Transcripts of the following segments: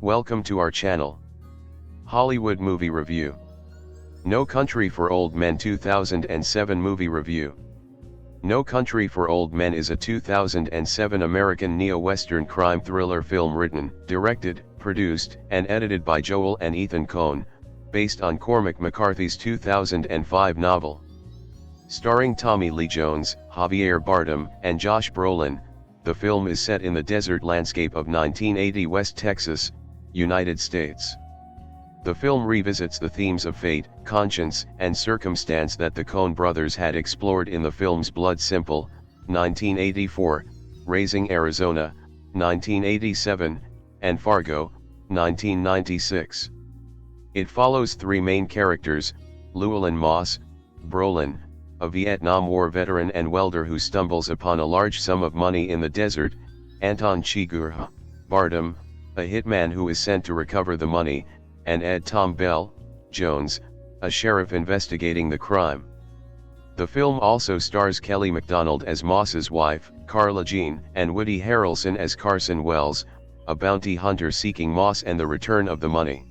Welcome to our channel. Hollywood Movie Review. No Country for Old Men 2007 Movie Review. No Country for Old Men is a 2007 American neo-Western crime thriller film written, directed, produced, and edited by Joel and Ethan Coen, based on Cormac McCarthy's 2005 novel. Starring Tommy Lee Jones, Javier Bardem, and Josh Brolin, the film is set in the desert landscape of 1980 West Texas, United States. The film revisits the themes of fate, conscience, and circumstance that the Coen brothers had explored in the films Blood Simple, 1984, Raising Arizona, 1987, and Fargo, 1996. It follows three main characters: Llewellyn Moss, Brolin, a Vietnam War veteran and welder who stumbles upon a large sum of money in the desert, Anton Chigurh, Bardem, a hitman who is sent to recover the money, and Ed Tom Bell, Jones, a sheriff investigating the crime. The film also stars Kelly MacDonald as Moss's wife, Carla Jean, and Woody Harrelson as Carson Wells, a bounty hunter seeking Moss and the return of the money.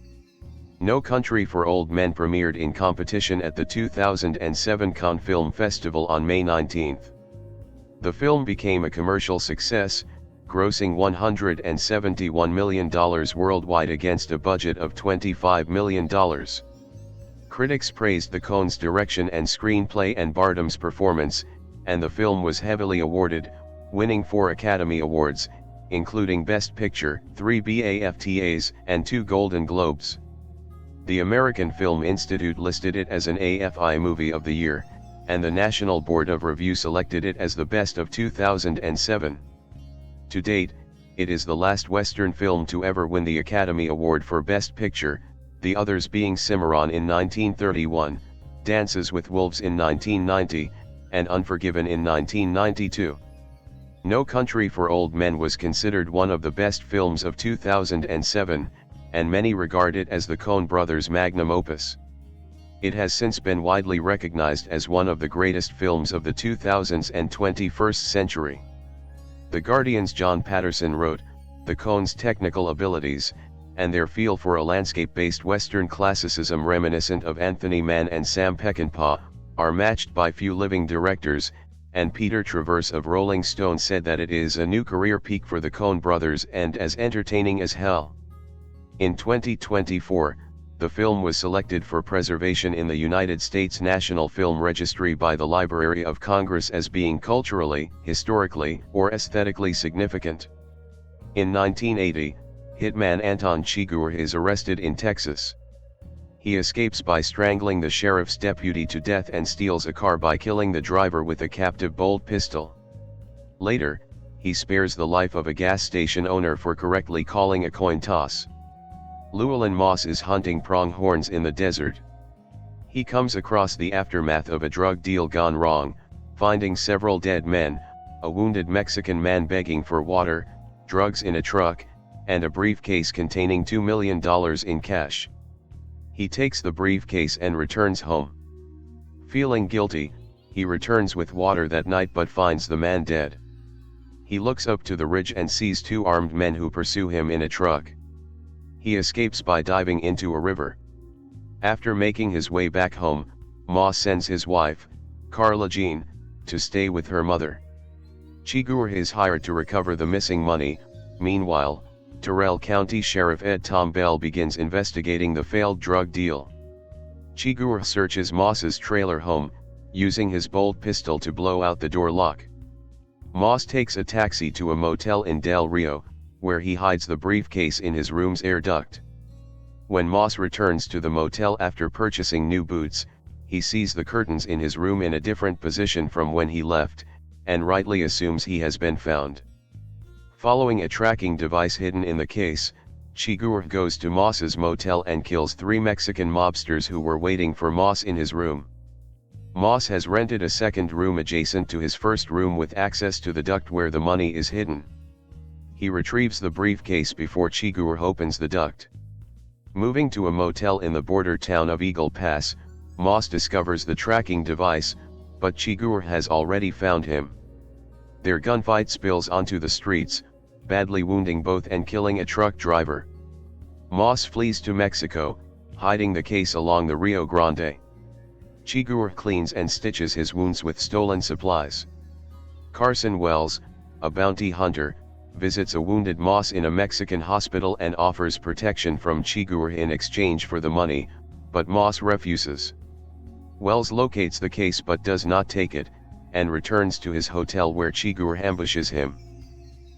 No Country for Old Men premiered in competition at the 2007 Cannes Film Festival on May 19. The film became a commercial success, grossing $171 million worldwide against a budget of $25 million. Critics praised the Coen's direction and screenplay and Bardem's performance, and the film was heavily awarded, winning 4 Academy Awards, including Best Picture, 3 BAFTAs, and 2 Golden Globes. The American Film Institute listed it as an AFI Movie of the Year, and the National Board of Review selected it as the best of 2007. To date, it is the last Western film to ever win the Academy Award for Best Picture, the others being Cimarron in 1931, Dances with Wolves in 1990, and Unforgiven in 1992. No Country for Old Men was considered one of the best films of 2007, and many regard it as the Coen brothers' magnum opus. It has since been widely recognized as one of the greatest films of the 2000s and 21st century. The Guardian's John Patterson wrote, "The Coens' technical abilities, and their feel for a landscape-based Western classicism reminiscent of Anthony Mann and Sam Peckinpah, are matched by few living directors," and Peter Travers of Rolling Stone said that it is a new career peak for the Coen brothers and as entertaining as hell. In 2024, the film was selected for preservation in the United States National Film Registry by the Library of Congress as being culturally, historically, or aesthetically significant. In 1980, hitman Anton Chigurh is arrested in Texas. He escapes by strangling the sheriff's deputy to death and steals a car by killing the driver with a captive bolt pistol. Later, he spares the life of a gas station owner for correctly calling a coin toss. Llewellyn Moss is hunting pronghorns in the desert. He comes across the aftermath of a drug deal gone wrong, finding several dead men, a wounded Mexican man begging for water, drugs in a truck, and a briefcase containing $2 million in cash. He takes the briefcase and returns home. Feeling guilty, he returns with water that night but finds the man dead. He looks up to the ridge and sees 2 armed men who pursue him in a truck. He escapes by diving into a river. After making his way back home, Moss sends his wife, Carla Jean, to stay with her mother. Chigurh is hired to recover the missing money. Meanwhile, Terrell County Sheriff Ed Tom Bell begins investigating the failed drug deal. Chigurh searches Moss's trailer home, using his bolt pistol to blow out the door lock. Moss takes a taxi to a motel in Del Rio, where he hides the briefcase in his room's air duct. When Moss returns to the motel after purchasing new boots, he sees the curtains in his room in a different position from when he left, and rightly assumes he has been found. Following a tracking device hidden in the case, Chigurh goes to Moss's motel and kills 3 Mexican mobsters who were waiting for Moss in his room. Moss has rented a second room adjacent to his first room with access to the duct where the money is hidden. He retrieves the briefcase before Chigurh opens the duct. Moving to a motel in the border town of Eagle Pass, Moss discovers the tracking device, but Chigurh has already found him. Their gunfight spills onto the streets, badly wounding both and killing a truck driver. Moss flees to Mexico, hiding the case along the Rio Grande. Chigurh cleans and stitches his wounds with stolen supplies. Carson Wells, a bounty hunter, visits a wounded Moss in a Mexican hospital and offers protection from Chigurh in exchange for the money, but Moss refuses. Wells locates the case but does not take it, and returns to his hotel where Chigurh ambushes him.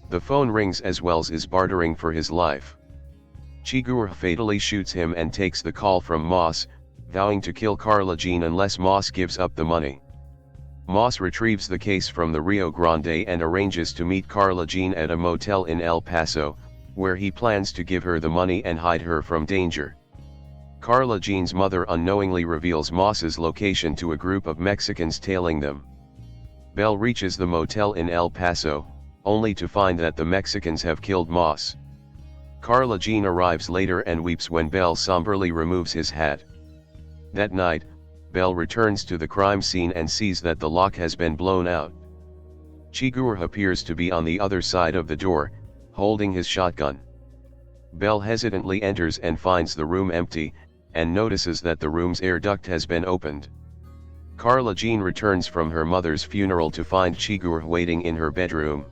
The phone rings as Wells is bartering for his life. Chigurh fatally shoots him and takes the call from Moss, vowing to kill Carla Jean unless Moss gives up the money. Moss retrieves the case from the Rio Grande and arranges to meet Carla Jean at a motel in El Paso, where he plans to give her the money and hide her from danger. Carla Jean's mother unknowingly reveals Moss's location to a group of Mexicans tailing them. Belle reaches the motel in El Paso, only to find that the Mexicans have killed Moss. Carla Jean arrives later and weeps when Belle somberly removes his hat. That night, Belle returns to the crime scene and sees that the lock has been blown out. Chigurh appears to be on the other side of the door, holding his shotgun. Belle hesitantly enters and finds the room empty, and notices that the room's air duct has been opened. Carla Jean returns from her mother's funeral to find Chigurh waiting in her bedroom.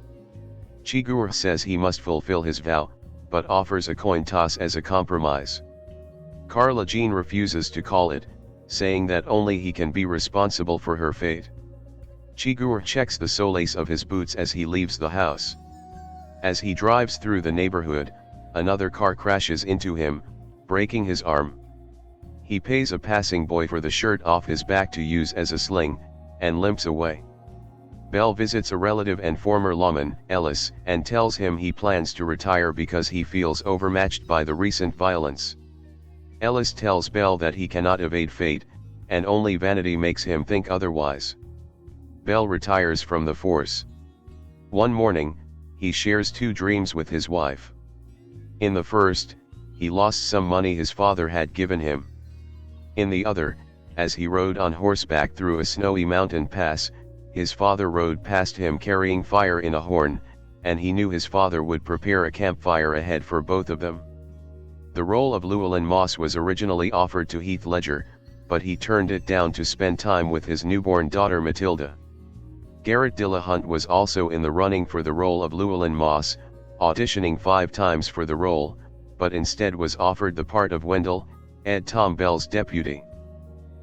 Chigurh says he must fulfill his vow, but offers a coin toss as a compromise. Carla Jean refuses to call it, saying that only he can be responsible for her fate. Chigurh checks the solace of his boots as he leaves the house. As he drives through the neighborhood, another car crashes into him, breaking his arm. He pays a passing boy for the shirt off his back to use as a sling, and limps away. Belle visits a relative and former lawman, Ellis, and tells him he plans to retire because he feels overmatched by the recent violence. Ellis tells Belle that he cannot evade fate, and only vanity makes him think otherwise. Belle retires from the force. One morning, he shares two dreams with his wife. In the first, he lost some money his father had given him. In the other, as he rode on horseback through a snowy mountain pass, his father rode past him carrying fire in a horn, and he knew his father would prepare a campfire ahead for both of them. The role of Llewellyn Moss was originally offered to Heath Ledger, but he turned it down to spend time with his newborn daughter Matilda. Garrett Dillahunt was also in the running for the role of Llewellyn Moss, auditioning 5 times for the role, but instead was offered the part of Wendell, Ed Tom Bell's deputy.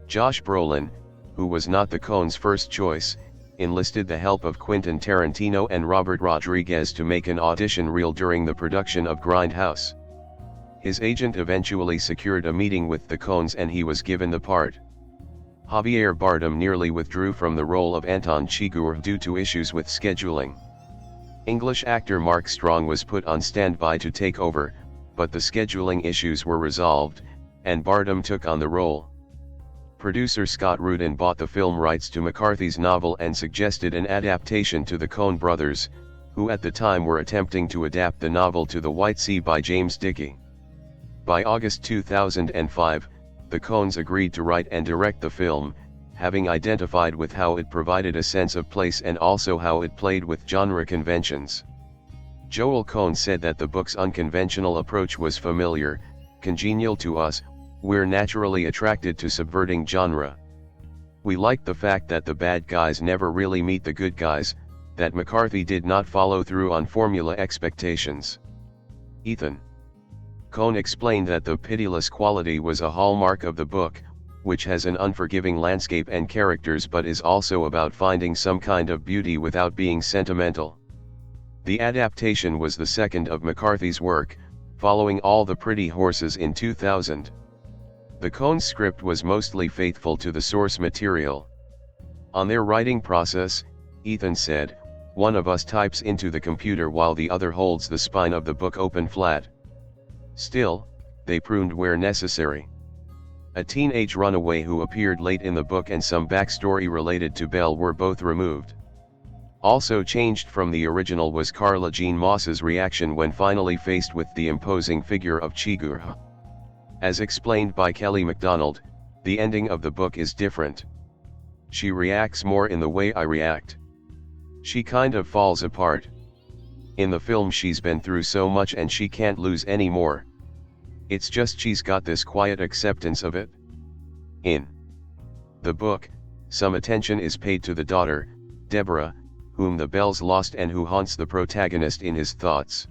Josh Brolin, who was not the Coens' first choice, enlisted the help of Quentin Tarantino and Robert Rodriguez to make an audition reel during the production of Grindhouse. His agent eventually secured a meeting with the Coens and he was given the part. Javier Bardem nearly withdrew from the role of Anton Chigurh due to issues with scheduling. English actor Mark Strong was put on standby to take over, but the scheduling issues were resolved, and Bardem took on the role. Producer Scott Rudin bought the film rights to McCarthy's novel and suggested an adaptation to the Coen brothers, who at the time were attempting to adapt the novel to The White Sea by James Dickey. By August 2005, the Coens agreed to write and direct the film, having identified with how it provided a sense of place and also how it played with genre conventions. Joel Coen said that the book's unconventional approach was familiar, congenial to us. We're naturally attracted to subverting genre. We liked the fact that the bad guys never really meet the good guys, that McCarthy did not follow through on formula expectations. Ethan Coen explained that the pitiless quality was a hallmark of the book, which has an unforgiving landscape and characters but is also about finding some kind of beauty without being sentimental. The adaptation was the second of McCarthy's work, following All the Pretty Horses in 2000. The Coen script was mostly faithful to the source material. On their writing process, Ethan said, "One of us types into the computer while the other holds the spine of the book open flat. Still, they pruned where necessary. A teenage runaway who appeared late in the book and some backstory related to Belle were both removed. Also changed from the original was Carla Jean Moss's reaction when finally faced with the imposing figure of Chigurh. As explained by Kelly MacDonald, the ending of the book is different. She reacts more in the way I react. She kind of falls apart. In the film she's been through so much and she can't lose any more. It's just she's got this quiet acceptance of it. In the book, some attention is paid to the daughter, Deborah, whom the Bells lost and who haunts the protagonist in his thoughts.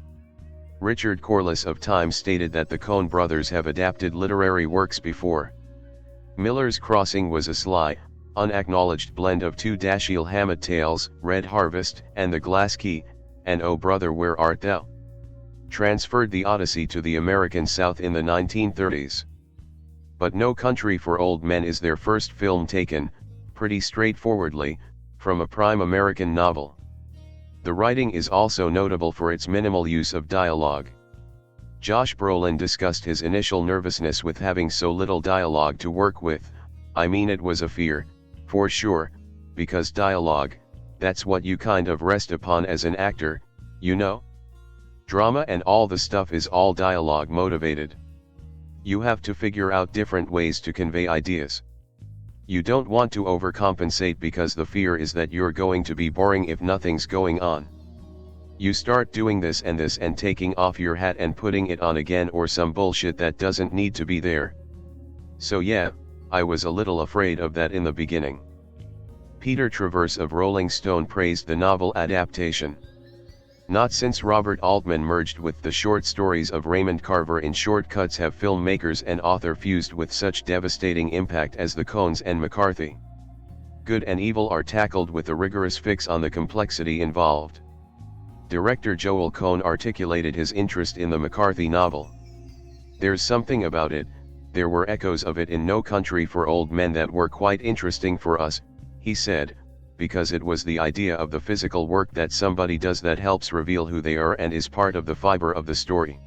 Richard Corliss of Time stated that the Coen brothers have adapted literary works before. Miller's Crossing was a sly, unacknowledged blend of two Dashiell Hammett tales, Red Harvest and The Glass Key, and Oh Brother Where Art Thou? Transferred the Odyssey to the American South in the 1930s. But No Country for Old Men is their first film taken, pretty straightforwardly, from a prime American novel. The writing is also notable for its minimal use of dialogue. Josh Brolin discussed his initial nervousness with having so little dialogue to work with. I mean, it was a fear, for sure, because dialogue, that's what you kind of rest upon as an actor, you know? Drama and all the stuff is all dialogue motivated. You have to figure out different ways to convey ideas. You don't want to overcompensate because the fear is that you're going to be boring if nothing's going on. You start doing this and taking off your hat and putting it on again, or some bullshit that doesn't need to be there. So yeah, I was a little afraid of that in the beginning. Peter Travers of Rolling Stone praised the novel adaptation. Not since Robert Altman merged with the short stories of Raymond Carver in Short Cuts have filmmakers and author fused with such devastating impact as the Coens and McCarthy. Good and evil are tackled with a rigorous fix on the complexity involved. Director Joel Coen articulated his interest in the McCarthy novel. There's something about it, there were echoes of it in No Country for Old Men that were quite interesting for us, he said, because it was the idea of the physical work that somebody does that helps reveal who they are and is part of the fiber of the story.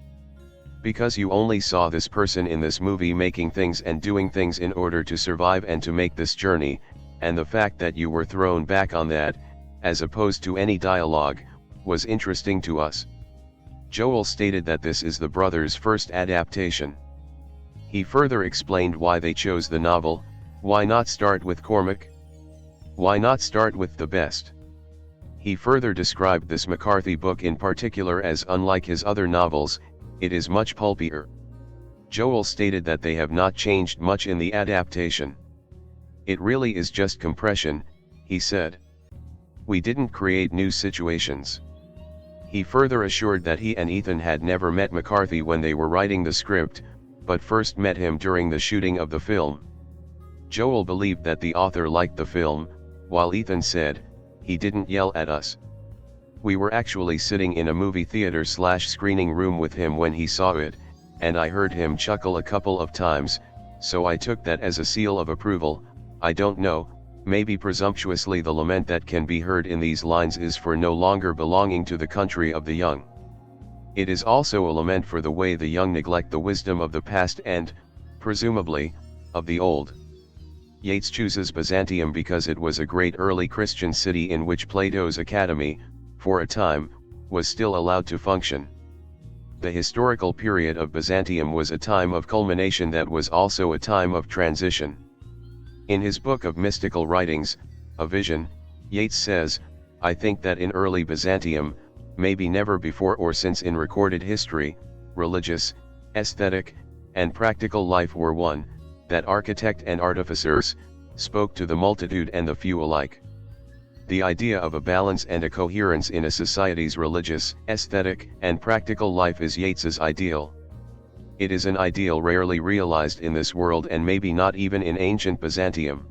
Because you only saw this person in this movie making things and doing things in order to survive and to make this journey, and the fact that you were thrown back on that, as opposed to any dialogue, was interesting to us. Joel stated that this is the brothers' first adaptation. He further explained why they chose the novel. Why not start with Cormac? Why not start with the best? He further described this McCarthy book in particular as unlike his other novels, it is much pulpier. Joel stated that they have not changed much in the adaptation. It really is just compression, he said. We didn't create new situations. He further assured that he and Ethan had never met McCarthy when they were writing the script, but first met him during the shooting of the film. Joel believed that the author liked the film, while Ethan said, he didn't yell at us. We were actually sitting in a movie theater/screening room with him when he saw it, and I heard him chuckle a couple of times, so I took that as a seal of approval. I don't know, maybe presumptuously the lament that can be heard in these lines is for no longer belonging to the country of the young. It is also a lament for the way the young neglect the wisdom of the past and, presumably, of the old. Yeats chooses Byzantium because it was a great early Christian city in which Plato's academy, for a time, was still allowed to function. The historical period of Byzantium was a time of culmination that was also a time of transition. In his book of mystical writings, A Vision, Yeats says, I think that in early Byzantium, maybe never before or since in recorded history, religious, aesthetic, and practical life were one, that architect and artificers, spoke to the multitude and the few alike. The idea of a balance and a coherence in a society's religious, aesthetic, and practical life is Yeats's ideal. It is an ideal rarely realized in this world and maybe not even in ancient Byzantium.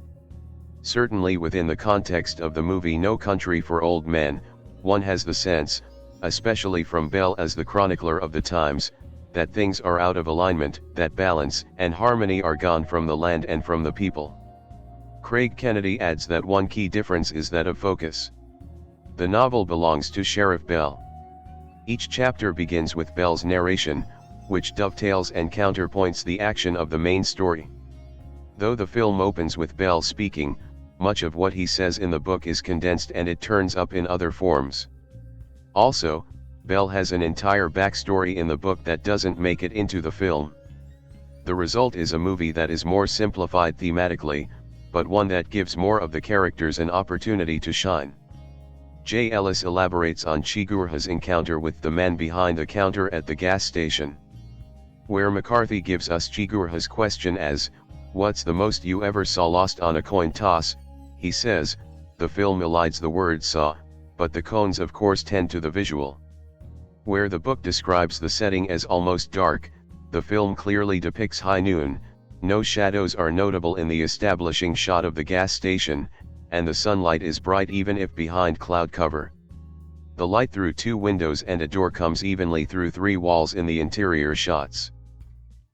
Certainly within the context of the movie No Country for Old Men, one has the sense, especially from Bell as the chronicler of the times, that things are out of alignment, that balance and harmony are gone from the land and from the people. Craig Kennedy adds that one key difference is that of focus. The novel belongs to Sheriff Bell. Each chapter begins with Bell's narration, which dovetails and counterpoints the action of the main story. Though the film opens with Bell speaking, much of what he says in the book is condensed and it turns up in other forms. Also, Bell has an entire backstory in the book that doesn't make it into the film. The result is a movie that is more simplified thematically, but one that gives more of the characters an opportunity to shine. Jay Ellis elaborates on Chigurh's encounter with the man behind the counter at the gas station. Where McCarthy gives us Chigurh's question as, "What's the most you ever saw lost on a coin toss?" he says, "The film elides the word saw, but the cones of course tend to the visual." Where the book describes the setting as almost dark, the film clearly depicts high noon, no shadows are notable in the establishing shot of the gas station, and the sunlight is bright even if behind cloud cover. The light through 2 windows and a door comes evenly through 3 walls in the interior shots.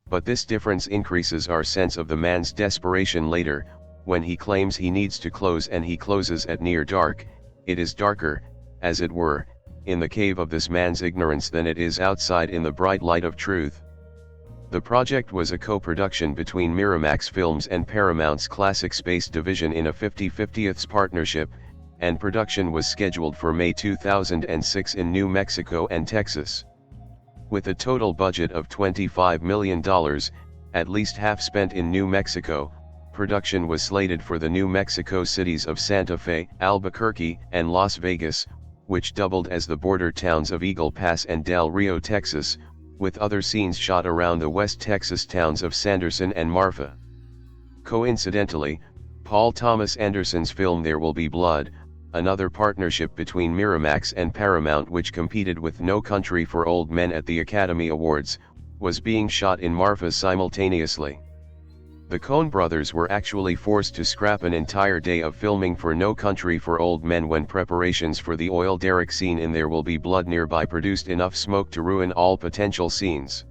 But this difference increases our sense of the man's desperation later, when he claims he needs to close and he closes at near dark. It is darker, as it were, in the cave of this man's ignorance than it is outside in the bright light of truth. The project was a co-production between Miramax Films and Paramount's Classic Space division in a 50-50 partnership, and production was scheduled for May 2006 in New Mexico and Texas. With a total budget of $25 million, at least half spent in New Mexico, production was slated for the New Mexico cities of Santa Fe, Albuquerque, and Las Vegas, which doubled as the border towns of Eagle Pass and Del Rio, Texas, with other scenes shot around the West Texas towns of Sanderson and Marfa. Coincidentally, Paul Thomas Anderson's film There Will Be Blood, another partnership between Miramax and Paramount which competed with No Country for Old Men at the Academy Awards, was being shot in Marfa simultaneously. The Coen brothers were actually forced to scrap an entire day of filming for No Country for Old Men when preparations for the oil derrick scene in There Will Be Blood nearby produced enough smoke to ruin all potential scenes.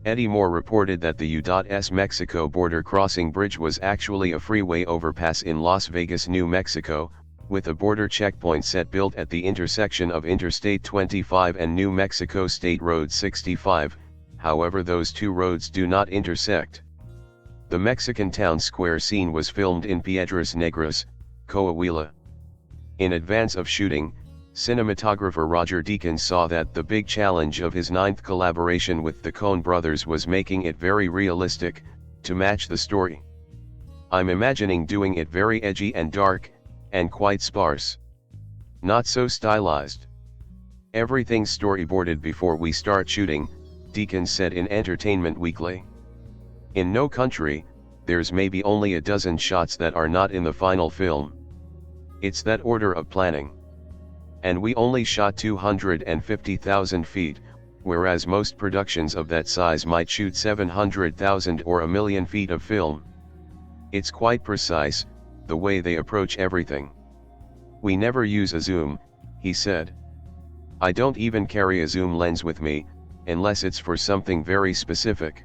Eddie Moore reported that the U.S. Mexico border crossing bridge was actually a freeway overpass in Las Vegas, New Mexico, with a border checkpoint set built at the intersection of Interstate 25 and New Mexico State Road 65, however those two roads do not intersect. The Mexican town square scene was filmed in Piedras Negras, Coahuila. In advance of shooting, cinematographer Roger Deakins saw that the big challenge of his 9th collaboration with the Coen brothers was making it very realistic, to match the story. "I'm imagining doing it very edgy and dark, and quite sparse. Not so stylized. Everything's storyboarded before we start shooting," Deakins said in Entertainment Weekly. In No Country, there's maybe only a dozen shots that are not in the final film. It's that order of planning. And we only shot 250,000 feet, whereas most productions of that size might shoot 700,000 or a million feet of film. It's quite precise, the way they approach everything. "We never use a zoom," he said. "I don't even carry a zoom lens with me, unless it's for something very specific."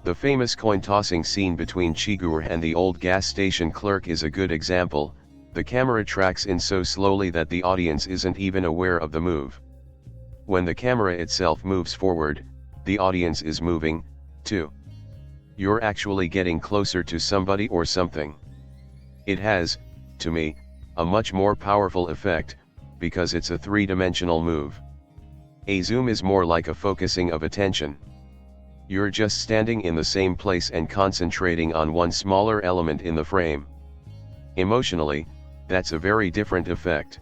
The famous coin-tossing scene between Chigurh and the old gas station clerk is a good example. The camera tracks in so slowly that the audience isn't even aware of the move. When the camera itself moves forward, the audience is moving, too. You're actually getting closer to somebody or something. It has, to me, a much more powerful effect, because it's a three-dimensional move. A zoom is more like a focusing of attention. You're just standing in the same place and concentrating on one smaller element in the frame. Emotionally, that's a very different effect.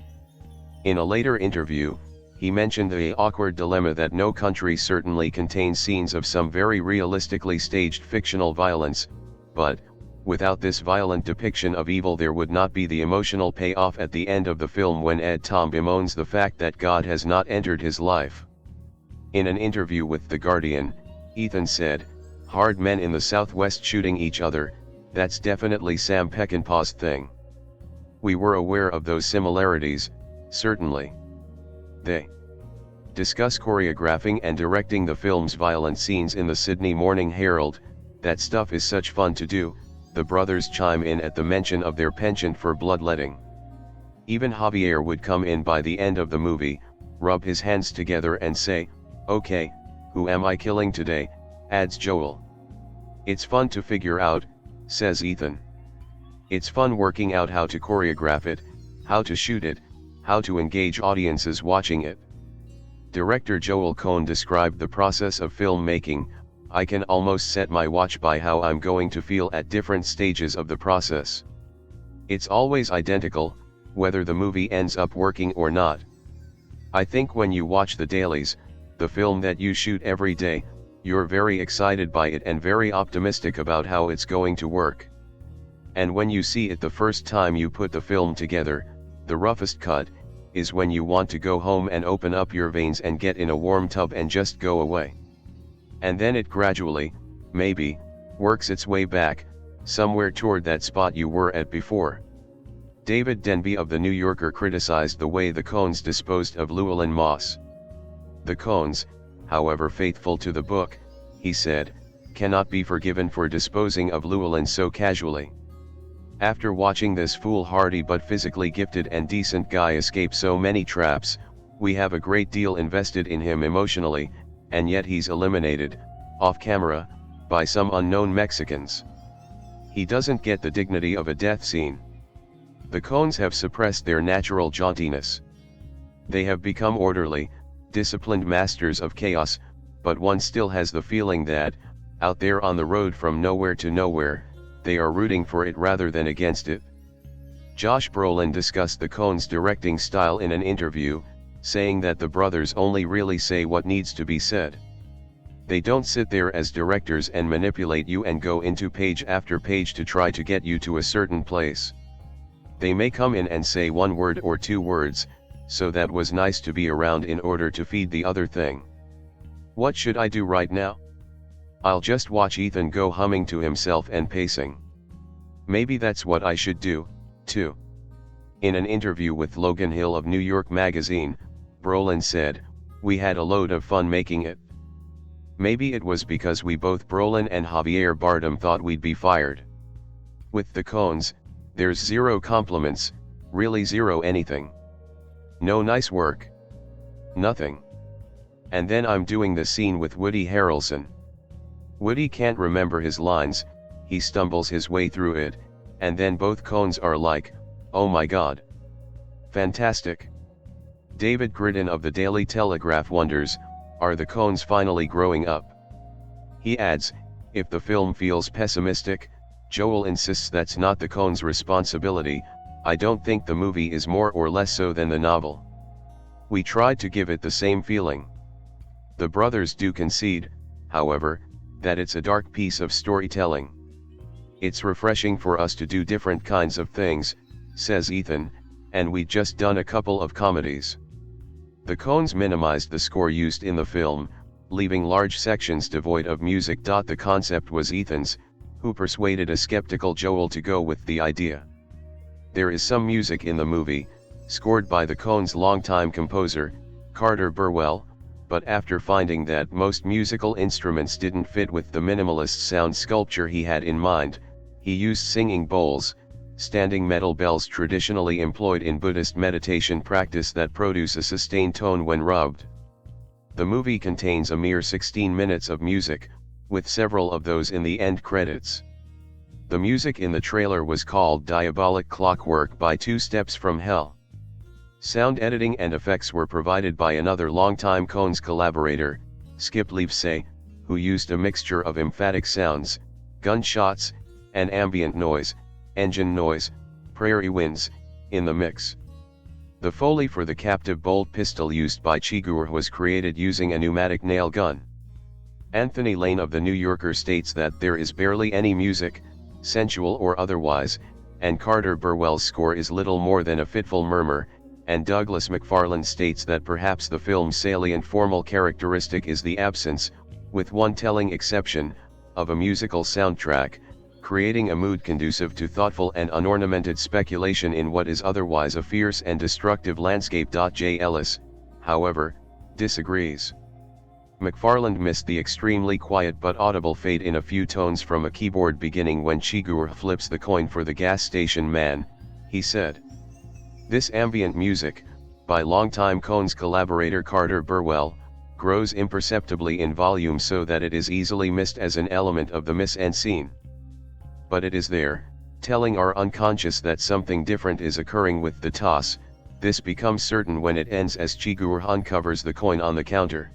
In a later interview, he mentioned the awkward dilemma that No Country certainly contains scenes of some very realistically staged fictional violence, but, without this violent depiction of evil there would not be the emotional payoff at the end of the film when Ed Tom bemoans the fact that God has not entered his life. In an interview with The Guardian, Ethan said, "Hard men in the Southwest shooting each other, that's definitely Sam Peckinpah's thing. We were aware of those similarities, certainly." They discuss choreographing and directing the film's violent scenes in the Sydney Morning Herald. "That stuff is such fun to do," the brothers chime in at the mention of their penchant for bloodletting. Even Javier would come in by the end of the movie, rub his hands together and say, "Okay, who am I killing today?" adds Joel. "It's fun to figure out," says Ethan. "It's fun working out how to choreograph it, how to shoot it, how to engage audiences watching it." Director Joel Coen described the process of filmmaking. "I can almost set my watch by how I'm going to feel at different stages of the process. It's always identical, whether the movie ends up working or not. I think when you watch the dailies, the film that you shoot every day, You're very excited by it and very optimistic about how it's going to work. And when you see it the first time you put the film together, the roughest cut, is when you want to go home and open up your veins and get in a warm tub and just go away. And then it gradually, maybe, works its way back, somewhere toward that spot you were at before. David Denby of The New Yorker criticized the way the Coens disposed of Llewellyn Moss. The Coens, however faithful to the book, he said, cannot be forgiven for disposing of Llewellyn so casually. After watching this foolhardy but physically gifted and decent guy escape so many traps, we have a great deal invested in him emotionally, and yet he's eliminated, off camera, by some unknown Mexicans. He doesn't get the dignity of a death scene. The Coens have suppressed their natural jauntiness. They have become orderly, disciplined masters of chaos, but one still has the feeling that, out there on the road from nowhere to nowhere, they are rooting for it rather than against it. Josh Brolin discussed the Coens' directing style in an interview, saying that the brothers only really say what needs to be said. They don't sit there as directors and manipulate you and go into page after page to try to get you to a certain place. They may come in and say one word or two words, so that was nice to be around in order to feed the other thing. What should I do right now? I'll just watch Ethan go humming to himself and pacing. Maybe that's what I should do, too. In an interview with Logan Hill of New York Magazine, Brolin said, "We had a load of fun making it. Maybe it was because we both, Brolin and Javier Bardem, thought we'd be fired. With the Coens, there's zero compliments, really zero anything. No nice work. Nothing. And then I'm doing the scene with Woody Harrelson. Woody can't remember his lines, he stumbles his way through it, and then both Coens are like, oh my god. Fantastic." David Gridden of the Daily Telegraph wonders, are the Coens finally growing up? He adds, if the film feels pessimistic, Joel insists that's not the Coens' responsibility. I don't think the movie is more or less so than the novel. We tried to give it the same feeling. The brothers do concede, however, that it's a dark piece of storytelling. It's refreshing for us to do different kinds of things, says Ethan, and we'd just done a couple of comedies. The Coens minimized the score used in the film, leaving large sections devoid of music. The concept was Ethan's, who persuaded a skeptical Joel to go with the idea. There is some music in the movie, scored by the Coens' longtime composer, Carter Burwell, but after finding that most musical instruments didn't fit with the minimalist sound sculpture he had in mind, he used singing bowls, standing metal bells traditionally employed in Buddhist meditation practice that produce a sustained tone when rubbed. The movie contains a mere 16 minutes of music, with several of those in the end credits. The music in the trailer was called Diabolic Clockwork by Two Steps from Hell. Sound editing and effects were provided by another longtime Coens collaborator, Skip Leafsay, who used a mixture of emphatic sounds, gunshots, and ambient noise, engine noise, prairie winds, in the mix. The Foley for the captive bolt pistol used by Chigurh was created using a pneumatic nail gun. Anthony Lane of The New Yorker states that there is barely any music, sensual or otherwise, and Carter Burwell's score is little more than a fitful murmur, and Douglas McFarlane states that perhaps the film's salient formal characteristic is the absence, with one telling exception, of a musical soundtrack, creating a mood conducive to thoughtful and unornamented speculation in what is otherwise a fierce and destructive landscape. J. Ellis, however, disagrees. McFarland missed the extremely quiet but audible fade in a few tones from a keyboard beginning when Chigurh flips the coin for the gas station man, he said. This ambient music, by longtime Coens collaborator Carter Burwell, grows imperceptibly in volume so that it is easily missed as an element of the mise-en-scene. But it is there, telling our unconscious that something different is occurring with the toss. This becomes certain when it ends as Chigurh uncovers the coin on the counter.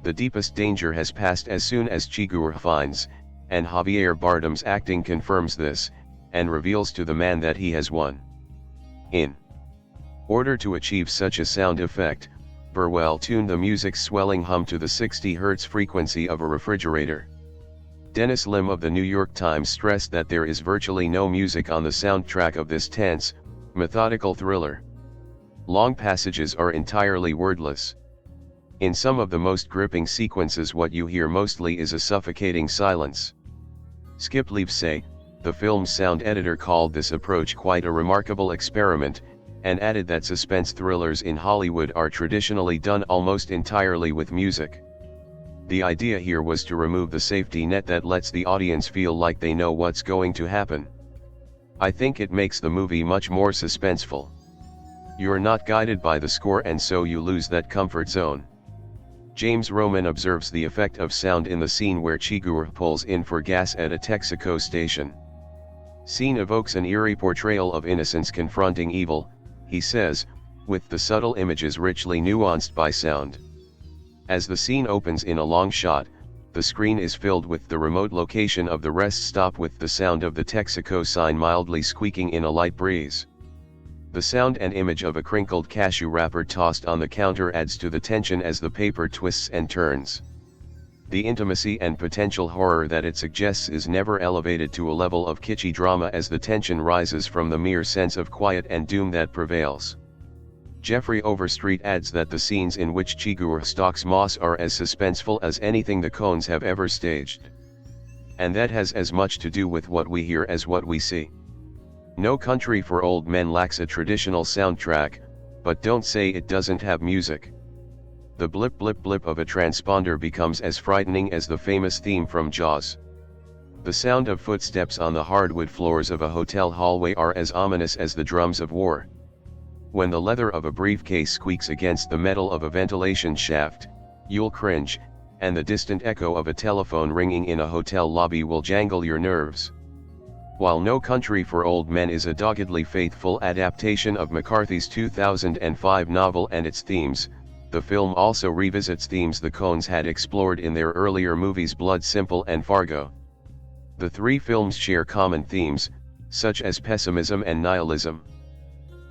The deepest danger has passed as soon as Chigurh finds, and Javier Bardem's acting confirms this, and reveals to the man that he has won. In order to achieve such a sound effect, Burwell tuned the music's swelling hum to the 60 Hz frequency of a refrigerator. Dennis Lim of the New York Times stressed that there is virtually no music on the soundtrack of this tense, methodical thriller. Long passages are entirely wordless. In some of the most gripping sequences, what you hear mostly is a suffocating silence. Skip Livesey, the film's sound editor, called this approach quite a remarkable experiment, and added that suspense thrillers in Hollywood are traditionally done almost entirely with music. The idea here was to remove the safety net that lets the audience feel like they know what's going to happen. I think it makes the movie much more suspenseful. You're not guided by the score, and so you lose that comfort zone. James Roman observes the effect of sound in the scene where Chigurh pulls in for gas at a Texaco station. Scene evokes an eerie portrayal of innocence confronting evil, he says, with the subtle images richly nuanced by sound. As the scene opens in a long shot, the screen is filled with the remote location of the rest stop with the sound of the Texaco sign mildly squeaking in a light breeze. The sound and image of a crinkled cashew wrapper tossed on the counter adds to the tension as the paper twists and turns. The intimacy and potential horror that it suggests is never elevated to a level of kitschy drama as the tension rises from the mere sense of quiet and doom that prevails. Jeffrey Overstreet adds that the scenes in which Chigurh stalks Moss are as suspenseful as anything the Coens have ever staged. And that has as much to do with what we hear as what we see. No Country for Old Men lacks a traditional soundtrack, but don't say it doesn't have music. The blip blip blip of a transponder becomes as frightening as the famous theme from Jaws. The sound of footsteps on the hardwood floors of a hotel hallway are as ominous as the drums of war. When the leather of a briefcase squeaks against the metal of a ventilation shaft, you'll cringe, and the distant echo of a telephone ringing in a hotel lobby will jangle your nerves. While No Country for Old Men is a doggedly faithful adaptation of McCarthy's 2005 novel and its themes, the film also revisits themes the Coens had explored in their earlier movies Blood Simple and Fargo. The three films share common themes, such as pessimism and nihilism.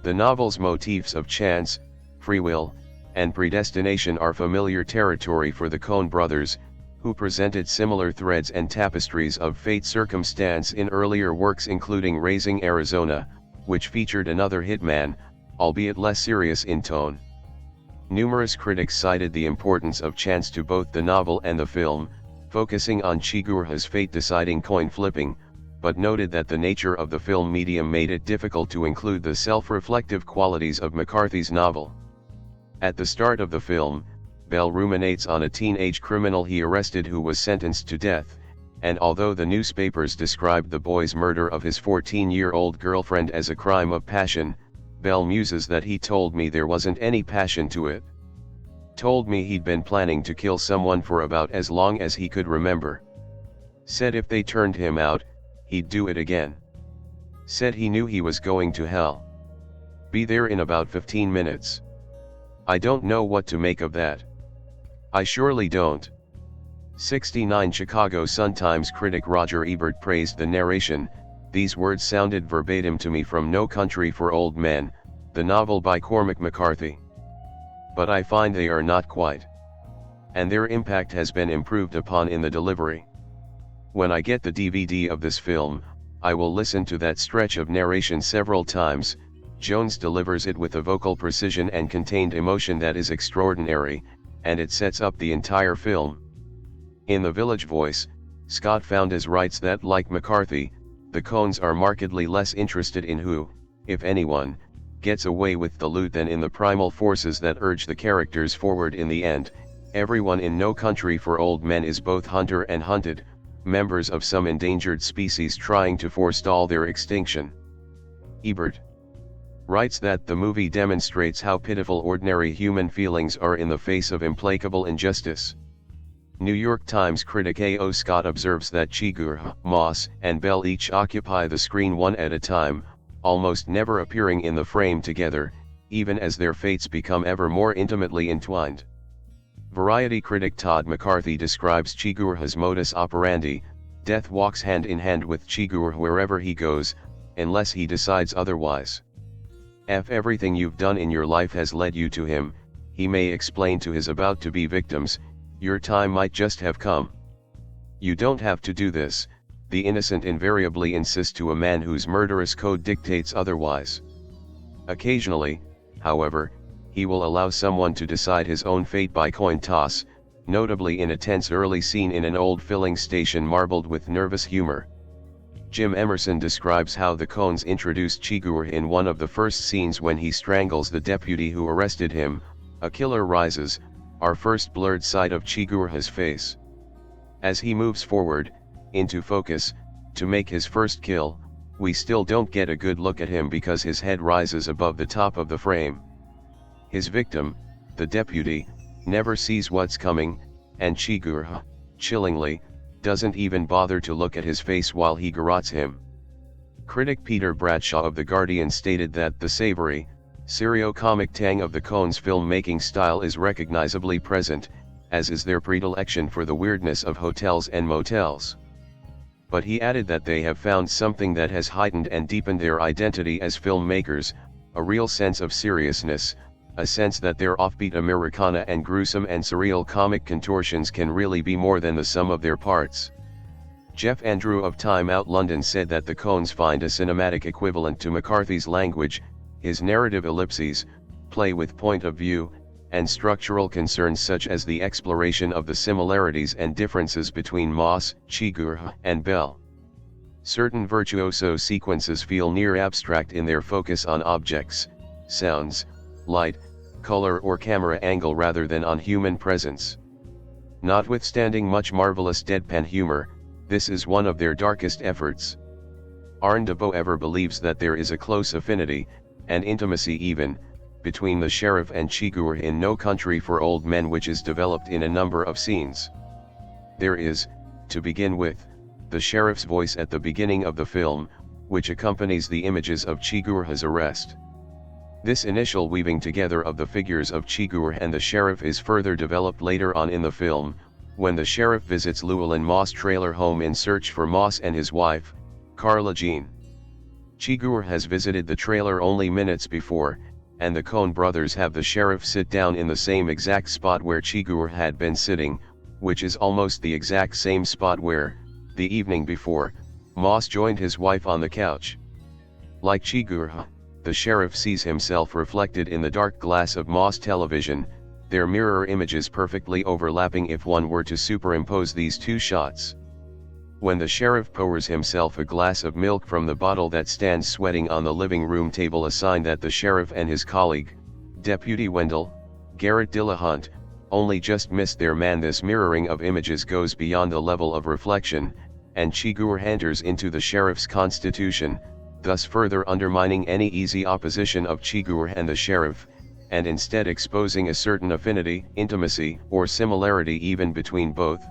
The novel's motifs of chance, free will, and predestination are familiar territory for the Coen brothers, who presented similar threads and tapestries of fate circumstance in earlier works including Raising Arizona, which featured another hitman, albeit less serious in tone. Numerous critics cited the importance of chance to both the novel and the film, focusing on Chigurh's fate-deciding coin flipping, but noted that the nature of the film medium made it difficult to include the self-reflective qualities of McCarthy's novel. At the start of the film, Bell ruminates on a teenage criminal he arrested who was sentenced to death, and although the newspapers described the boy's murder of his 14-year-old girlfriend as a crime of passion, Bell muses that he told me there wasn't any passion to it. Told me he'd been planning to kill someone for about as long as he could remember. Said if they turned him out, he'd do it again. Said he knew he was going to hell. Be there in about 15 minutes. I don't know what to make of that. I surely don't. 69 Chicago Sun-Times critic Roger Ebert praised the narration. These words sounded verbatim to me from No Country for Old Men, the novel by Cormac McCarthy. But I find they are not quite. And their impact has been improved upon in the delivery. When I get the DVD of this film, I will listen to that stretch of narration several times. Jones delivers it with a vocal precision and contained emotion that is extraordinary, and it sets up the entire film. In The Village Voice, Scott Foundas writes that like McCarthy, the Coens are markedly less interested in who, if anyone, gets away with the loot than in the primal forces that urge the characters forward in the end. Everyone in No Country for Old Men is both hunter and hunted, members of some endangered species trying to forestall their extinction. Ebert writes that the movie demonstrates how pitiful ordinary human feelings are in the face of implacable injustice. New York Times critic A.O. Scott observes that Chigurh, Moss, and Bell each occupy the screen one at a time, almost never appearing in the frame together, even as their fates become ever more intimately entwined. Variety critic Todd McCarthy describes Chigurh's modus operandi: death walks hand in hand with Chigurh wherever he goes, unless he decides otherwise. Everything you've done in your life has led you to him, he may explain to his about-to-be victims, "Your time might just have come. You don't have to do this," the innocent invariably insist to a man whose murderous code dictates otherwise. Occasionally, however, he will allow someone to decide his own fate by coin toss, notably in a tense early scene in an old filling station marbled with nervous humor. Jim Emerson describes how the Coens introduced Chigurh in one of the first scenes when he strangles the deputy who arrested him. "A killer rises, our first blurred sight of Chigurh's face. As he moves forward, into focus, to make his first kill, we still don't get a good look at him because his head rises above the top of the frame. His victim, the deputy, never sees what's coming, and Chigurh, chillingly, doesn't even bother to look at his face while he garrots him." Critic Peter Bradshaw of The Guardian stated that the savory, serio-comic tang of the Coens' filmmaking style is recognizably present, as is their predilection for the weirdness of hotels and motels. But he added that they have found something that has heightened and deepened their identity as filmmakers, a real sense of seriousness, a sense that their offbeat Americana and gruesome and surreal comic contortions can really be more than the sum of their parts. Jeff Andrew of Time Out London said that the Coens find a cinematic equivalent to McCarthy's language, his narrative ellipses, play with point of view, and structural concerns such as the exploration of the similarities and differences between Moss, Chigurh, and Bell. Certain virtuoso sequences feel near abstract in their focus on objects, sounds, light, color or camera angle rather than on human presence. Notwithstanding much marvelous deadpan humor, this is one of their darkest efforts. Arne de Boever believes that there is a close affinity, and intimacy even, between the sheriff and Chigurh in No Country for Old Men, which is developed in a number of scenes. There is, to begin with, the sheriff's voice at the beginning of the film, which accompanies the images of Chigurh's arrest. This initial weaving together of the figures of Chigurh and the sheriff is further developed later on in the film, when the sheriff visits Llewellyn Moss' trailer home in search for Moss and his wife, Carla Jean. Chigurh has visited the trailer only minutes before, and the Coen brothers have the sheriff sit down in the same exact spot where Chigurh had been sitting, which is almost the exact same spot where, the evening before, Moss joined his wife on the couch. Like Chigurh, the sheriff sees himself reflected in the dark glass of Moss television, their mirror images perfectly overlapping if one were to superimpose these two shots. When the sheriff pours himself a glass of milk from the bottle that stands sweating on the living room table, a sign that the sheriff and his colleague, Deputy Wendell, Garrett Dillahunt, only just missed their man. This mirroring of images goes beyond the level of reflection, and Chigurh enters into the sheriff's constitution, thus further undermining any easy opposition of Chigurh and the sheriff, and instead exposing a certain affinity, intimacy, or similarity even between both.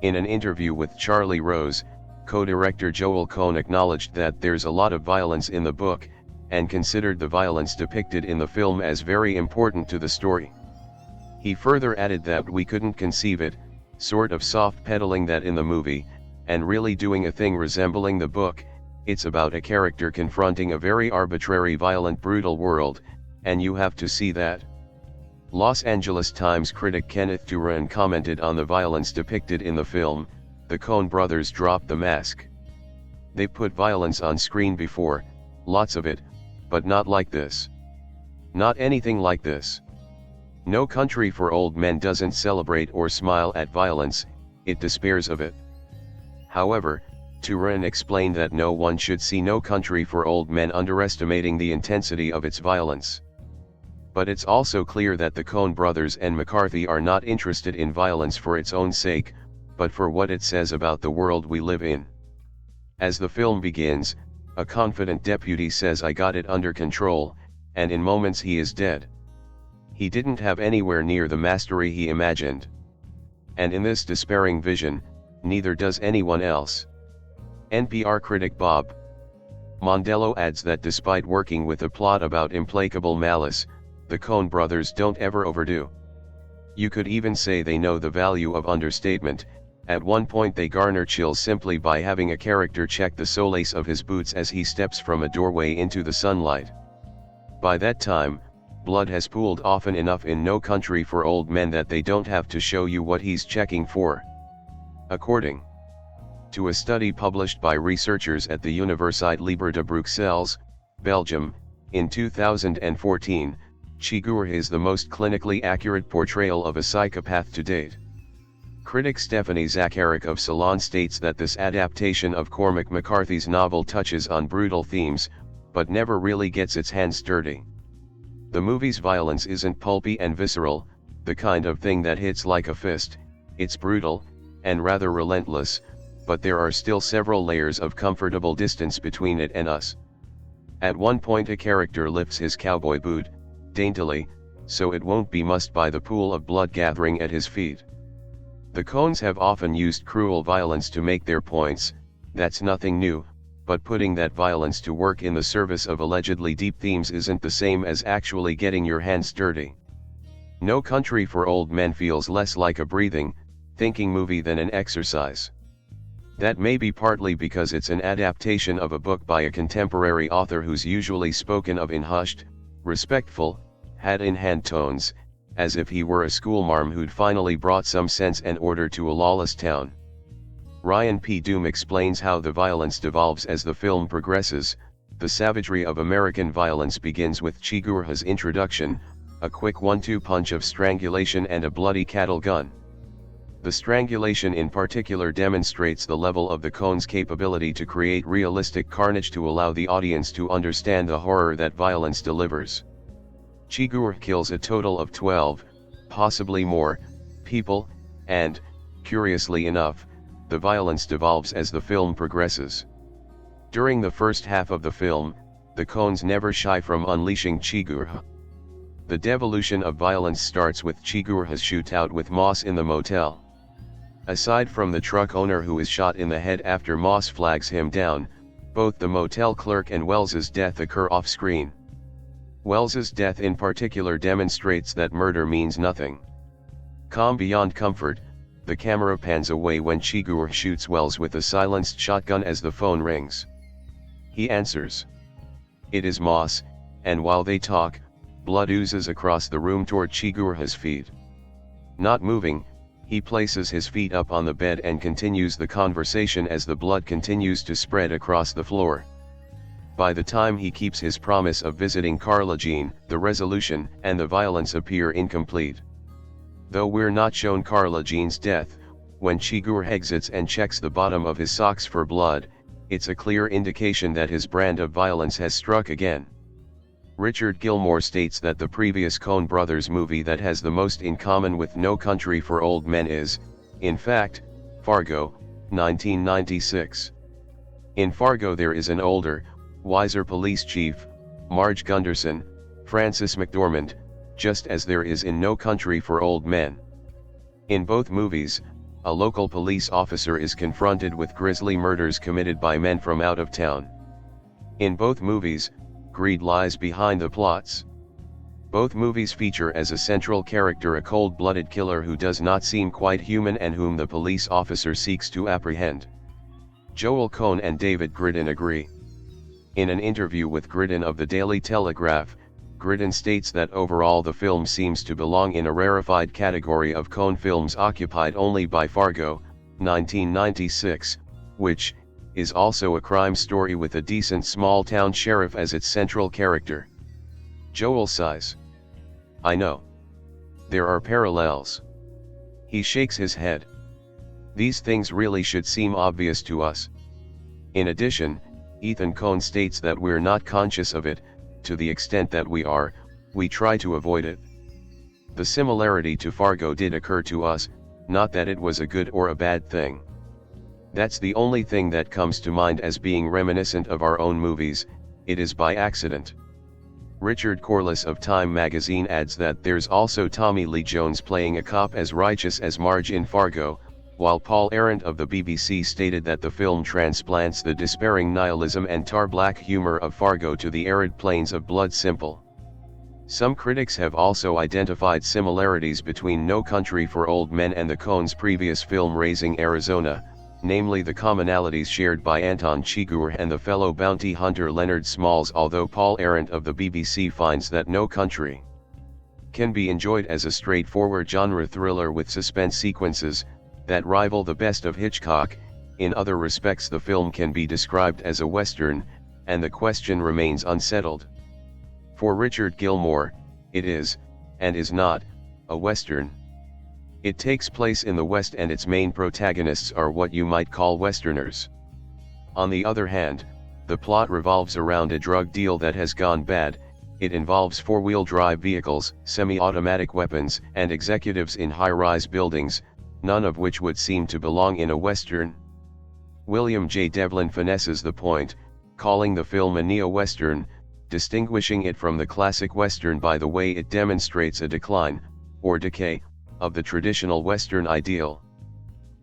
In an interview with Charlie Rose, co-director Joel Coen acknowledged that there's a lot of violence in the book, and considered the violence depicted in the film as very important to the story. He further added that we couldn't conceive it, sort of soft pedaling that in the movie, and really doing a thing resembling the book. It's about a character confronting a very arbitrary, violent, brutal world, and you have to see that. Los Angeles Times critic Kenneth Turan commented on the violence depicted in the film, "The Coen brothers dropped the mask. They put violence on screen before, lots of it, but not like this. Not anything like this. No Country for Old Men doesn't celebrate or smile at violence, it despairs of it." However, Turan explained that no one should see No Country for Old Men underestimating the intensity of its violence. But it's also clear that the Coen brothers and McCarthy are not interested in violence for its own sake, but for what it says about the world we live in. As the film begins, a confident deputy says, "I got it under control," and in moments he is dead. He didn't have anywhere near the mastery he imagined. And in this despairing vision, neither does anyone else. NPR critic Bob Mondello adds that despite working with a plot about implacable malice, the Coen brothers don't ever overdo. You could even say they know the value of understatement. At one point they garner chills simply by having a character check the solace of his boots as he steps from a doorway into the sunlight. By that time, blood has pooled often enough in No Country for Old Men that they don't have to show you what he's checking for. According to a study published by researchers at the Universiteit Libre de Bruxelles, Belgium, in 2014, Chigurh is the most clinically accurate portrayal of a psychopath to date. Critic Stephanie Zacharek of Salon states that this adaptation of Cormac McCarthy's novel touches on brutal themes, but never really gets its hands dirty. The movie's violence isn't pulpy and visceral, the kind of thing that hits like a fist. It's brutal, and rather relentless, but there are still several layers of comfortable distance between it and us. At one point a character lifts his cowboy boot, daintily, so it won't be mussed by the pool of blood gathering at his feet. The Coens have often used cruel violence to make their points, that's nothing new, but putting that violence to work in the service of allegedly deep themes isn't the same as actually getting your hands dirty. No Country for Old Men feels less like a breathing, thinking movie than an exercise. That may be partly because it's an adaptation of a book by a contemporary author who's usually spoken of in hushed, respectful, hat-in-hand tones, as if he were a schoolmarm who'd finally brought some sense and order to a lawless town. Ryan P. Doom explains how the violence devolves as the film progresses. The savagery of American violence begins with Chigurh's introduction, a quick 1-2 punch of strangulation and a bloody cattle gun. The strangulation in particular demonstrates the level of the Coen's capability to create realistic carnage to allow the audience to understand the horror that violence delivers. Chigurh kills a total of 12, possibly more, people, and, curiously enough, the violence devolves as the film progresses. During the first half of the film, the Coens never shy from unleashing Chigurh. The devolution of violence starts with Chigurh's shootout with Moss in the motel. Aside from the truck owner who is shot in the head after Moss flags him down, both the motel clerk and Wells's death occur off-screen. Wells's death in particular demonstrates that murder means nothing. Calm beyond comfort, the camera pans away when Chigurh shoots Wells with a silenced shotgun as the phone rings. He answers. It is Moss, and while they talk, blood oozes across the room toward Chigurh's feet. Not moving, he places his feet up on the bed and continues the conversation as the blood continues to spread across the floor. By the time he keeps his promise of visiting Carla Jean, the resolution and the violence appear incomplete. Though we're not shown Carla Jean's death, when Chigurh exits and checks the bottom of his socks for blood, it's a clear indication that his brand of violence has struck again. Richard Gilmore states that the previous Coen brothers movie that has the most in common with No Country for Old Men is, in fact, Fargo, 1996. In Fargo there is an older, wiser police chief, Marge Gunderson, Francis McDormand, just as there is in No Country for Old Men. In both movies, a local police officer is confronted with grisly murders committed by men from out of town. In both movies, greed lies behind the plots. Both movies feature as a central character a cold-blooded killer who does not seem quite human and whom the police officer seeks to apprehend. Joel Coen and David Gridden agree. In an interview with Gridden of the Daily Telegraph, Gridden states that overall the film seems to belong in a rarefied category of Coen films occupied only by Fargo, 1996, which is also a crime story with a decent small-town sheriff as its central character. Joel sighs. I know. There are parallels. He shakes his head. These things really should seem obvious to us. In addition, Ethan Coen states that we're not conscious of it. To the extent that we are, we try to avoid it. The similarity to Fargo did occur to us, not that it was a good or a bad thing. That's the only thing that comes to mind as being reminiscent of our own movies, it is by accident. Richard Corliss of Time magazine adds that there's also Tommy Lee Jones playing a cop as righteous as Marge in Fargo, while Paul Arendt of the BBC stated that the film transplants the despairing nihilism and tar-black humor of Fargo to the arid plains of Blood Simple. Some critics have also identified similarities between No Country for Old Men and the Coens' previous film Raising Arizona, namely the commonalities shared by Anton Chigurh and the fellow bounty hunter Leonard Smalls, although Paul Arendt of the BBC finds that No Country can be enjoyed as a straightforward genre thriller with suspense sequences that rival the best of Hitchcock. In other respects, the film can be described as a Western, and the question remains unsettled. For Richard Gilmore, it is, and is not, a Western. It takes place in the West and its main protagonists are what you might call Westerners. On the other hand, the plot revolves around a drug deal that has gone bad. It involves four-wheel drive vehicles, semi-automatic weapons, and executives in high-rise buildings, none of which would seem to belong in a Western. William J. Devlin finesses the point, calling the film a neo-Western, distinguishing it from the classic Western by the way it demonstrates a decline, or decay, of the traditional Western ideal.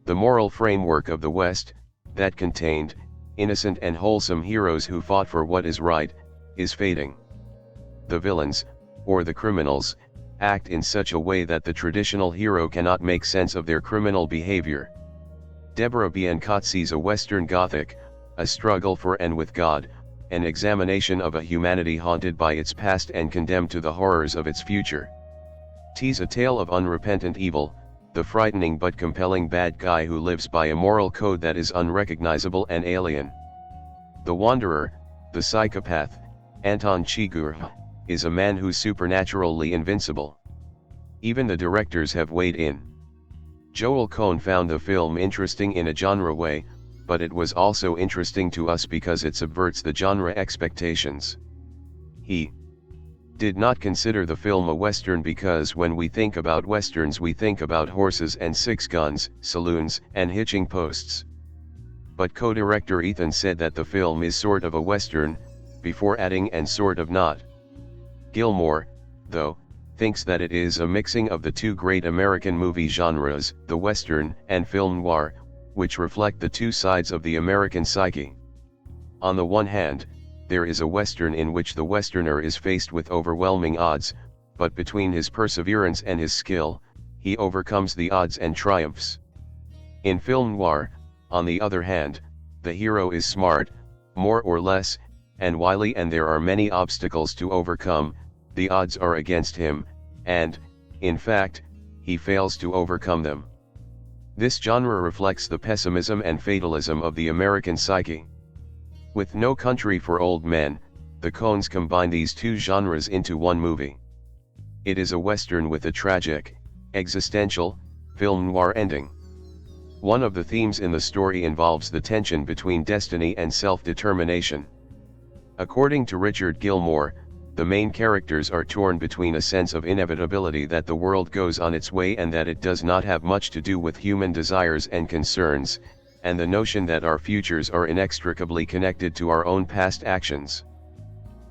The moral framework of the West, that contained innocent and wholesome heroes who fought for what is right, is fading. The villains, or the criminals, act in such a way that the traditional hero cannot make sense of their criminal behavior. Deborah Biancott sees a Western Gothic, a struggle for and with God, an examination of a humanity haunted by its past and condemned to the horrors of its future. Tease a tale of unrepentant evil, the frightening but compelling bad guy who lives by a moral code that is unrecognizable and alien. The Wanderer, the psychopath, Anton Chigurh, is a man who's supernaturally invincible. Even the directors have weighed in. Joel Coen found the film interesting in a genre way, but it was also interesting to us because it subverts the genre expectations. He did not consider the film a Western because when we think about Westerns we think about horses and six guns, saloons, and hitching posts. But co-director Ethan said that the film is sort of a Western, before adding and sort of not. Gilmore, though, thinks that it is a mixing of the two great American movie genres, the Western and film noir, which reflect the two sides of the American psyche. On the one hand, there is a Western in which the Westerner is faced with overwhelming odds, but between his perseverance and his skill, he overcomes the odds and triumphs. In film noir, on the other hand, the hero is smart, more or less, and wily, and there are many obstacles to overcome. The odds are against him, and, in fact, he fails to overcome them. This genre reflects the pessimism and fatalism of the American psyche. With No Country for Old Men, the Coens combine these two genres into one movie. It is a Western with a tragic, existential, film noir ending. One of the themes in the story involves the tension between destiny and self-determination. According to Richard Gilmore, the main characters are torn between a sense of inevitability that the world goes on its way and that it does not have much to do with human desires and concerns, and the notion that our futures are inextricably connected to our own past actions.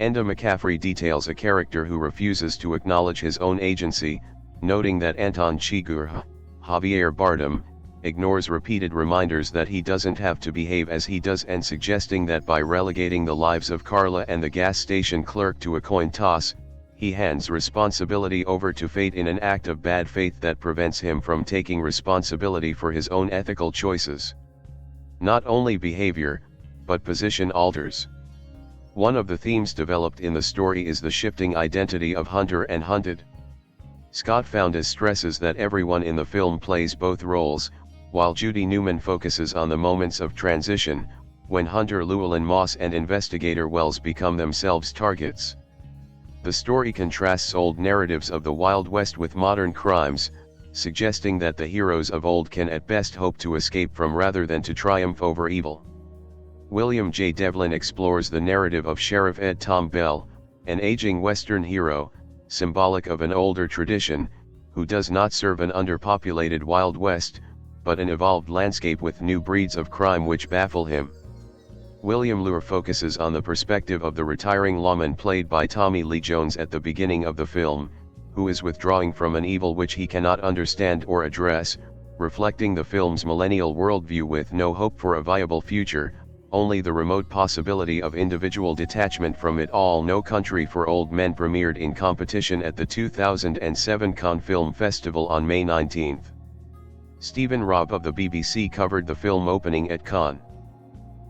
Enda McCaffrey details a character who refuses to acknowledge his own agency, noting that Anton Chigurh, Javier Bardem, ignores repeated reminders that he doesn't have to behave as he does, and suggesting that by relegating the lives of Carla and the gas station clerk to a coin toss, he hands responsibility over to fate in an act of bad faith that prevents him from taking responsibility for his own ethical choices. Not only behavior, but position alters. One of the themes developed in the story is the shifting identity of hunter and hunted. Scott Foundas stresses that everyone in the film plays both roles, while Judy Newman focuses on the moments of transition, when Hunter Llewellyn Moss and Investigator Wells become themselves targets. The story contrasts old narratives of the Wild West with modern crimes, suggesting that the heroes of old can at best hope to escape from rather than to triumph over evil. William J. Devlin explores the narrative of Sheriff Ed Tom Bell, an aging Western hero, symbolic of an older tradition, who does not serve an underpopulated Wild West, but an evolved landscape with new breeds of crime which baffle him. William Lure focuses on the perspective of the retiring lawman played by Tommy Lee Jones at the beginning of the film, who is withdrawing from an evil which he cannot understand or address, reflecting the film's millennial worldview with no hope for a viable future, only the remote possibility of individual detachment from it all. No Country for Old Men premiered in competition at the 2007 Cannes Film Festival on May 19. Stephen Robb of the BBC covered the film opening at Cannes.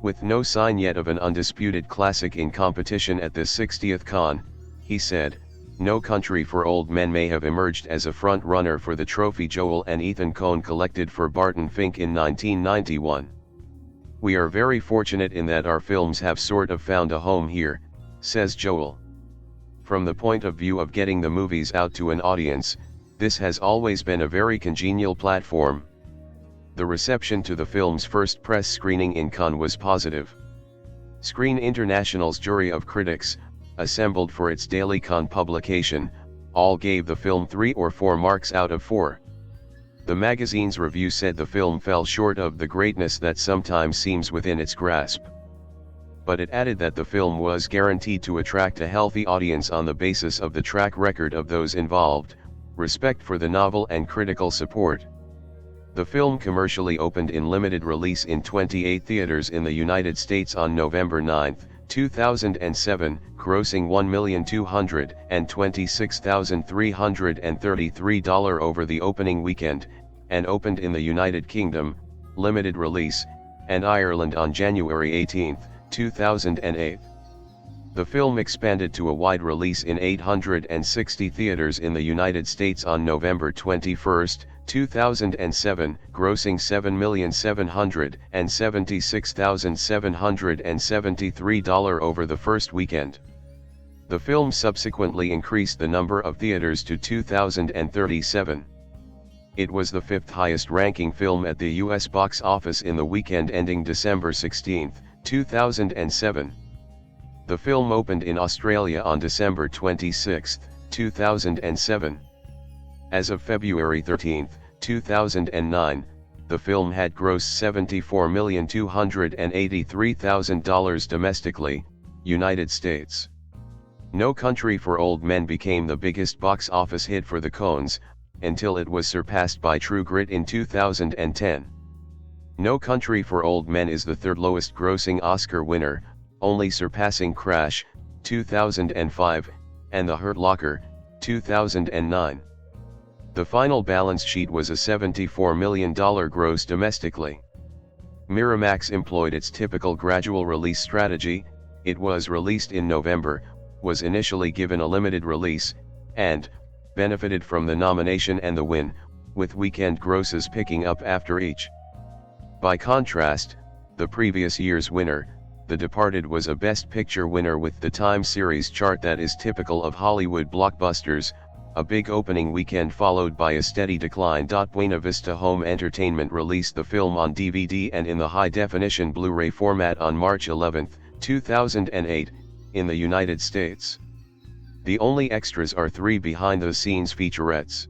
With no sign yet of an undisputed classic in competition at this 60th Cannes, he said, No Country for Old Men may have emerged as a front-runner for the trophy Joel and Ethan Coen collected for Barton Fink in 1991. "We are very fortunate in that our films have sort of found a home here," says Joel. "From the point of view of getting the movies out to an audience, this has always been a very congenial platform." The reception to the film's first press screening in Cannes was positive. Screen International's jury of critics, assembled for its daily Cannes publication, all gave the film 3 or 4 marks out of 4. The magazine's review said the film fell short of the greatness that sometimes seems within its grasp. But it added that the film was guaranteed to attract a healthy audience on the basis of the track record of those involved, respect for the novel and critical support. The film commercially opened in limited release in 28 theaters in the United States on November 9, 2007, grossing $1,226,333 over the opening weekend, and opened in the United Kingdom, limited release, and Ireland on January 18, 2008. The film expanded to a wide release in 860 theaters in the United States on November 21, 2007, grossing $7,776,773 over the first weekend. The film subsequently increased the number of theaters to 2,037. It was the 5th highest-ranking film at the U.S. box office in the weekend ending December 16, 2007. The film opened in Australia on December 26, 2007. As of February 13, 2009, the film had grossed $74,283,000 domestically, United States. No Country for Old Men became the biggest box office hit for the Coens, until it was surpassed by True Grit in 2010. No Country for Old Men is the third lowest grossing Oscar winner, only surpassing Crash, 2005, and The Hurt Locker, 2009. The final balance sheet was a $74 million gross domestically. Miramax employed its typical gradual release strategy. It was released in November, was initially given a limited release, and benefited from the nomination and the win, with weekend grosses picking up after each. By contrast, the previous year's winner, The Departed, was a Best Picture winner with the time series chart that is typical of Hollywood blockbusters, a big opening weekend followed by a steady decline. Buena Vista Home Entertainment released the film on DVD and in the high-definition Blu-ray format on March 11, 2008, in the United States. The only extras are 3 behind-the-scenes featurettes.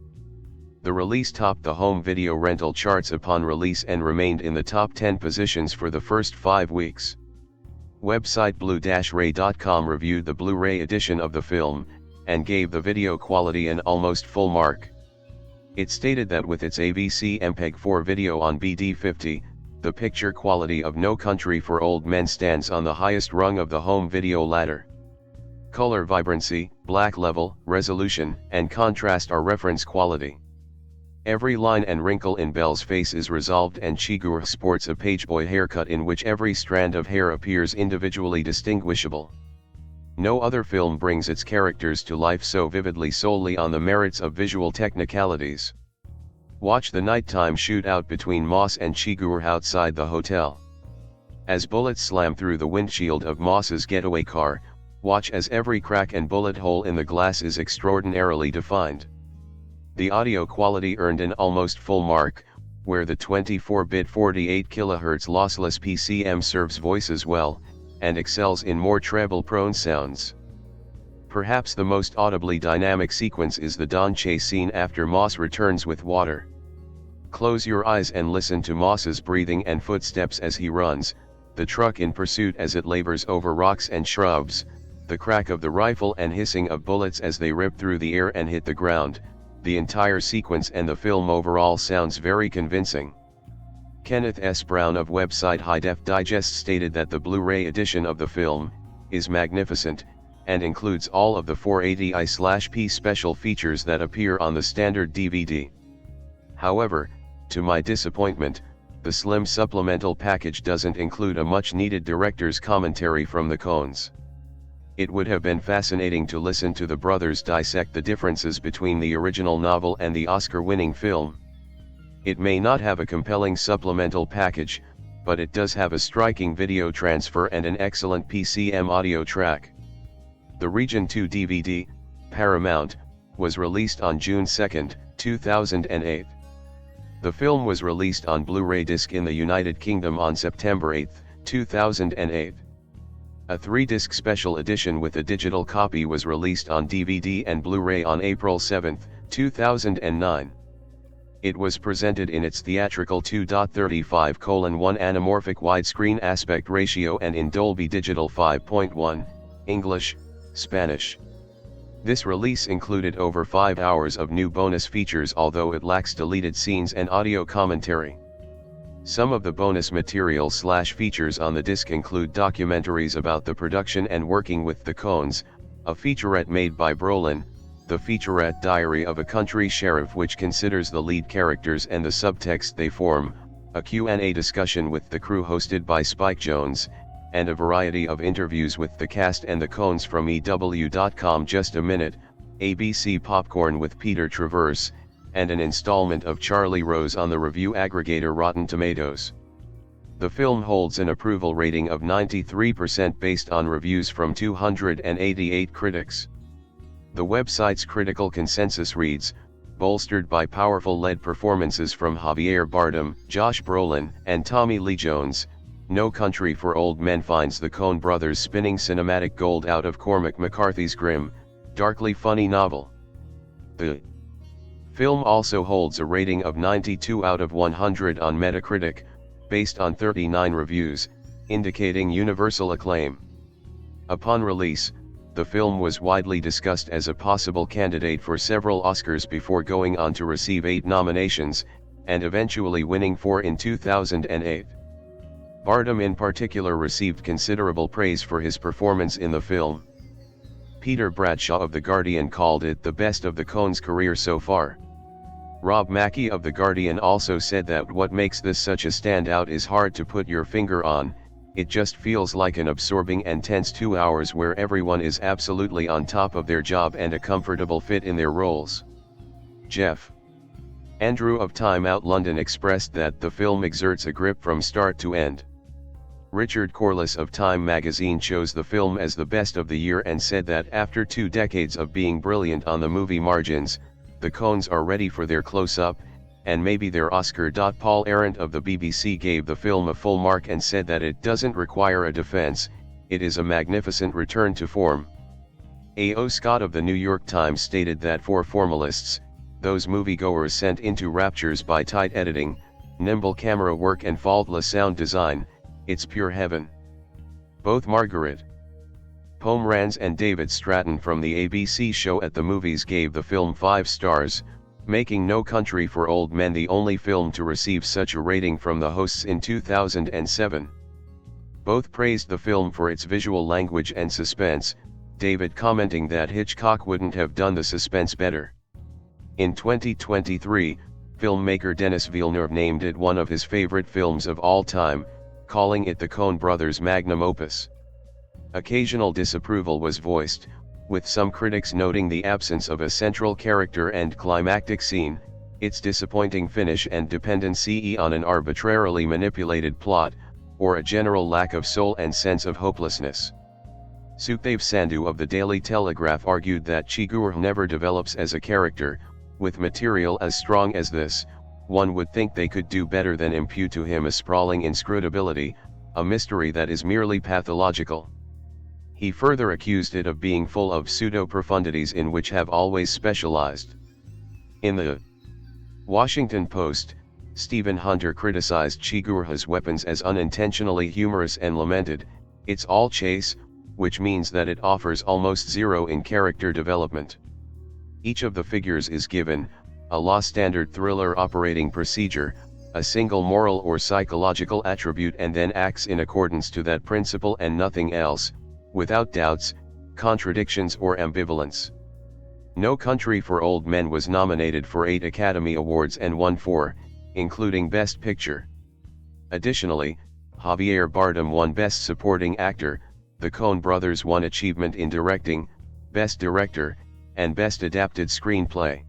The release topped the home video rental charts upon release and remained in the top 10 positions for the first 5 weeks. Website blue-ray.com reviewed the Blu-ray edition of the film, and gave the video quality an almost full mark. It stated that with its AVC MPEG-4 video on BD50, the picture quality of No Country for Old Men stands on the highest rung of the home video ladder. Color vibrancy, black level, resolution, and contrast are reference quality. Every line and wrinkle in Belle's face is resolved, and Chigurh sports a pageboy haircut in which every strand of hair appears individually distinguishable. No other film brings its characters to life so vividly solely on the merits of visual technicalities. Watch the nighttime shootout between Moss and Chigurh outside the hotel. As bullets slam through the windshield of Moss's getaway car, watch as every crack and bullet hole in the glass is extraordinarily defined. The audio quality earned an almost full mark, where the 24-bit 48 kHz lossless PCM serves voices well, and excels in more treble-prone sounds. Perhaps the most audibly dynamic sequence is the dawn chase scene after Moss returns with water. Close your eyes and listen to Moss's breathing and footsteps as he runs, the truck in pursuit as it labors over rocks and shrubs, the crack of the rifle and hissing of bullets as they rip through the air and hit the ground. The entire sequence and the film overall sounds very convincing. Kenneth S. Brown of website High Def Digest stated that the Blu-ray edition of the film is magnificent, and includes all of the 480i/p special features that appear on the standard DVD. However, to my disappointment, the slim supplemental package doesn't include a much-needed director's commentary from the Coens. It would have been fascinating to listen to the brothers dissect the differences between the original novel and the Oscar-winning film. It may not have a compelling supplemental package, but it does have a striking video transfer and an excellent PCM audio track. The Region 2 DVD, Paramount, was released on June 2, 2008. The film was released on Blu-ray disc in the United Kingdom on September 8, 2008. A 3-disc special edition with a digital copy was released on DVD and Blu-ray on April 7, 2009. It was presented in its theatrical 2.35:1 anamorphic widescreen aspect ratio and in Dolby Digital 5.1, English, Spanish. This release included over 5 hours of new bonus features, although it lacks deleted scenes and audio commentary. Some of the bonus material/features on the disc include documentaries about the production and working with the Coens, a featurette made by Brolin, the featurette Diary of a Country Sheriff, which considers the lead characters and the subtext they form, a Q&A discussion with the crew hosted by Spike Jonze, and a variety of interviews with the cast and the Coens from EW.com. Just a Minute, ABC Popcorn with Peter Travers, and an installment of Charlie Rose on the review aggregator Rotten Tomatoes. The film holds an approval rating of 93% based on reviews from 288 critics. The website's critical consensus reads, bolstered by powerful lead performances from Javier Bardem, Josh Brolin, and Tommy Lee Jones, No Country for Old Men finds the Coen brothers spinning cinematic gold out of Cormac McCarthy's grim, darkly funny novel. The film also holds a rating of 92 out of 100 on Metacritic, based on 39 reviews, indicating universal acclaim. Upon release, the film was widely discussed as a possible candidate for several Oscars before going on to receive 8 nominations, and eventually winning 4 in 2008. Bardem in particular received considerable praise for his performance in the film. Peter Bradshaw of The Guardian called it the best of the Coens' career so far. Rob Mackey of The Guardian also said that what makes this such a standout is hard to put your finger on. It just feels like an absorbing and tense 2 hours where everyone is absolutely on top of their job and a comfortable fit in their roles. Jeff Andrew of Time Out London expressed that the film exerts a grip from start to end. Richard Corliss of Time magazine chose the film as the best of the year and said that after 2 decades of being brilliant on the movie margins, the Coens are ready for their close-up, and maybe their Oscar. Paul Arendt of the BBC gave the film a full mark and said that it doesn't require a defense, it is a magnificent return to form. A.O. Scott of the New York Times stated that for formalists, those moviegoers sent into raptures by tight editing, nimble camera work and faultless sound design, it's pure heaven. Both Margaret Pomeranz and David Stratton from the ABC show At the Movies gave the film 5 stars, making No Country for Old Men the only film to receive such a rating from the hosts in 2007. Both praised the film for its visual language and suspense, David commenting that Hitchcock wouldn't have done the suspense better. In 2023, filmmaker Denis Villeneuve named it one of his favorite films of all time, calling it the Coen brothers' magnum opus. Occasional disapproval was voiced, with some critics noting the absence of a central character and climactic scene, its disappointing finish and dependency on an arbitrarily manipulated plot, or a general lack of soul and sense of hopelessness. Sukhdev Sandhu of the Daily Telegraph argued that Chigurh never develops as a character. With material as strong as this, one would think they could do better than impute to him a sprawling inscrutability, a mystery that is merely pathological. He further accused it of being full of pseudo-profundities in which have always specialized. In the Washington Post, Stephen Hunter criticized Chigurh's weapons as unintentionally humorous and lamented, "It's all chase, which means that it offers almost zero in character development. Each of the figures is given a law standard thriller operating procedure, a single moral or psychological attribute, and then acts in accordance to that principle and nothing else, without doubts, contradictions or ambivalence." No Country for Old Men was nominated for 8 Academy Awards and won 4, including Best Picture. Additionally, Javier Bardem won Best Supporting Actor, the Coen brothers won achievement in directing, Best Director, and Best Adapted Screenplay.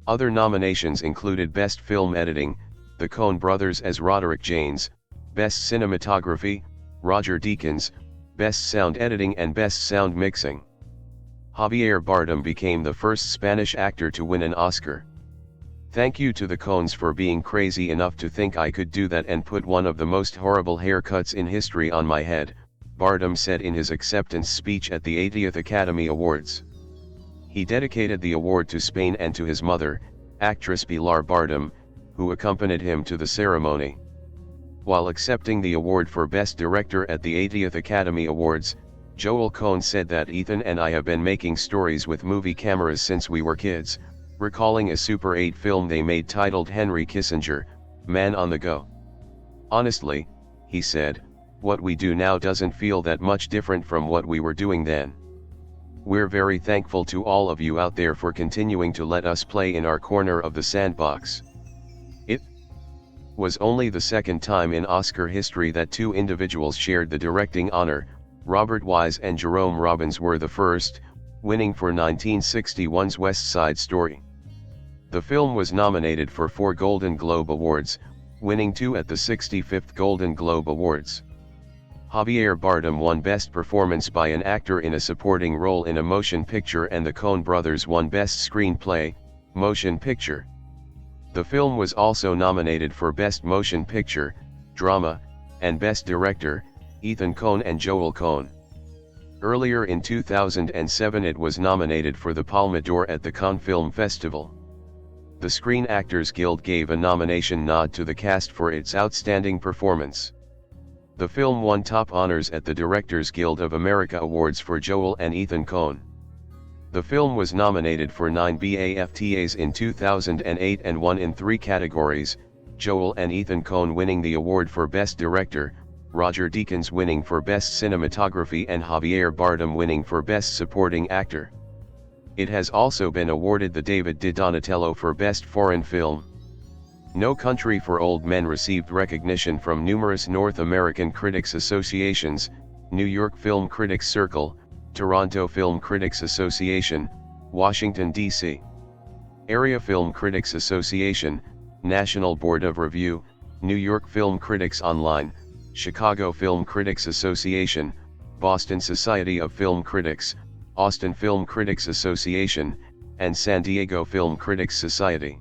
Other nominations included Best Film Editing, the Coen brothers as Roderick Jaynes, Best Cinematography, Roger Deakins, Best Sound Editing and Best Sound Mixing. Javier Bardem became the first Spanish actor to win an Oscar. "Thank you to the Coens for being crazy enough to think I could do that and put one of the most horrible haircuts in history on my head," Bardem said in his acceptance speech at the 80th Academy Awards. He dedicated the award to Spain and to his mother, actress Pilar Bardem, who accompanied him to the ceremony. While accepting the award for Best Director at the 80th Academy Awards, Joel Coen said that "Ethan and I have been making stories with movie cameras since we were kids," recalling a Super 8 film they made titled Henry Kissinger, Man on the Go. "Honestly," he said, "what we do now doesn't feel that much different from what we were doing then. We're very thankful to all of you out there for continuing to let us play in our corner of the sandbox." It was only the second time in Oscar history that two individuals shared the directing honor. Robert Wise and Jerome Robbins were the first, winning for 1961's West Side Story. The film was nominated for 4 Golden Globe Awards, winning 2 at the 65th Golden Globe Awards. Javier Bardem won Best Performance by an Actor in a Supporting Role in a Motion Picture, and the Coen brothers won Best Screenplay, Motion Picture. The film was also nominated for Best Motion Picture, Drama, and Best Director, Ethan Coen and Joel Coen. Earlier in 2007 it was nominated for the Palme d'Or at the Cannes Film Festival. The Screen Actors Guild gave a nomination nod to the cast for its outstanding performance. The film won top honors at the Directors Guild of America Awards for Joel and Ethan Coen. The film was nominated for 9 BAFTAs in 2008 and won in 3 categories, Joel and Ethan Coen winning the award for Best Director, Roger Deakins winning for Best Cinematography and Javier Bardem winning for Best Supporting Actor. It has also been awarded the David Di Donatello for Best Foreign Film. No Country for Old Men received recognition from numerous North American critics associations, New York Film Critics Circle, Toronto Film Critics Association, Washington, D.C. Area Film Critics Association, National Board of Review, New York Film Critics Online, Chicago Film Critics Association, Boston Society of Film Critics, Austin Film Critics Association, and San Diego Film Critics Society.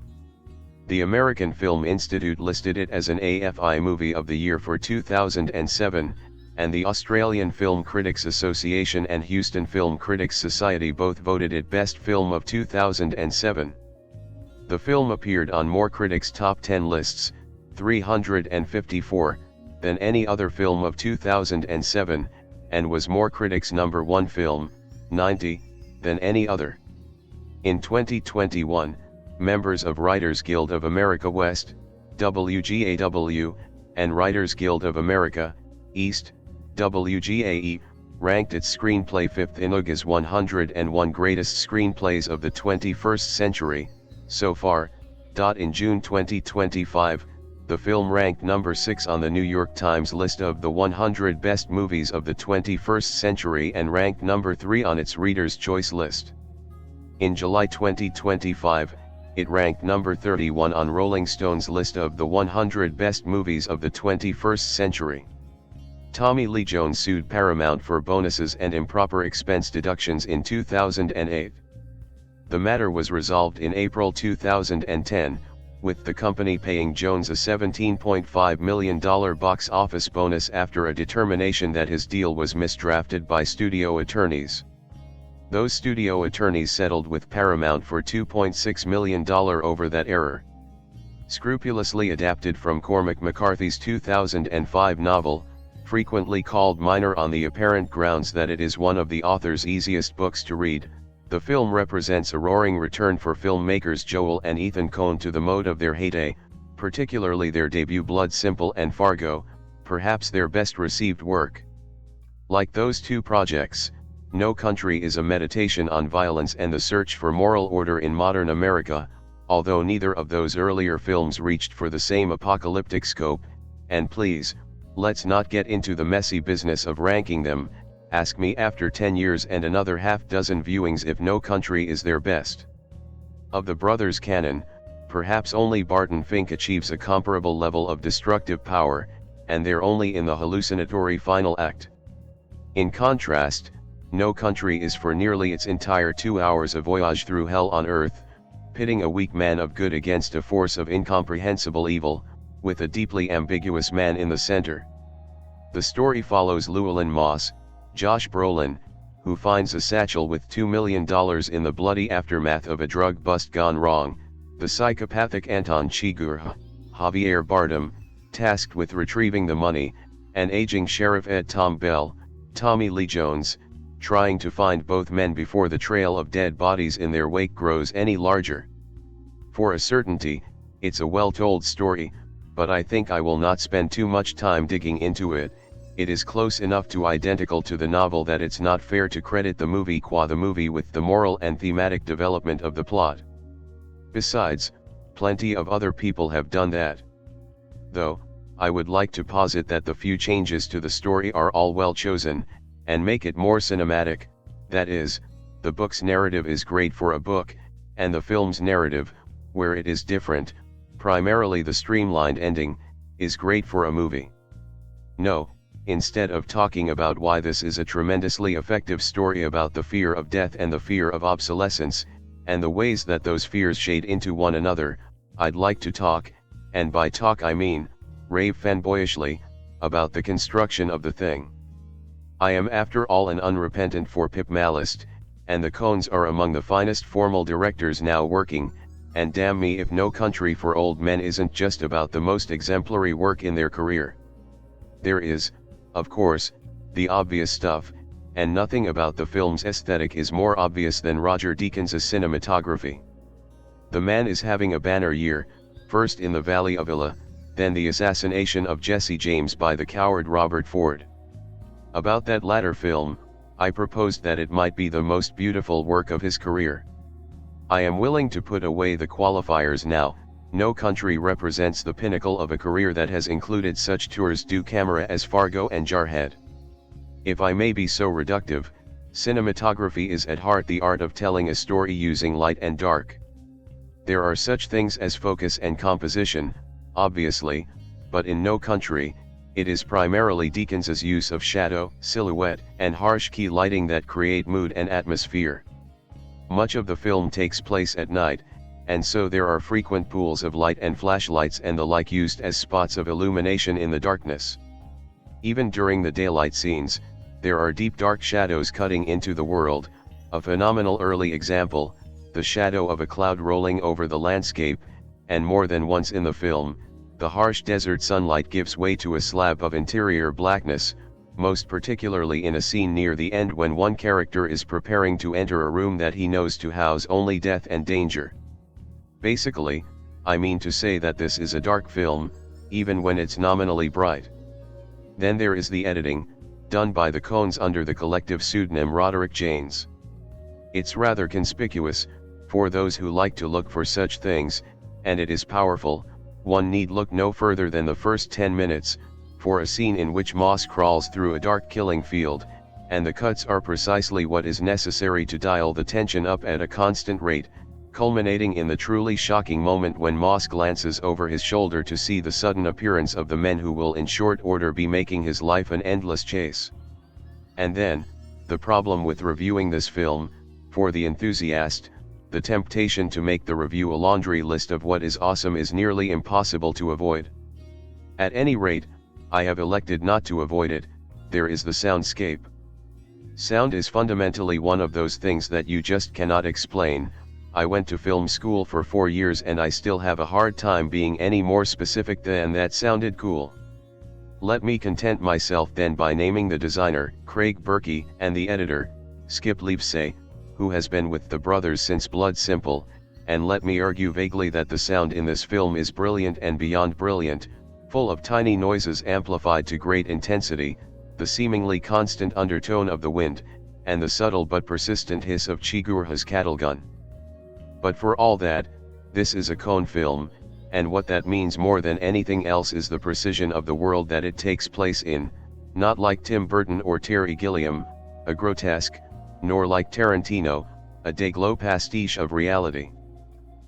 The American Film Institute listed it as an AFI Movie of the Year for 2007, and the Australian Film Critics Association and Houston Film Critics Society both voted it Best Film of 2007. The film appeared on more critics' top 10 lists, 354, than any other film of 2007, and was more critics' number 1 film, 90, than any other. In 2021, members of Writers Guild of America West, WGAW, and Writers Guild of America, East, WGAE, ranked its screenplay 5th in UGA's 101 Greatest Screenplays of the 21st Century, so far. In June 2025, the film ranked number 6 on the New York Times list of the 100 best movies of the 21st century and ranked number 3 on its Reader's Choice list. In July 2025, it ranked number 31 on Rolling Stone's list of the 100 best movies of the 21st century. Tommy Lee Jones sued Paramount for bonuses and improper expense deductions in 2008. The matter was resolved in April 2010, with the company paying Jones a $17.5 million box office bonus after a determination that his deal was misdrafted by studio attorneys. Those studio attorneys settled with Paramount for $2.6 million over that error. Scrupulously adapted from Cormac McCarthy's 2005 novel, frequently called minor on the apparent grounds that it is one of the author's easiest books to read, the film represents a roaring return for filmmakers Joel and Ethan Coen to the mode of their heyday, particularly their debut Blood Simple and Fargo, perhaps their best received work. Like those two projects, No Country is a meditation on violence and the search for moral order in modern America, although neither of those earlier films reached for the same apocalyptic scope, and please, let's not get into the messy business of ranking them, Ask me after 10 years and another half dozen viewings if No Country is their best. Of the brothers canon, perhaps only Barton Fink achieves a comparable level of destructive power, and they're only in the hallucinatory final act. In contrast, No Country is for nearly its entire 2 hours a voyage through hell on earth, pitting a weak man of good against a force of incomprehensible evil, with a deeply ambiguous man in the center. The story follows Llewellyn Moss, Josh Brolin, who finds a satchel with $2 million in the bloody aftermath of a drug bust gone wrong, the psychopathic Anton Chigurh, Javier Bardem, tasked with retrieving the money, and aging Sheriff Ed Tom Bell, Tommy Lee Jones, trying to find both men before the trail of dead bodies in their wake grows any larger. For a certainty, it's a well-told story, but I think I will not spend too much time digging into it. It is close enough to identical to the novel that it's not fair to credit the movie qua the movie with the moral and thematic development of the plot. Besides, plenty of other people have done that. Though, I would like to posit that the few changes to the story are all well chosen, and make it more cinematic. That is, the book's narrative is great for a book, and the film's narrative, where it is different, primarily the streamlined ending, is great for a movie. No, instead of talking about why this is a tremendously effective story about the fear of death and the fear of obsolescence, and the ways that those fears shade into one another, I'd like to talk, and by talk I mean, rave fanboyishly, about the construction of the thing. I am after all an unrepentant for-pip-malist, and the Coens are among the finest formal directors now working, and damn me if No Country for Old Men isn't just about the most exemplary work in their career. There is, of course, the obvious stuff, and nothing about the film's aesthetic is more obvious than Roger Deakins' cinematography. The man is having a banner year, first in the Valley of Illa, then the assassination of Jesse James by the coward Robert Ford. About that latter film, I proposed that it might be the most beautiful work of his career. I am willing to put away the qualifiers now. No Country represents the pinnacle of a career that has included such tours du camera as Fargo and Jarhead. If I may be so reductive, cinematography is at heart the art of telling a story using light and dark. There are such things as focus and composition, obviously, but in No Country, it is primarily Deakins' use of shadow, silhouette, and harsh key lighting that create mood and atmosphere. Much of the film takes place at night, and so there are frequent pools of light and flashlights and the like used as spots of illumination in the darkness. Even during the daylight scenes, there are deep dark shadows cutting into the world. A phenomenal early example, the shadow of a cloud rolling over the landscape, and more than once in the film, the harsh desert sunlight gives way to a slab of interior blackness, most particularly in a scene near the end when one character is preparing to enter a room that he knows to house only death and danger. Basically, I mean to say that this is a dark film, even when it's nominally bright. Then there is the editing, done by the Coens under the collective pseudonym Roderick Jaynes. It's rather conspicuous, for those who like to look for such things, and it is powerful. One need look no further than the first 10 minutes, for a scene in which Moss crawls through a dark killing field, and the cuts are precisely what is necessary to dial the tension up at a constant rate, culminating in the truly shocking moment when Moss glances over his shoulder to see the sudden appearance of the men who will in short order be making his life an endless chase. And then, the problem with reviewing this film, for the enthusiast, the temptation to make the review a laundry list of what is awesome is nearly impossible to avoid. At any rate, I have elected not to avoid it. There is the soundscape. Sound is fundamentally one of those things that you just cannot explain. I went to film school for 4 years and I still have a hard time being any more specific than that sounded cool. Let me content myself then by naming the designer, Craig Berkey, and the editor, Skip Leavesay, who has been with the brothers since Blood Simple, and let me argue vaguely that the sound in this film is brilliant and beyond brilliant, full of tiny noises amplified to great intensity, the seemingly constant undertone of the wind, and the subtle but persistent hiss of Chigurh's cattle gun. But for all that, this is a Coen film, and what that means more than anything else is the precision of the world that it takes place in, not like Tim Burton or Terry Gilliam, a grotesque, nor like Tarantino, a day-glow pastiche of reality.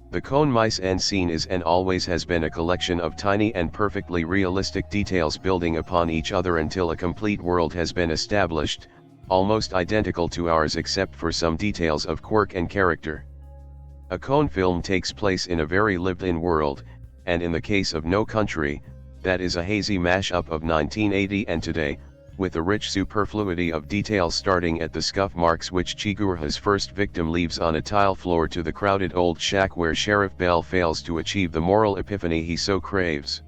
The Coen mise en scene is and always has been a collection of tiny and perfectly realistic details building upon each other until a complete world has been established, almost identical to ours except for some details of quirk and character. A Coen film takes place in a very lived-in world, and in the case of No Country, that is a hazy mash-up of 1980 and today, with a rich superfluity of details starting at the scuff marks which Chigurh's first victim leaves on a tile floor to the crowded old shack where Sheriff Bell fails to achieve the moral epiphany he so craves.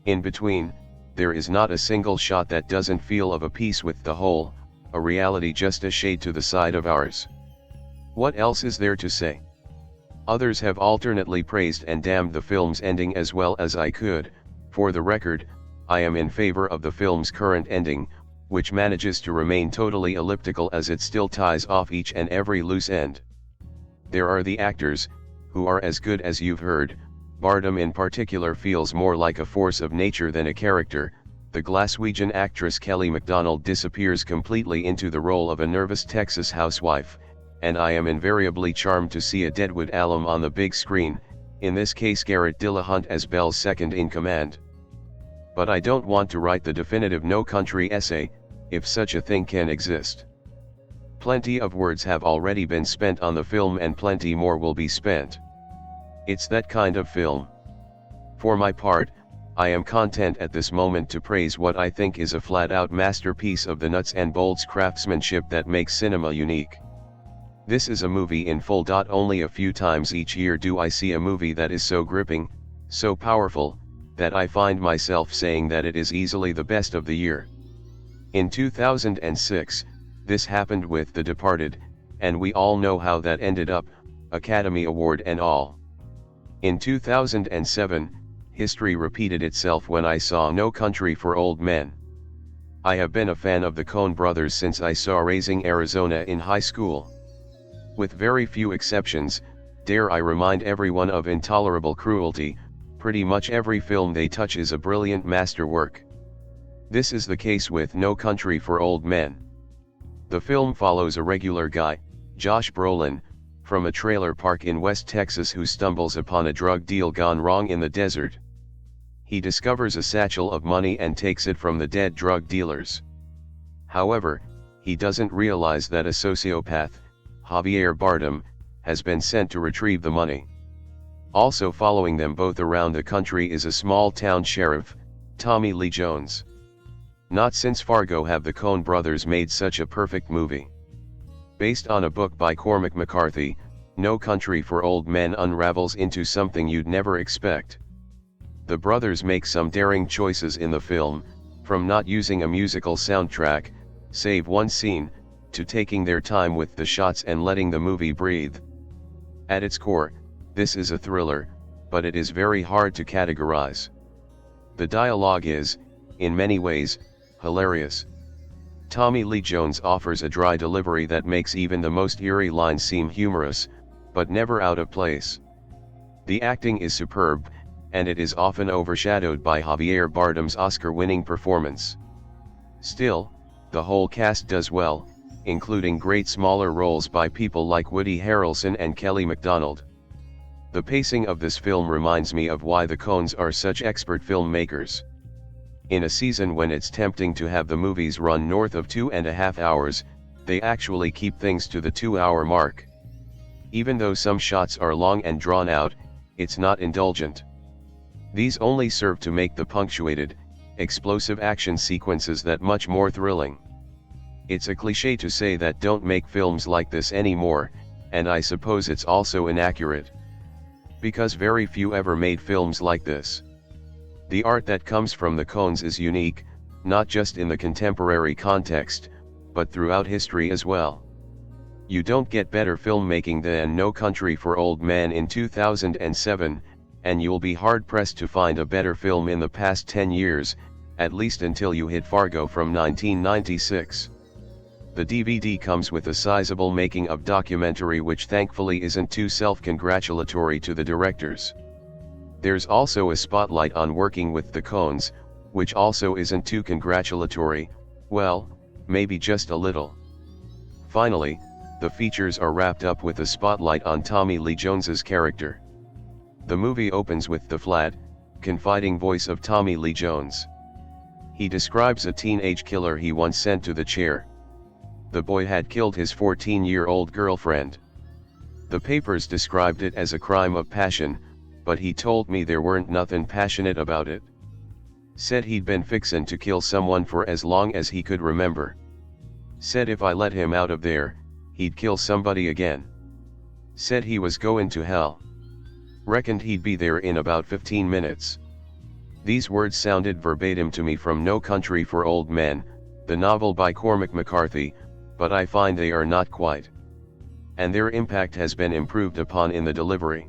In between, there is not a single shot that doesn't feel of a piece with the whole, a reality just a shade to the side of ours. What else is there to say? Others have alternately praised and damned the film's ending as well as I could. For the record, I am in favor of the film's current ending, which manages to remain totally elliptical as it still ties off each and every loose end. There are the actors, who are as good as you've heard. Bardem in particular feels more like a force of nature than a character. The Glaswegian actress Kelly MacDonald disappears completely into the role of a nervous Texas housewife, and I am invariably charmed to see a Deadwood alum on the big screen, in this case Garrett Dillahunt as Bell's second-in-command. But I don't want to write the definitive No Country essay, if such a thing can exist. Plenty of words have already been spent on the film and plenty more will be spent. It's that kind of film. For my part, I am content at this moment to praise what I think is a flat-out masterpiece of the nuts and bolts craftsmanship that makes cinema unique. This is a movie in full. Only a few times each year do I see a movie that is so gripping, so powerful, that I find myself saying that it is easily the best of the year. In 2006, this happened with The Departed, and we all know how that ended up, Academy Award and all. In 2007, history repeated itself when I saw No Country for Old Men. I have been a fan of the Coen brothers since I saw Raising Arizona in high school. With very few exceptions, dare I remind everyone of Intolerable Cruelty, pretty much every film they touch is a brilliant masterwork. This is the case with No Country for Old Men. The film follows a regular guy, Josh Brolin, from a trailer park in West Texas who stumbles upon a drug deal gone wrong in the desert. He discovers a satchel of money and takes it from the dead drug dealers. However, he doesn't realize that a sociopath, Javier Bardem, has been sent to retrieve the money. Also following them both around the country is a small-town sheriff, Tommy Lee Jones. Not since Fargo have the Coen brothers made such a perfect movie. Based on a book by Cormac McCarthy, No Country for Old Men unravels into something you'd never expect. The brothers make some daring choices in the film, from not using a musical soundtrack, save one scene, to taking their time with the shots and letting the movie breathe. At its core, this is a thriller, but it is very hard to categorize. The dialogue is, in many ways, hilarious. Tommy Lee Jones offers a dry delivery that makes even the most eerie lines seem humorous, but never out of place. The acting is superb, and it is often overshadowed by Javier Bardem's Oscar-winning performance. Still, the whole cast does well, including great smaller roles by people like Woody Harrelson and Kelly MacDonald. The pacing of this film reminds me of why the Coens are such expert filmmakers. In a season when it's tempting to have the movies run north of 2.5 hours, they actually keep things to the 2-hour mark. Even though some shots are long and drawn out, it's not indulgent. These only serve to make the punctuated, explosive action sequences that much more thrilling. It's a cliché to say that don't make films like this anymore, and I suppose it's also inaccurate. Because very few ever made films like this. The art that comes from the Coens is unique, not just in the contemporary context, but throughout history as well. You don't get better filmmaking than No Country for Old Men in 2007, and you'll be hard-pressed to find a better film in the past 10 years, at least until you hit Fargo from 1996. The DVD comes with a sizable making-of documentary which thankfully isn't too self-congratulatory to the directors. There's also a spotlight on working with the Coens, which also isn't too congratulatory, well, maybe just a little. Finally, the features are wrapped up with a spotlight on Tommy Lee Jones's character. The movie opens with the flat, confiding voice of Tommy Lee Jones. He describes a teenage killer he once sent to the chair. The boy had killed his 14-year-old girlfriend. The papers described it as a crime of passion, but he told me there weren't nothing passionate about it. Said he'd been fixin' to kill someone for as long as he could remember. Said if I let him out of there, he'd kill somebody again. Said he was goin' to hell. Reckoned he'd be there in about 15 minutes. These words sounded verbatim to me from No Country for Old Men, the novel by Cormac McCarthy, but I find they are not quite. And their impact has been improved upon in the delivery.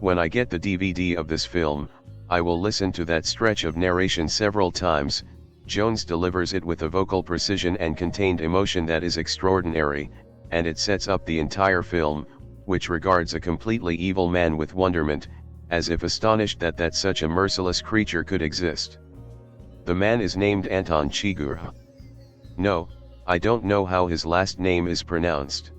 When I get the DVD of this film, I will listen to that stretch of narration several times. Jones delivers it with a vocal precision and contained emotion that is extraordinary, and it sets up the entire film, which regards a completely evil man with wonderment, as if astonished that such a merciless creature could exist. The man is named Anton Chigurh. No, I don't know how his last name is pronounced.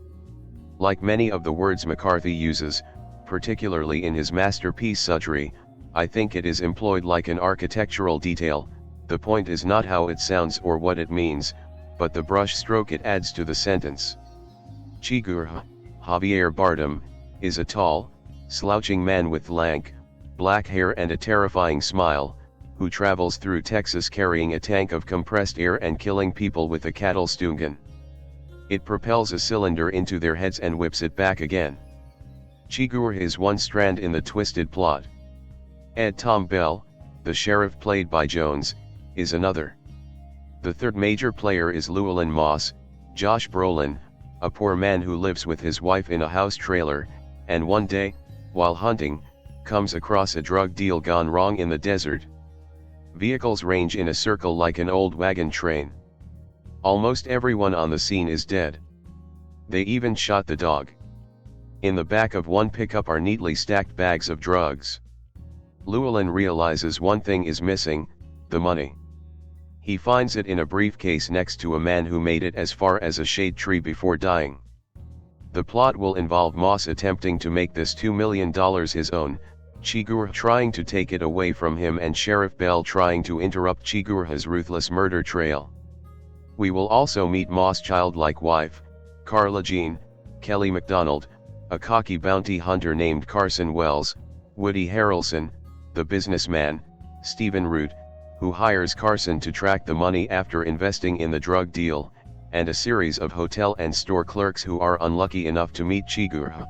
Like many of the words McCarthy uses, particularly in his masterpiece Suttree, I think it is employed like an architectural detail. The point is not how it sounds or what it means, but the brush stroke it adds to the sentence. Chigurh, Javier Bardem, is a tall, slouching man with lank, black hair and a terrifying smile, who travels through Texas carrying a tank of compressed air and killing people with a cattle stungun. It propels a cylinder into their heads and whips it back again. Chigurh is one strand in the twisted plot. Ed Tom Bell, the sheriff played by Jones, is another. The third major player is Llewellyn Moss, Josh Brolin, a poor man who lives with his wife in a house trailer, and one day, while hunting, comes across a drug deal gone wrong in the desert. Vehicles range in a circle like an old wagon train. Almost everyone on the scene is dead. They even shot the dog. In the back of one pickup are neatly stacked bags of drugs. Llewellyn realizes one thing is missing, the money. He finds it in a briefcase next to a man who made it as far as a shade tree before dying. The plot will involve Moss attempting to make this $2 million his own, Chigurh trying to take it away from him and Sheriff Bell trying to interrupt Chigurh's ruthless murder trail. We will also meet Moss' childlike wife, Carla Jean, Kelly MacDonald, a cocky bounty hunter named Carson Wells, Woody Harrelson, the businessman, Stephen Root, who hires Carson to track the money after investing in the drug deal, and a series of hotel and store clerks who are unlucky enough to meet Chigurh.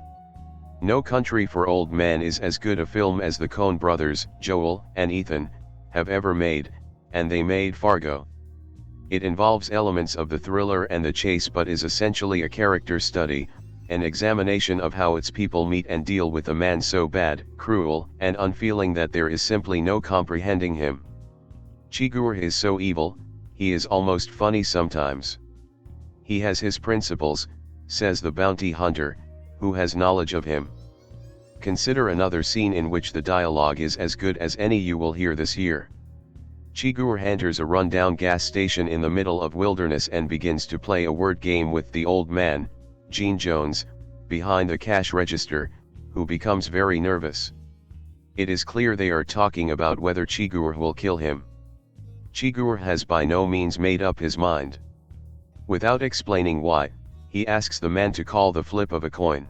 No Country for Old Men is as good a film as the Coen brothers, Joel and Ethan, have ever made, and they made Fargo. It involves elements of the thriller and the chase but is essentially a character study, an examination of how its people meet and deal with a man so bad, cruel, and unfeeling that there is simply no comprehending him. Chigurh is so evil, he is almost funny sometimes. He has his principles, says the bounty hunter, who has knowledge of him. Consider another scene in which the dialogue is as good as any you will hear this year. Chigurh enters a rundown gas station in the middle of wilderness and begins to play a word game with the old man, Gene Jones, behind the cash register, who becomes very nervous. It is clear they are talking about whether Chigurh will kill him. Chigurh has by no means made up his mind. Without explaining why, he asks the man to call the flip of a coin.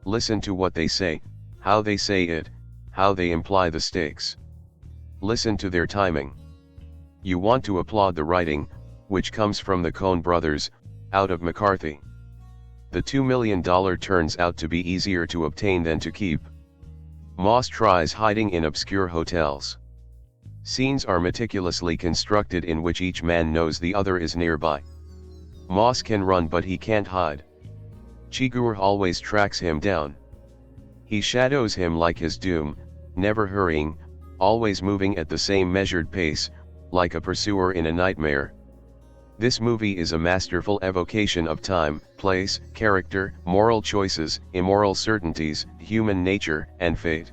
Listen to what they say, how they say it, how they imply the stakes. Listen to their timing. You want to applaud the writing, which comes from the Coen brothers, out of McCarthy. The $2 million turns out to be easier to obtain than to keep. Moss tries hiding in obscure hotels. Scenes are meticulously constructed in which each man knows the other is nearby. Moss can run but he can't hide. Chigurh always tracks him down. He shadows him like his doom, never hurrying, always moving at the same measured pace, like a pursuer in a nightmare. This movie is a masterful evocation of time, place, character, moral choices, immoral certainties, human nature, and fate.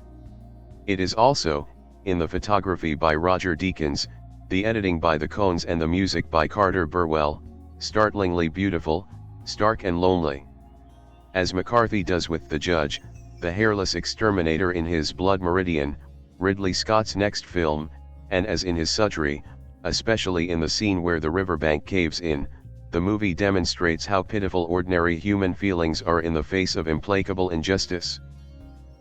It is also, in the photography by Roger Deakins, the editing by the Coens and the music by Carter Burwell, startlingly beautiful, stark and lonely. As McCarthy does with the judge, the hairless exterminator in his Blood Meridian, Ridley Scott's next film, and as in his Suttree, especially in the scene where the riverbank caves in, the movie demonstrates how pitiful ordinary human feelings are in the face of implacable injustice.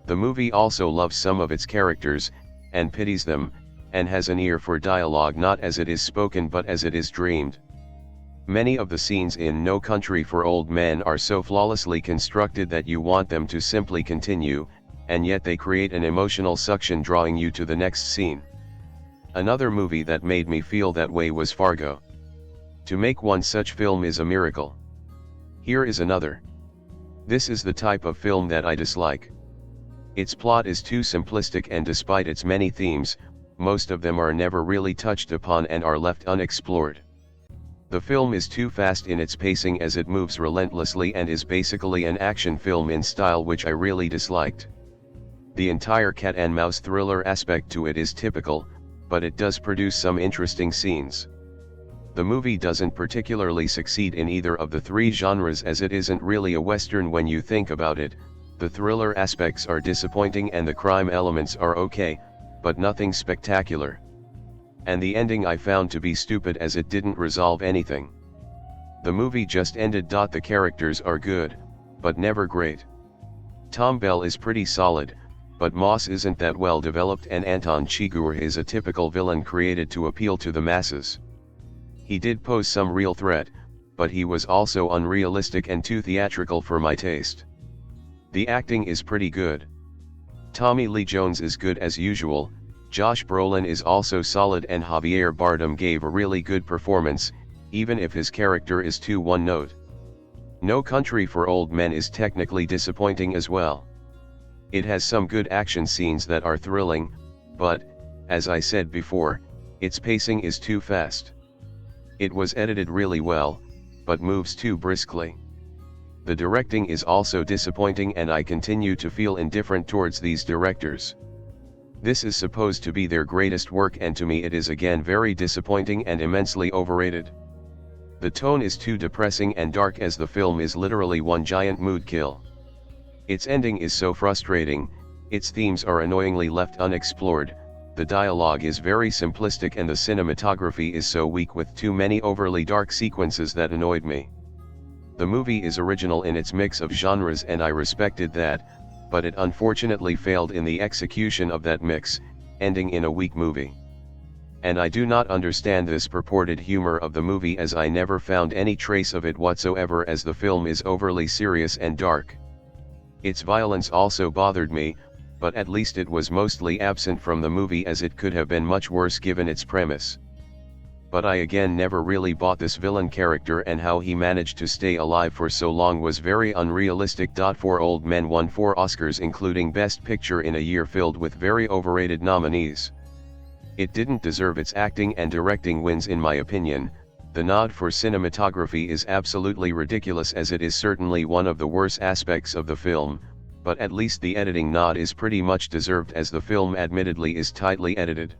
The movie also loves some of its characters, and pities them, and has an ear for dialogue not as it is spoken but as it is dreamed. Many of the scenes in No Country for Old Men are so flawlessly constructed that you want them to simply continue, and yet they create an emotional suction drawing you to the next scene. Another movie that made me feel that way was Fargo. To make one such film is a miracle. Here is another. This is the type of film that I dislike. Its plot is too simplistic, and despite its many themes, most of them are never really touched upon and are left unexplored. The film is too fast in its pacing as it moves relentlessly and is basically an action film in style which I really disliked. The entire cat and mouse thriller aspect to it is typical, but it does produce some interesting scenes. The movie doesn't particularly succeed in either of the three genres as it isn't really a western when you think about it. The thriller aspects are disappointing and the crime elements are okay, but nothing spectacular. And the ending I found to be stupid as it didn't resolve anything. The movie just ended. The characters are good, but never great. Tom Bell is pretty solid, but Moss isn't that well developed, and Anton Chigurh is a typical villain created to appeal to the masses. He did pose some real threat, but he was also unrealistic and too theatrical for my taste. The acting is pretty good. Tommy Lee Jones is good as usual, Josh Brolin is also solid, and Javier Bardem gave a really good performance, even if his character is too one-note. No Country for Old Men is technically disappointing as well. It has some good action scenes that are thrilling, but, as I said before, its pacing is too fast. It was edited really well, but moves too briskly. The directing is also disappointing, and I continue to feel indifferent towards these directors. This is supposed to be their greatest work, and to me it is again very disappointing and immensely overrated. The tone is too depressing and dark as the film is literally one giant mood kill. Its ending is so frustrating, its themes are annoyingly left unexplored, the dialogue is very simplistic, and the cinematography is so weak with too many overly dark sequences that annoyed me. The movie is original in its mix of genres, and I respected that, but it unfortunately failed in the execution of that mix, ending in a weak movie. And I do not understand this purported humor of the movie, as I never found any trace of it whatsoever, as the film is overly serious and dark. Its violence also bothered me, but at least it was mostly absent from the movie, as it could have been much worse given its premise. But I again never really bought this villain character, and how he managed to stay alive for so long was very unrealistic. For Old Men won 4 Oscars, including Best Picture, in a year filled with very overrated nominees. It didn't deserve its acting and directing wins in my opinion. The nod for cinematography is absolutely ridiculous, as it is certainly one of the worst aspects of the film, but at least the editing nod is pretty much deserved, as the film admittedly is tightly edited.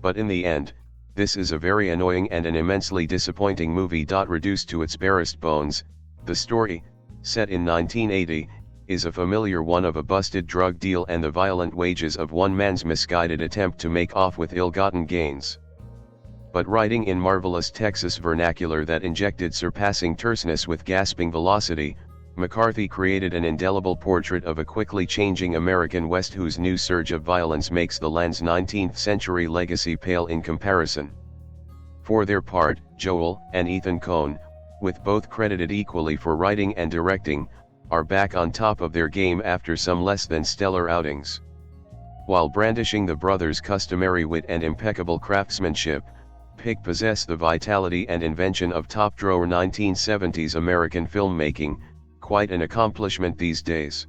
But in the end, this is a very annoying and an immensely disappointing movie. Reduced to its barest bones, the story, set in 1980, is a familiar one of a busted drug deal and the violent wages of one man's misguided attempt to make off with ill-gotten gains. But writing in marvelous Texas vernacular that injected surpassing terseness with gasping velocity, McCarthy created an indelible portrait of a quickly changing American West whose new surge of violence makes the land's 19th century legacy pale in comparison. For their part, Joel and Ethan Coen, with both credited equally for writing and directing, are back on top of their game after some less than stellar outings. While brandishing the brothers' customary wit and impeccable craftsmanship, Pick possess the vitality and invention of top-drawer 1970s American filmmaking, quite an accomplishment these days.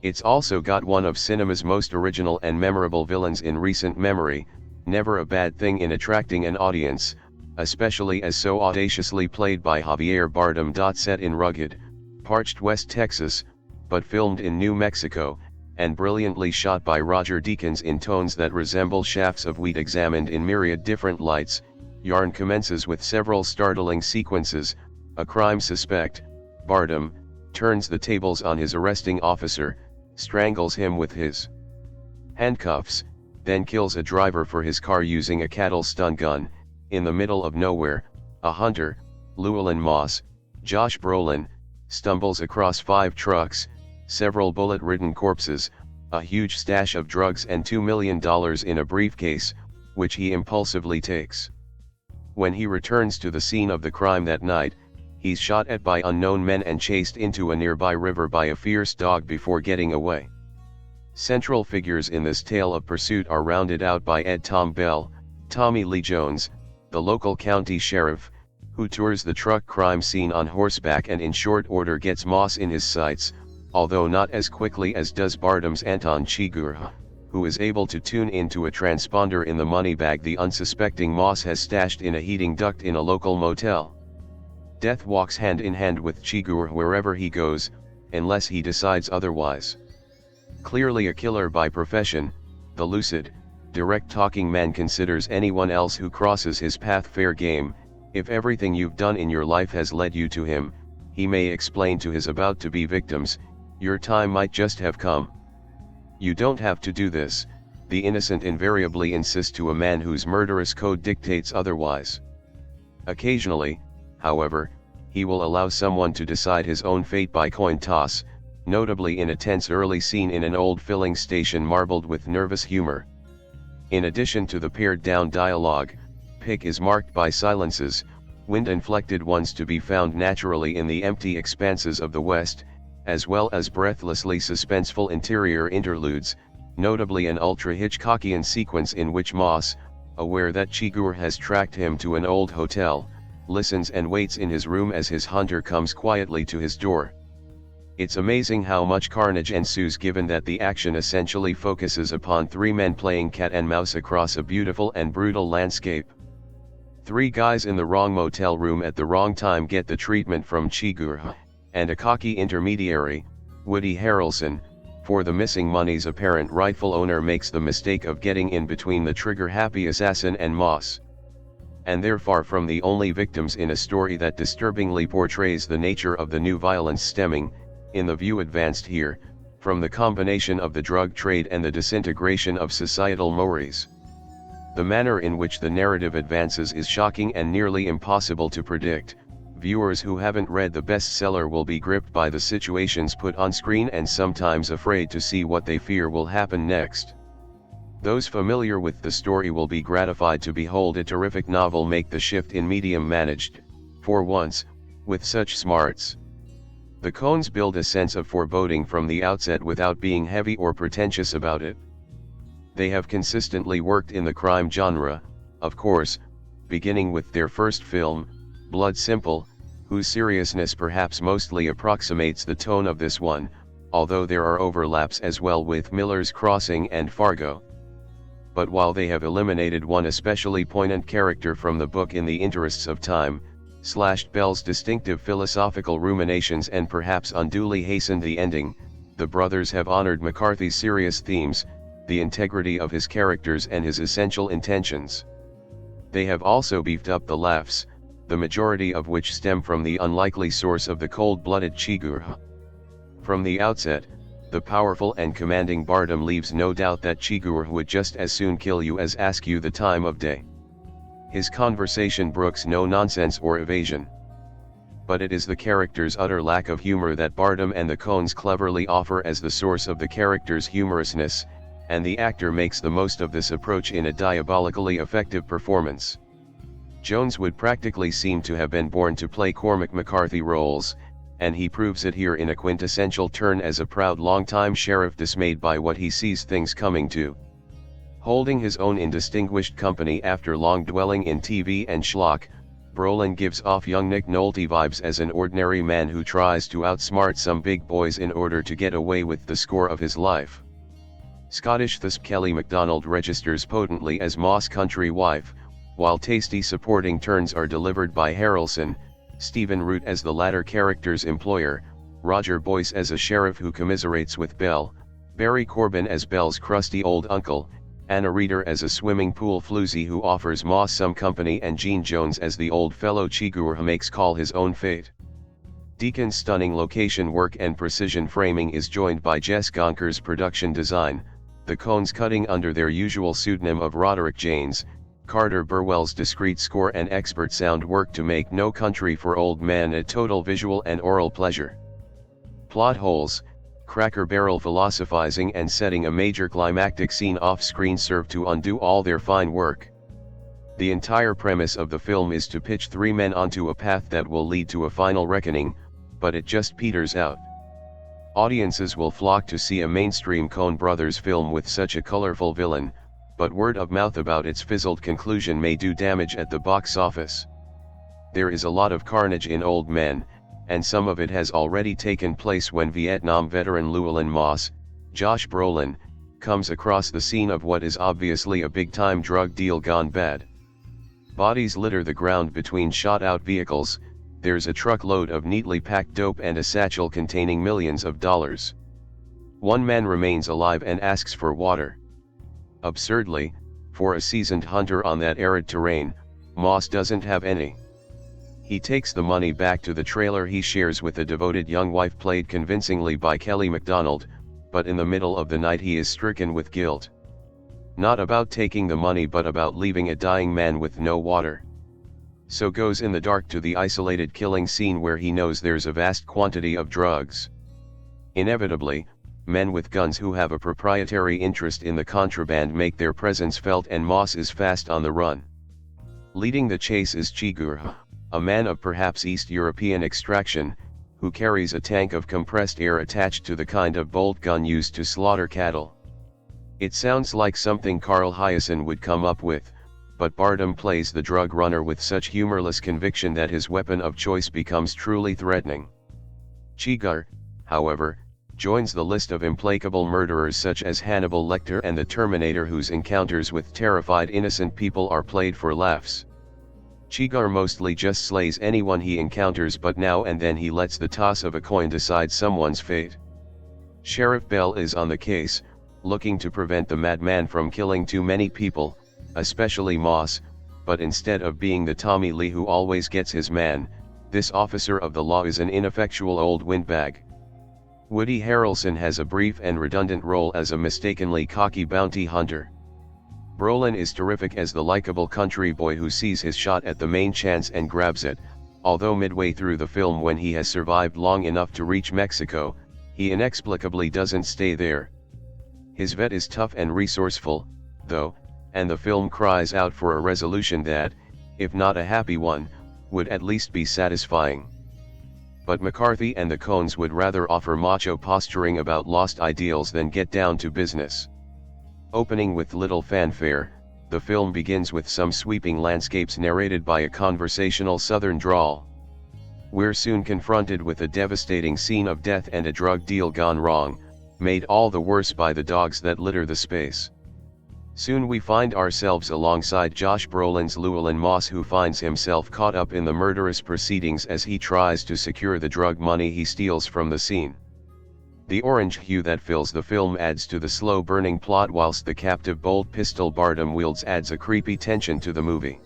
It's also got one of cinema's most original and memorable villains in recent memory, never a bad thing in attracting an audience, especially as so audaciously played by Javier Bardem. Set in rugged, parched West Texas, but filmed in New Mexico, and brilliantly shot by Roger Deakins in tones that resemble shafts of wheat examined in myriad different lights, Yarn commences with several startling sequences, A crime suspect, Bardem, turns the tables on his arresting officer, strangles him with his handcuffs, then kills a driver for his car using a cattle stun gun. In the middle of nowhere, a hunter, Llewellyn Moss, Josh Brolin, stumbles across 5 trucks, several bullet-ridden corpses, a huge stash of drugs and $2 million in a briefcase, which he impulsively takes. When he returns to the scene of the crime that night, he's shot at by unknown men and chased into a nearby river by a fierce dog before getting away. Central figures in this tale of pursuit are rounded out by Ed Tom Bell, Tommy Lee Jones, the local county sheriff, who tours the truck crime scene on horseback and in short order gets Moss in his sights, although not as quickly as does Bardem's Anton Chigurh, who is able to tune into a transponder in the money bag the unsuspecting Moss has stashed in a heating duct in a local motel. Death walks hand in hand with Chigurh wherever he goes, unless he decides otherwise. Clearly a killer by profession, the lucid, direct-talking man considers anyone else who crosses his path fair game. If everything you've done in your life has led you to him, he may explain to his about-to-be victims, your time might just have come. You don't have to do this, the innocent invariably insist to a man whose murderous code dictates otherwise. Occasionally, however, he will allow someone to decide his own fate by coin toss, notably in a tense early scene in an old filling station marbled with nervous humor. In addition to the pared-down dialogue, Pick is marked by silences, wind-inflected ones to be found naturally in the empty expanses of the West, as well as breathlessly suspenseful interior interludes, notably an ultra-Hitchcockian sequence in which Moss, aware that Chigurh has tracked him to an old hotel, listens and waits in his room as his hunter comes quietly to his door. It's amazing how much carnage ensues given that the action essentially focuses upon 3 men playing cat and mouse across a beautiful and brutal landscape. 3 guys in the wrong motel room at the wrong time get the treatment from Chigurh, and a cocky intermediary, Woody Harrelson, for the missing money's apparent rightful owner makes the mistake of getting in between the trigger-happy assassin and Moss. And they're far from the only victims in a story that disturbingly portrays the nature of the new violence stemming, in the view advanced here, from the combination of the drug trade and the disintegration of societal mores. The manner in which the narrative advances is shocking and nearly impossible to predict. Viewers who haven't read the bestseller will be gripped by the situations put on screen and sometimes afraid to see what they fear will happen next. Those familiar with the story will be gratified to behold a terrific novel make the shift in medium managed, for once, with such smarts. The Coens build a sense of foreboding from the outset without being heavy or pretentious about it. They have consistently worked in the crime genre, of course, beginning with their first film, Blood Simple, whose seriousness perhaps mostly approximates the tone of this one, although there are overlaps as well with Miller's Crossing and Fargo. But while they have eliminated one especially poignant character from the book in the interests of time, slashed Bell's distinctive philosophical ruminations and perhaps unduly hastened the ending, the brothers have honored McCarthy's serious themes, the integrity of his characters and his essential intentions. They have also beefed up the laughs, the majority of which stem from the unlikely source of the cold-blooded Chigurh. From the outset, the powerful and commanding Bardem leaves no doubt that Chigurh would just as soon kill you as ask you the time of day. His conversation brooks no nonsense or evasion. But it is the character's utter lack of humor that Bardem and the Coens cleverly offer as the source of the character's humorousness, and the actor makes the most of this approach in a diabolically effective performance. Jones would practically seem to have been born to play Cormac McCarthy roles, and he proves it here in a quintessential turn as a proud longtime sheriff dismayed by what he sees things coming to. Holding his own in distinguished company after long dwelling in TV and schlock, Brolin gives off young Nick Nolte vibes as an ordinary man who tries to outsmart some big boys in order to get away with the score of his life. Scottish Thusp Kelly MacDonald registers potently as Moss' country wife, while tasty supporting turns are delivered by Harrelson, Stephen Root as the latter character's employer, Roger Boyce as a sheriff who commiserates with Bell, Barry Corbin as Bell's crusty old uncle, Anna Reeder as a swimming pool floozy who offers Moss some company, and Gene Jones as the old fellow Chigurh makes call his own fate. Deacon's stunning location work and precision framing is joined by Jess Gonker's production design, the Coens cutting under their usual pseudonym of Roderick Janes, Carter Burwell's discreet score and expert sound work to make No Country for Old Men a total visual and oral pleasure. Plot holes, Cracker Barrel philosophizing and setting a major climactic scene off-screen serve to undo all their fine work. The entire premise of the film is to pitch three men onto a path that will lead to a final reckoning, but it just peters out. Audiences will flock to see a mainstream Coen Brothers film with such a colorful villain, but word of mouth about its fizzled conclusion may do damage at the box office. There is a lot of carnage in Old Men, and some of it has already taken place when Vietnam veteran Llewellyn Moss, Josh Brolin, comes across the scene of what is obviously a big-time drug deal gone bad. Bodies litter the ground between shot-out vehicles, there's a truckload of neatly packed dope and a satchel containing millions of dollars. One man remains alive and asks for water. Absurdly, for a seasoned hunter on that arid terrain, Moss doesn't have any. He takes the money back to the trailer he shares with a devoted young wife played convincingly by Kelly MacDonald, but in the middle of the night he is stricken with guilt. Not about taking the money but about leaving a dying man with no water. So goes in the dark to the isolated killing scene where he knows there's a vast quantity of drugs. Inevitably, men with guns who have a proprietary interest in the contraband make their presence felt, and Moss is fast on the run. Leading the chase is Chigurh, a man of perhaps East European extraction, who carries a tank of compressed air attached to the kind of bolt gun used to slaughter cattle. It sounds like something Carl Hyacin would come up with, but Bardem plays the drug runner with such humorless conviction that his weapon of choice becomes truly threatening. Chigurh, however, joins the list of implacable murderers such as Hannibal Lecter and the Terminator, whose encounters with terrified innocent people are played for laughs. Chigurh mostly just slays anyone he encounters, but now and then he lets the toss of a coin decide someone's fate. Sheriff Bell is on the case, looking to prevent the madman from killing too many people, especially Moss, but instead of being the Tommy Lee who always gets his man, this officer of the law is an ineffectual old windbag. Woody Harrelson has a brief and redundant role as a mistakenly cocky bounty hunter. Brolin is terrific as the likable country boy who sees his shot at the main chance and grabs it, although midway through the film, when he has survived long enough to reach Mexico, he inexplicably doesn't stay there. His vet is tough and resourceful, though, and the film cries out for a resolution that, if not a happy one, would at least be satisfying. But McCarthy and the Coens would rather offer macho posturing about lost ideals than get down to business. Opening with little fanfare, the film begins with some sweeping landscapes narrated by a conversational southern drawl. We're soon confronted with a devastating scene of death and a drug deal gone wrong, made all the worse by the dogs that litter the space. Soon we find ourselves alongside Josh Brolin's Llewellyn Moss, who finds himself caught up in the murderous proceedings as he tries to secure the drug money he steals from the scene. The orange hue that fills the film adds to the slow-burning plot, whilst the captive bolt pistol Bardem wields adds a creepy tension to the movie.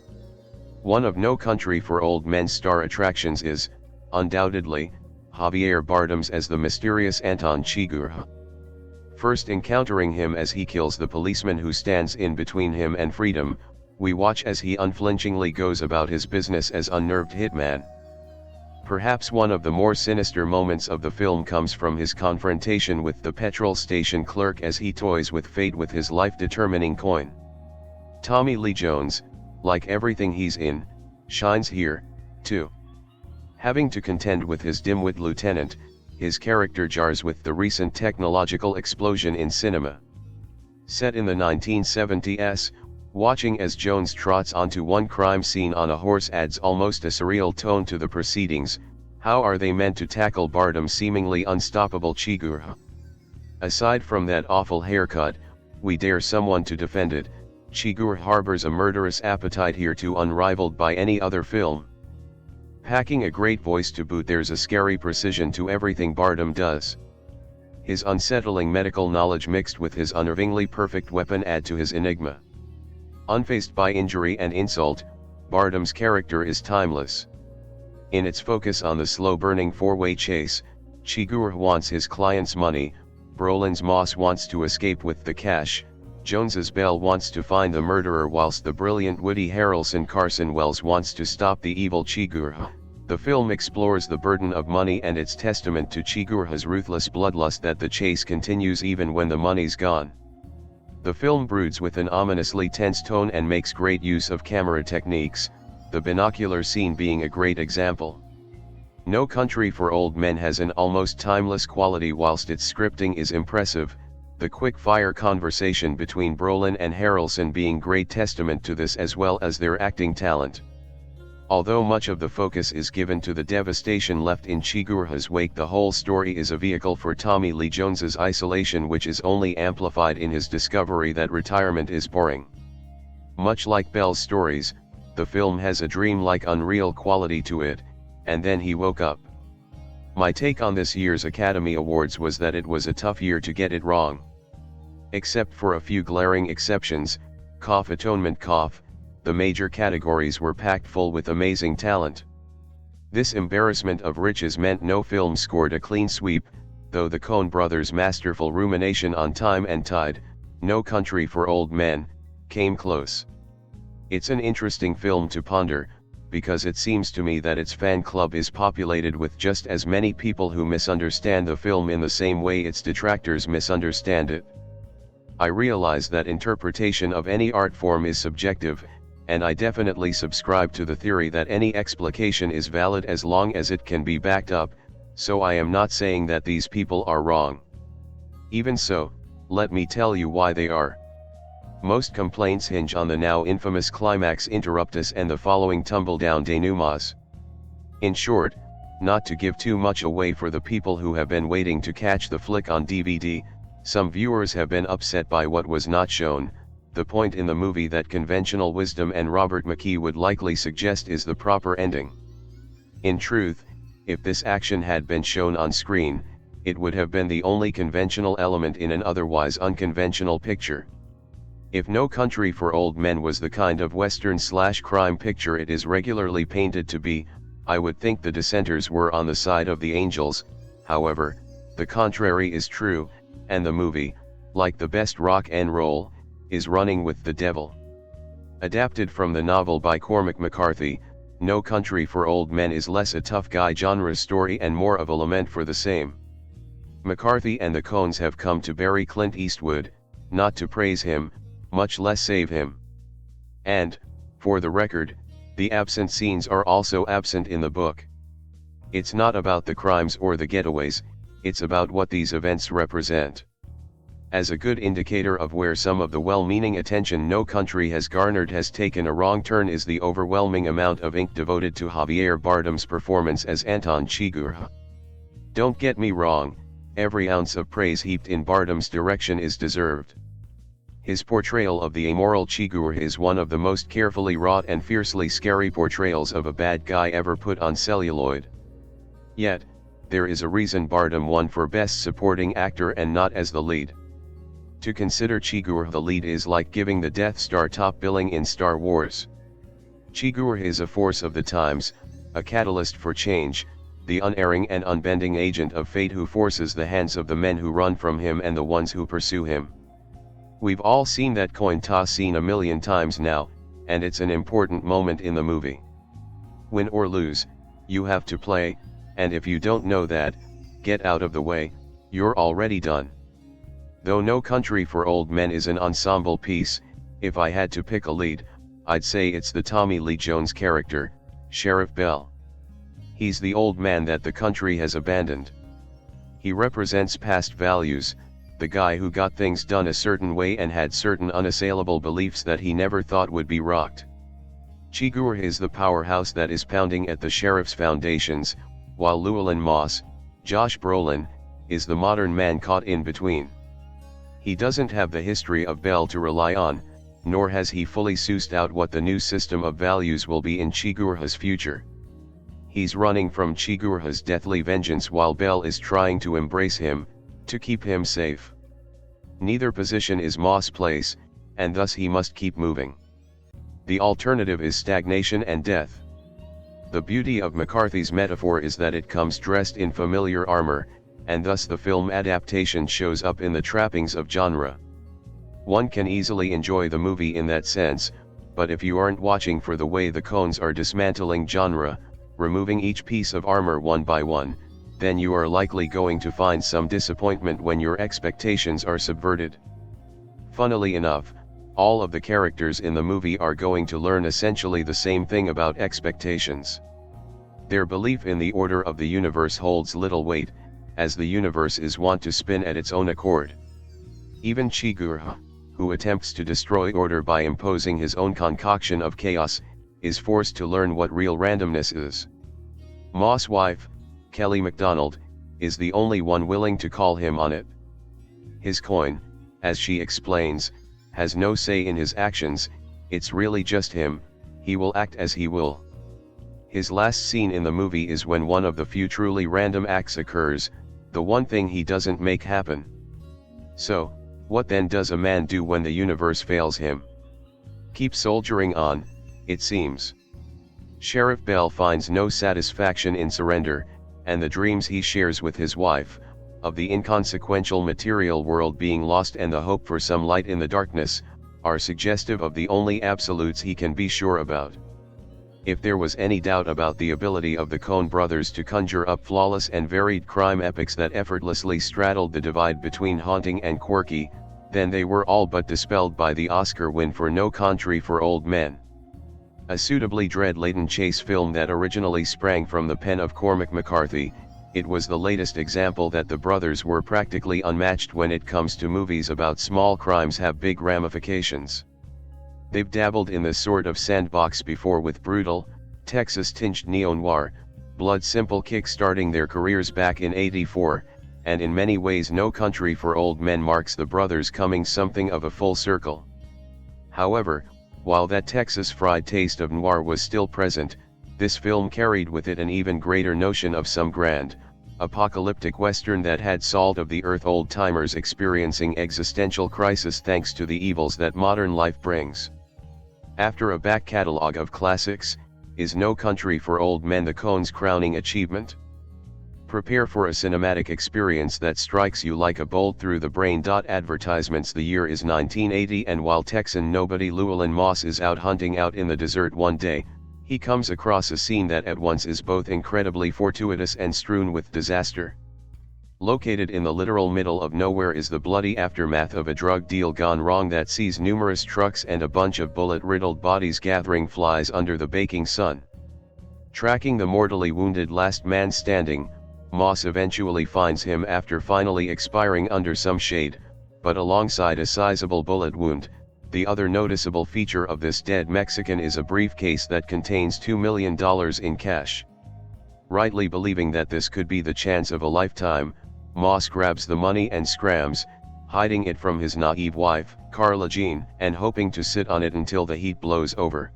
One of No Country for Old Men's star attractions is, undoubtedly, Javier Bardem's as the mysterious Anton Chigurh. First encountering him as he kills the policeman who stands in between him and freedom, we watch as he unflinchingly goes about his business as unnerved hitman. Perhaps one of the more sinister moments of the film comes from his confrontation with the petrol station clerk as he toys with fate with his life-determining coin. Tommy Lee Jones, like everything he's in, shines here, too. Having to contend with his dimwit lieutenant, his character jars with the recent technological explosion in cinema. Set in the 1970s, watching as Jones trots onto one crime scene on a horse adds almost a surreal tone to the proceedings. How are they meant to tackle Bardem's seemingly unstoppable Chigurh? Aside from that awful haircut, we dare someone to defend it, Chigurh harbors a murderous appetite here too unrivaled by any other film. Packing a great voice to boot, there's a scary precision to everything Bardem does. His unsettling medical knowledge mixed with his unnervingly perfect weapon add to his enigma. Unfazed by injury and insult, Bardem's character is timeless. In its focus on the slow-burning four-way chase, Chigurh wants his client's money, Brolin's Moss wants to escape with the cash, Jones's Bell wants to find the murderer, whilst the brilliant Woody Harrelson Carson Wells wants to stop the evil Chigurh. The film explores the burden of money and its testament to Chigurh's ruthless bloodlust that the chase continues even when the money's gone. The film broods with an ominously tense tone and makes great use of camera techniques, the binocular scene being a great example. No Country for Old Men has an almost timeless quality whilst its scripting is impressive, the quick-fire conversation between Brolin and Harrelson being great testament to this as well as their acting talent. Although much of the focus is given to the devastation left in Chigurh's wake, the whole story is a vehicle for Tommy Lee Jones's isolation, which is only amplified in his discovery that retirement is boring. Much like Bell's stories, the film has a dreamlike unreal quality to it, and then he woke up. My take on this year's Academy Awards was that it was a tough year to get it wrong. Except for a few glaring exceptions, cough atonement cough, the major categories were packed full with amazing talent. This embarrassment of riches meant no film scored a clean sweep, though the Coen brothers' masterful rumination on Time and Tide, No Country for Old Men, came close. It's an interesting film to ponder, because it seems to me that its fan club is populated with just as many people who misunderstand the film in the same way its detractors misunderstand it. I realize that interpretation of any art form is subjective, and I definitely subscribe to the theory that any explication is valid as long as it can be backed up, so I am not saying that these people are wrong. Even so, let me tell you why they are. Most complaints hinge on the now infamous climax interruptus and the following tumble-down denouements. In short, not to give too much away for the people who have been waiting to catch the flick on DVD, some viewers have been upset by what was not shown. The point in the movie that conventional wisdom and Robert McKee would likely suggest is the proper ending. In truth, if this action had been shown on screen, it would have been the only conventional element in an otherwise unconventional picture. If No Country for Old Men was the kind of western/crime picture it is regularly painted to be, I would think the dissenters were on the side of the angels. However, the contrary is true, and the movie, like the best rock and roll, is running with the devil. Adapted from the novel by Cormac McCarthy, No Country for Old Men is less a tough guy genre story and more of a lament for the same. McCarthy and the Coens have come to bury Clint Eastwood, not to praise him, much less save him. And, for the record, the absent scenes are also absent in the book. It's not about the crimes or the getaways, it's about what these events represent. As a good indicator of where some of the well-meaning attention No Country has garnered has taken a wrong turn is the overwhelming amount of ink devoted to Javier Bardem's performance as Anton Chigurh. Don't get me wrong, every ounce of praise heaped in Bardem's direction is deserved. His portrayal of the amoral Chigurh is one of the most carefully wrought and fiercely scary portrayals of a bad guy ever put on celluloid. Yet, there is a reason Bardem won for Best Supporting Actor and not as the lead. To consider Chigurh the lead is like giving the Death Star top billing in Star Wars. Chigurh is a force of the times, a catalyst for change, the unerring and unbending agent of fate who forces the hands of the men who run from him and the ones who pursue him. We've all seen that coin toss scene a million times now, and it's an important moment in the movie. Win or lose, you have to play, and if you don't know that, get out of the way, you're already done. Though No Country for Old Men is an ensemble piece, if I had to pick a lead, I'd say it's the Tommy Lee Jones character, Sheriff Bell. He's the old man that the country has abandoned. He represents past values, the guy who got things done a certain way and had certain unassailable beliefs that he never thought would be rocked. Chigurh is the powerhouse that is pounding at the sheriff's foundations, while Llewellyn Moss, Josh Brolin, is the modern man caught in between. He doesn't have the history of Bell to rely on, nor has he fully sussed out what the new system of values will be in Chigurh's future. He's running from Chigurh's deathly vengeance while Bell is trying to embrace him, to keep him safe. Neither position is Moss' place, and thus he must keep moving. The alternative is stagnation and death. The beauty of McCarthy's metaphor is that it comes dressed in familiar armor, and thus the film adaptation shows up in the trappings of genre. One can easily enjoy the movie in that sense, but if you aren't watching for the way the Coens are dismantling genre, removing each piece of armor one by one, then you are likely going to find some disappointment when your expectations are subverted. Funnily enough, all of the characters in the movie are going to learn essentially the same thing about expectations. Their belief in the order of the universe holds little weight, as the universe is wont to spin at its own accord. Even Chigurh, who attempts to destroy order by imposing his own concoction of chaos, is forced to learn what real randomness is. Moss' wife, Kelly MacDonald, is the only one willing to call him on it. His Coen, as she explains, has no say in his actions, it's really just him, he will act as he will. His last scene in the movie is when one of the few truly random acts occurs, the one thing he doesn't make happen. So, what then does a man do when the universe fails him? Keep soldiering on, it seems. Sheriff Bell finds no satisfaction in surrender, and the dreams he shares with his wife, of the inconsequential material world being lost and the hope for some light in the darkness, are suggestive of the only absolutes he can be sure about. If there was any doubt about the ability of the Coen brothers to conjure up flawless and varied crime epics that effortlessly straddled the divide between haunting and quirky, then they were all but dispelled by the Oscar win for No Country for Old Men. A suitably dread-laden chase film that originally sprang from the pen of Cormac McCarthy, it was the latest example that the brothers were practically unmatched when it comes to movies about small crimes have big ramifications. They've dabbled in this sort of sandbox before with brutal, Texas-tinged neo-noir, Blood Simple kick-starting their careers back in '84, and in many ways No Country for Old Men marks the brothers coming something of a full circle. However, while that Texas fried taste of noir was still present, this film carried with it an even greater notion of some grand, apocalyptic western that had salt of the earth old-timers experiencing existential crisis thanks to the evils that modern life brings. After a back catalog of classics, is No Country for Old Men the Coen's crowning achievement? Prepare for a cinematic experience that strikes you like a bolt through the brain. Advertisements. The year is 1980, and while Texan nobody Llewellyn Moss is out hunting out in the desert one day, he comes across a scene that at once is both incredibly fortuitous and strewn with disaster. Located in the literal middle of nowhere is the bloody aftermath of a drug deal gone wrong that sees numerous trucks and a bunch of bullet-riddled bodies gathering flies under the baking sun. Tracking the mortally wounded last man standing, Moss eventually finds him after finally expiring under some shade, but alongside a sizable bullet wound. The other noticeable feature of this dead Mexican is a briefcase that contains $2 million in cash. Rightly believing that this could be the chance of a lifetime, Moss grabs the money and scrams, hiding it from his naive wife, Carla Jean, and hoping to sit on it until the heat blows over.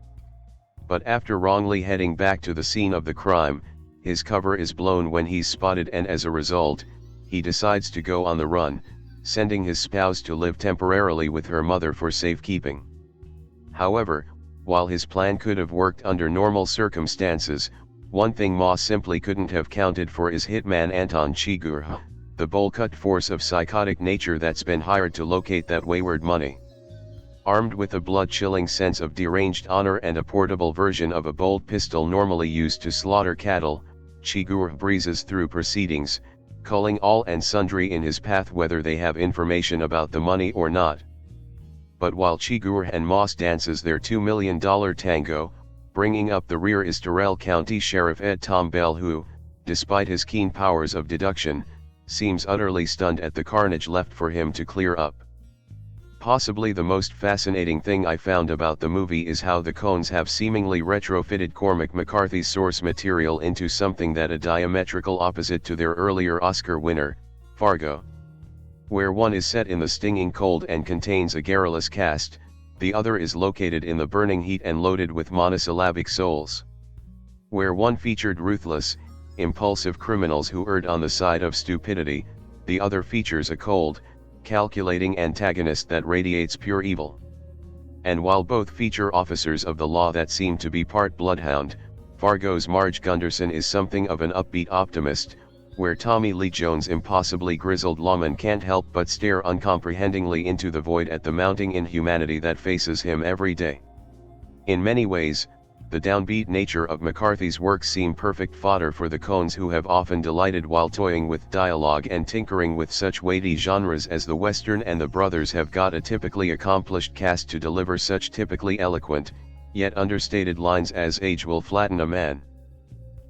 But after wrongly heading back to the scene of the crime, his cover is blown when he's spotted, and as a result, he decides to go on the run, sending his spouse to live temporarily with her mother for safekeeping. However, while his plan could have worked under normal circumstances, one thing Moss simply couldn't have counted for is hitman Anton Chigurh, the bowl-cut force of psychotic nature that's been hired to locate that wayward money. Armed with a blood-chilling sense of deranged honor and a portable version of a bolt pistol normally used to slaughter cattle, Chigurh breezes through proceedings, culling all and sundry in his path whether they have information about the money or not. But while Chigurh and Moss dances their $2 million tango, bringing up the rear is Terrell County Sheriff Ed Tom Bell, who, despite his keen powers of deduction, seems utterly stunned at the carnage left for him to clear up. Possibly the most fascinating thing I found about the movie is how the Coens have seemingly retrofitted Cormac McCarthy's source material into something that a diametrical opposite to their earlier Oscar winner, Fargo. Where one is set in the stinging cold and contains a garrulous cast, the other is located in the burning heat and loaded with monosyllabic souls. Where one featured ruthless, impulsive criminals who erred on the side of stupidity, the other features a cold, calculating antagonist that radiates pure evil. And while both feature officers of the law that seem to be part bloodhound, Fargo's Marge Gunderson is something of an upbeat optimist, where Tommy Lee Jones' impossibly grizzled lawman can't help but stare uncomprehendingly into the void at the mounting inhumanity that faces him every day. In many ways, the downbeat nature of McCarthy's works seem perfect fodder for the Coens, who have often delighted while toying with dialogue and tinkering with such weighty genres as the Western, and the brothers have got a typically accomplished cast to deliver such typically eloquent, yet understated lines as "age will flatten a man."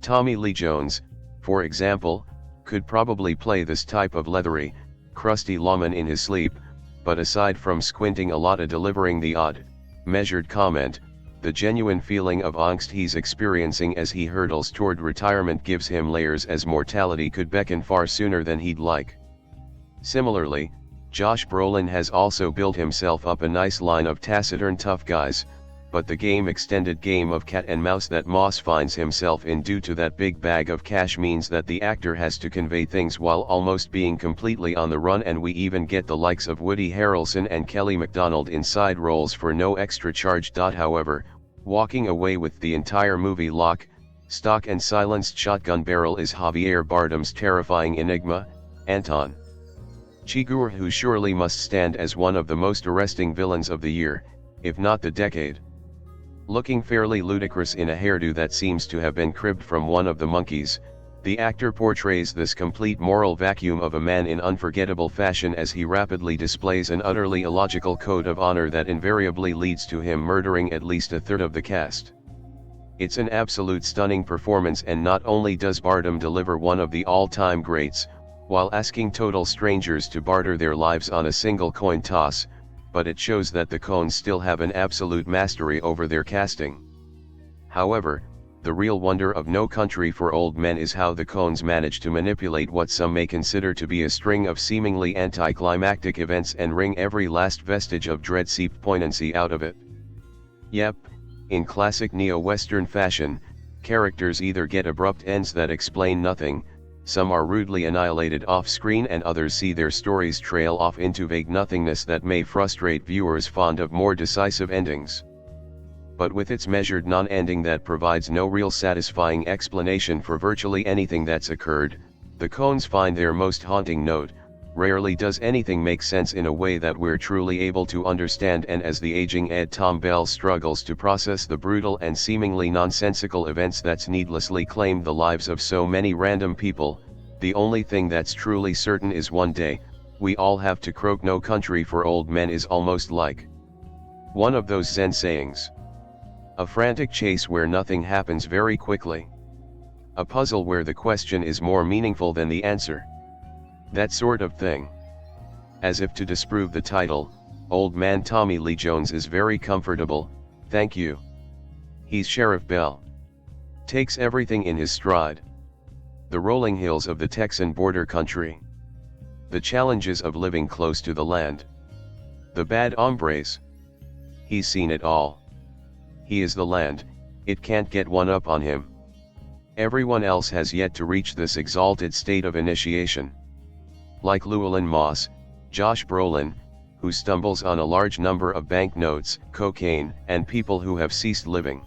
Tommy Lee Jones, for example, could probably play this type of leathery, crusty lawman in his sleep, but aside from squinting a lot delivering the odd, measured comment, the genuine feeling of angst he's experiencing as he hurtles toward retirement gives him layers as mortality could beckon far sooner than he'd like. Similarly, Josh Brolin has also built himself up a nice line of taciturn tough guys, but the extended game of cat and mouse that Moss finds himself in due to that big bag of cash means that the actor has to convey things while almost being completely on the run, and we even get the likes of Woody Harrelson and Kelly MacDonald in side roles for no extra charge. However, walking away with the entire movie lock, stock and silenced shotgun barrel is Javier Bardem's terrifying enigma, Anton Chigurh, who surely must stand as one of the most arresting villains of the year, if not the decade. Looking fairly ludicrous in a hairdo that seems to have been cribbed from one of the monkeys, the actor portrays this complete moral vacuum of a man in unforgettable fashion as he rapidly displays an utterly illogical code of honor that invariably leads to him murdering at least a third of the cast. It's an absolute stunning performance, and not only does Bardem deliver one of the all-time greats, while asking total strangers to barter their lives on a single coin toss, but it shows that the Coens still have an absolute mastery over their casting. However, the real wonder of No Country for Old Men is how the Coens manage to manipulate what some may consider to be a string of seemingly anticlimactic events and wring every last vestige of dread-seeped poignancy out of it. Yep, in classic neo-Western fashion, characters either get abrupt ends that explain nothing, some are rudely annihilated off-screen, and others see their stories trail off into vague nothingness that may frustrate viewers fond of more decisive endings. But with its measured non-ending that provides no real satisfying explanation for virtually anything that's occurred, the Coens find their most haunting note. Rarely does anything make sense in a way that we're truly able to understand, and as the aging Ed Tom Bell struggles to process the brutal and seemingly nonsensical events that's needlessly claimed the lives of so many random people, the only thing that's truly certain is one day, we all have to croak. No Country for Old Men is almost like one of those Zen sayings. A frantic chase where nothing happens very quickly. A puzzle where the question is more meaningful than the answer. That sort of thing. As if to disprove the title, Old Man Tommy Lee Jones is very comfortable, thank you. He's Sheriff Bell. Takes everything in his stride. The rolling hills of the Texan border country. The challenges of living close to the land. The bad hombres. He's seen it all. He is the land, it can't get one up on him. Everyone else has yet to reach this exalted state of initiation. Like Llewellyn Moss, Josh Brolin, who stumbles on a large number of banknotes, cocaine, and people who have ceased living.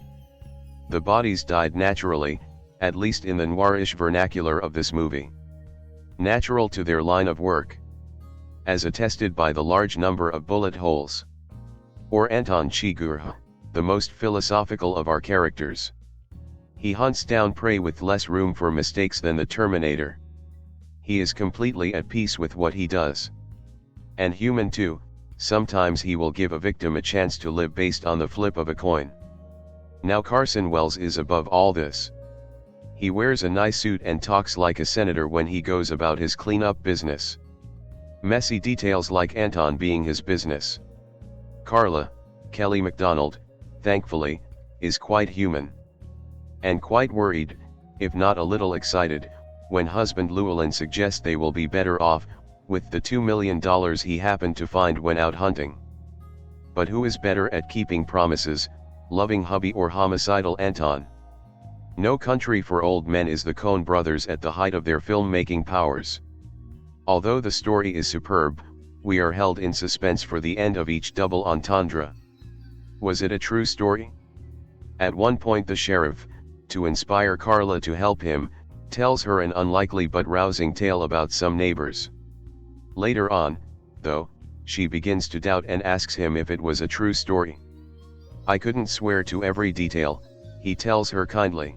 The bodies died naturally, at least in the noirish vernacular of this movie. Natural to their line of work. As attested by the large number of bullet holes. Or Anton Chigurh, the most philosophical of our characters. He hunts down prey with less room for mistakes than the Terminator. He is completely at peace with what he does. And human too, sometimes he will give a victim a chance to live based on the flip of a coin. Now Carson Wells is above all this. He wears a nice suit and talks like a senator when he goes about his cleanup business. Messy details like Anton being his business. Carla, Kelly MacDonald, thankfully, is quite human. And quite worried, if not a little excited, when husband Llewellyn suggests they will be better off, with the $2 million he happened to find when out hunting. But who is better at keeping promises, loving hubby or homicidal Anton? No Country for Old Men is the Coen brothers at the height of their filmmaking powers. Although the story is superb, we are held in suspense for the end of each double entendre. Was it a true story? At one point the sheriff, to inspire Carla to help him, tells her an unlikely but rousing tale about some neighbors. Later on, though, she begins to doubt and asks him if it was a true story. I couldn't swear to every detail, he tells her kindly.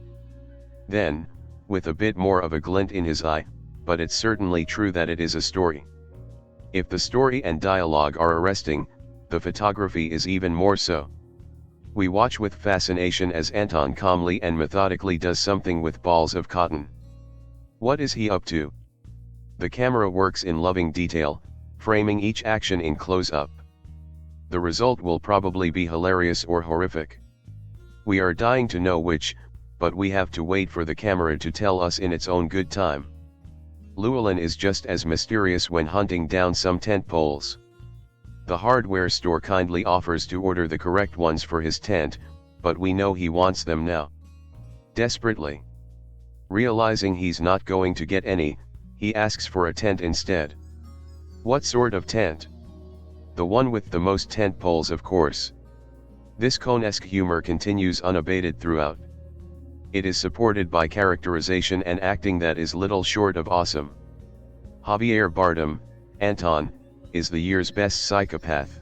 Then, with a bit more of a glint in his eye, but it's certainly true that it is a story. If the story and dialogue are arresting, the photography is even more so. We watch with fascination as Anton calmly and methodically does something with balls of cotton. What is he up to? The camera works in loving detail, framing each action in close-up. The result will probably be hilarious or horrific. We are dying to know which, but we have to wait for the camera to tell us in its own good time. Llewellyn is just as mysterious when hunting down some tent poles. The hardware store kindly offers to order the correct ones for his tent, but we know he wants them now. Desperately. Realizing he's not going to get any, he asks for a tent instead. What sort of tent? The one with the most tent poles, of course. This Coen-esque humor continues unabated throughout. It is supported by characterization and acting that is little short of awesome. Javier Bardem, Anton, is the year's best psychopath.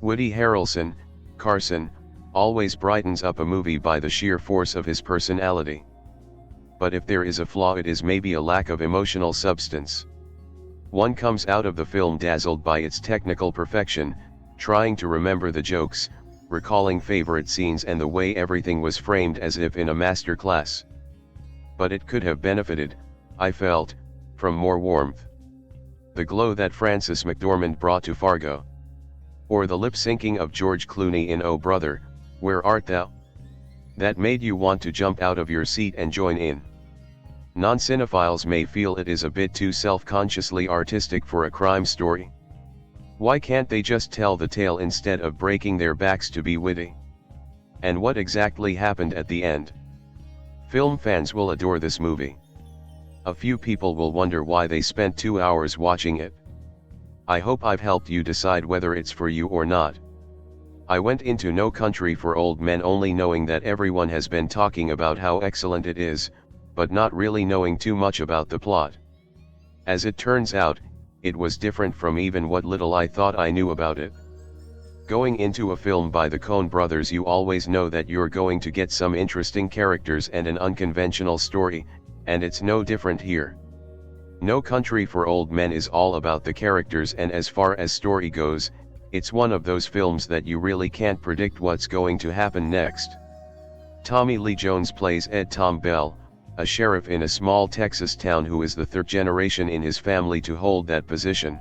Woody Harrelson, Carson, always brightens up a movie by the sheer force of his personality. But if there is a flaw, it is maybe a lack of emotional substance. One comes out of the film dazzled by its technical perfection, trying to remember the jokes, recalling favorite scenes and the way everything was framed as if in a master class. But it could have benefited, I felt, from more warmth. The glow that Frances McDormand brought to Fargo. Or the lip-syncing of George Clooney in Oh Brother, Where Art Thou? That made you want to jump out of your seat and join in. Non-cinephiles may feel it is a bit too self-consciously artistic for a crime story. Why can't they just tell the tale instead of breaking their backs to be witty? And what exactly happened at the end? Film fans will adore this movie. A few people will wonder why they spent 2 hours watching it. I hope I've helped you decide whether it's for you or not. I went into No Country for Old Men only knowing that everyone has been talking about how excellent it is, but not really knowing too much about the plot. As it turns out, it was different from even what little I thought I knew about it. Going into a film by the Coen brothers, you always know that you're going to get some interesting characters and an unconventional story, and it's no different here. No Country for Old Men is all about the characters, and as far as story goes, it's one of those films that you really can't predict what's going to happen next. Tommy Lee Jones plays Ed Tom Bell, a sheriff in a small Texas town who is the third generation in his family to hold that position.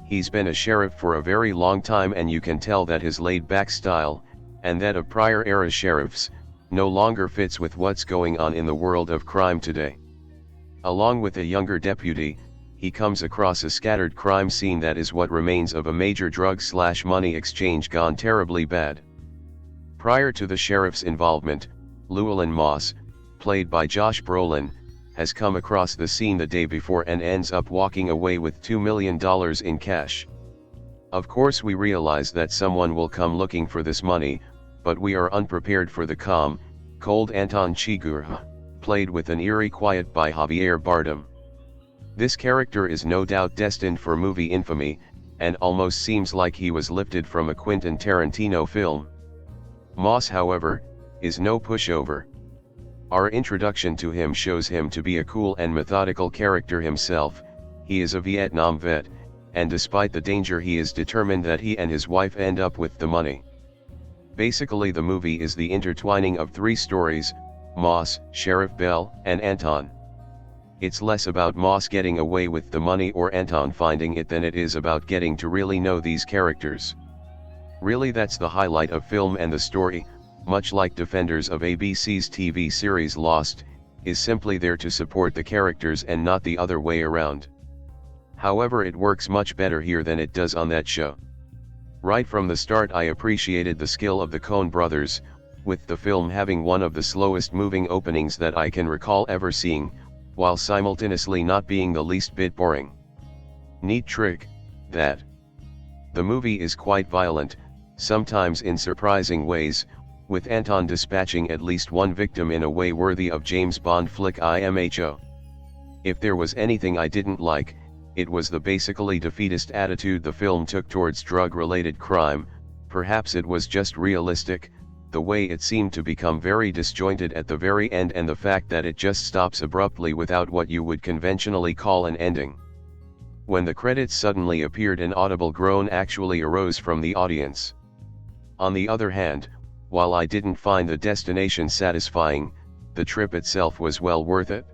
He's been a sheriff for a very long time, and you can tell that his laid-back style, and that of prior-era sheriffs, no longer fits with what's going on in the world of crime today. Along with a younger deputy, he comes across a scattered crime scene that is what remains of a major drug/money exchange gone terribly bad. Prior to the sheriff's involvement, Llewellyn Moss, played by Josh Brolin, has come across the scene the day before and ends up walking away with $2 million in cash. Of course we realize that someone will come looking for this money, but we are unprepared for the calm, cold Anton Chigurh, played with an eerie quiet by Javier Bardem. This character is no doubt destined for movie infamy, and almost seems like he was lifted from a Quentin Tarantino film. Moss, however, is no pushover. Our introduction to him shows him to be a cool and methodical character himself. He is a Vietnam vet, and despite the danger he is determined that he and his wife end up with the money. Basically the movie is the intertwining of three stories: Moss, Sheriff Bell, and Anton. It's less about Moss getting away with the money or Anton finding it than it is about getting to really know these characters. Really, that's the highlight of film, and the story, much like Defenders of ABC's TV series Lost, is simply there to support the characters and not the other way around. However, it works much better here than it does on that show. Right from the start I appreciated the skill of the Coen brothers, with the film having one of the slowest moving openings that I can recall ever seeing, while simultaneously not being the least bit boring. Neat trick, that. The movie is quite violent, sometimes in surprising ways, with Anton dispatching at least one victim in a way worthy of James Bond flick IMHO. If there was anything I didn't like, it was the basically defeatist attitude the film took towards drug-related crime. Perhaps it was just realistic, the way it seemed to become very disjointed at the very end, and the fact that it just stops abruptly without what you would conventionally call an ending. When the credits suddenly appeared, an audible groan actually arose from the audience. On the other hand, while I didn't find the destination satisfying, the trip itself was well worth it.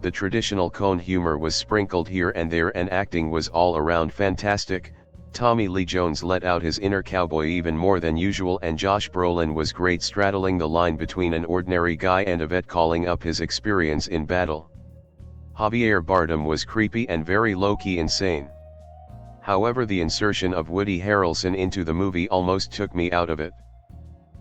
The traditional Coen humor was sprinkled here and there, and acting was all around fantastic. Tommy Lee Jones let out his inner cowboy even more than usual, and Josh Brolin was great, straddling the line between an ordinary guy and a vet calling up his experience in battle. Javier Bardem was creepy and very low-key insane. However, the insertion of Woody Harrelson into the movie almost took me out of it.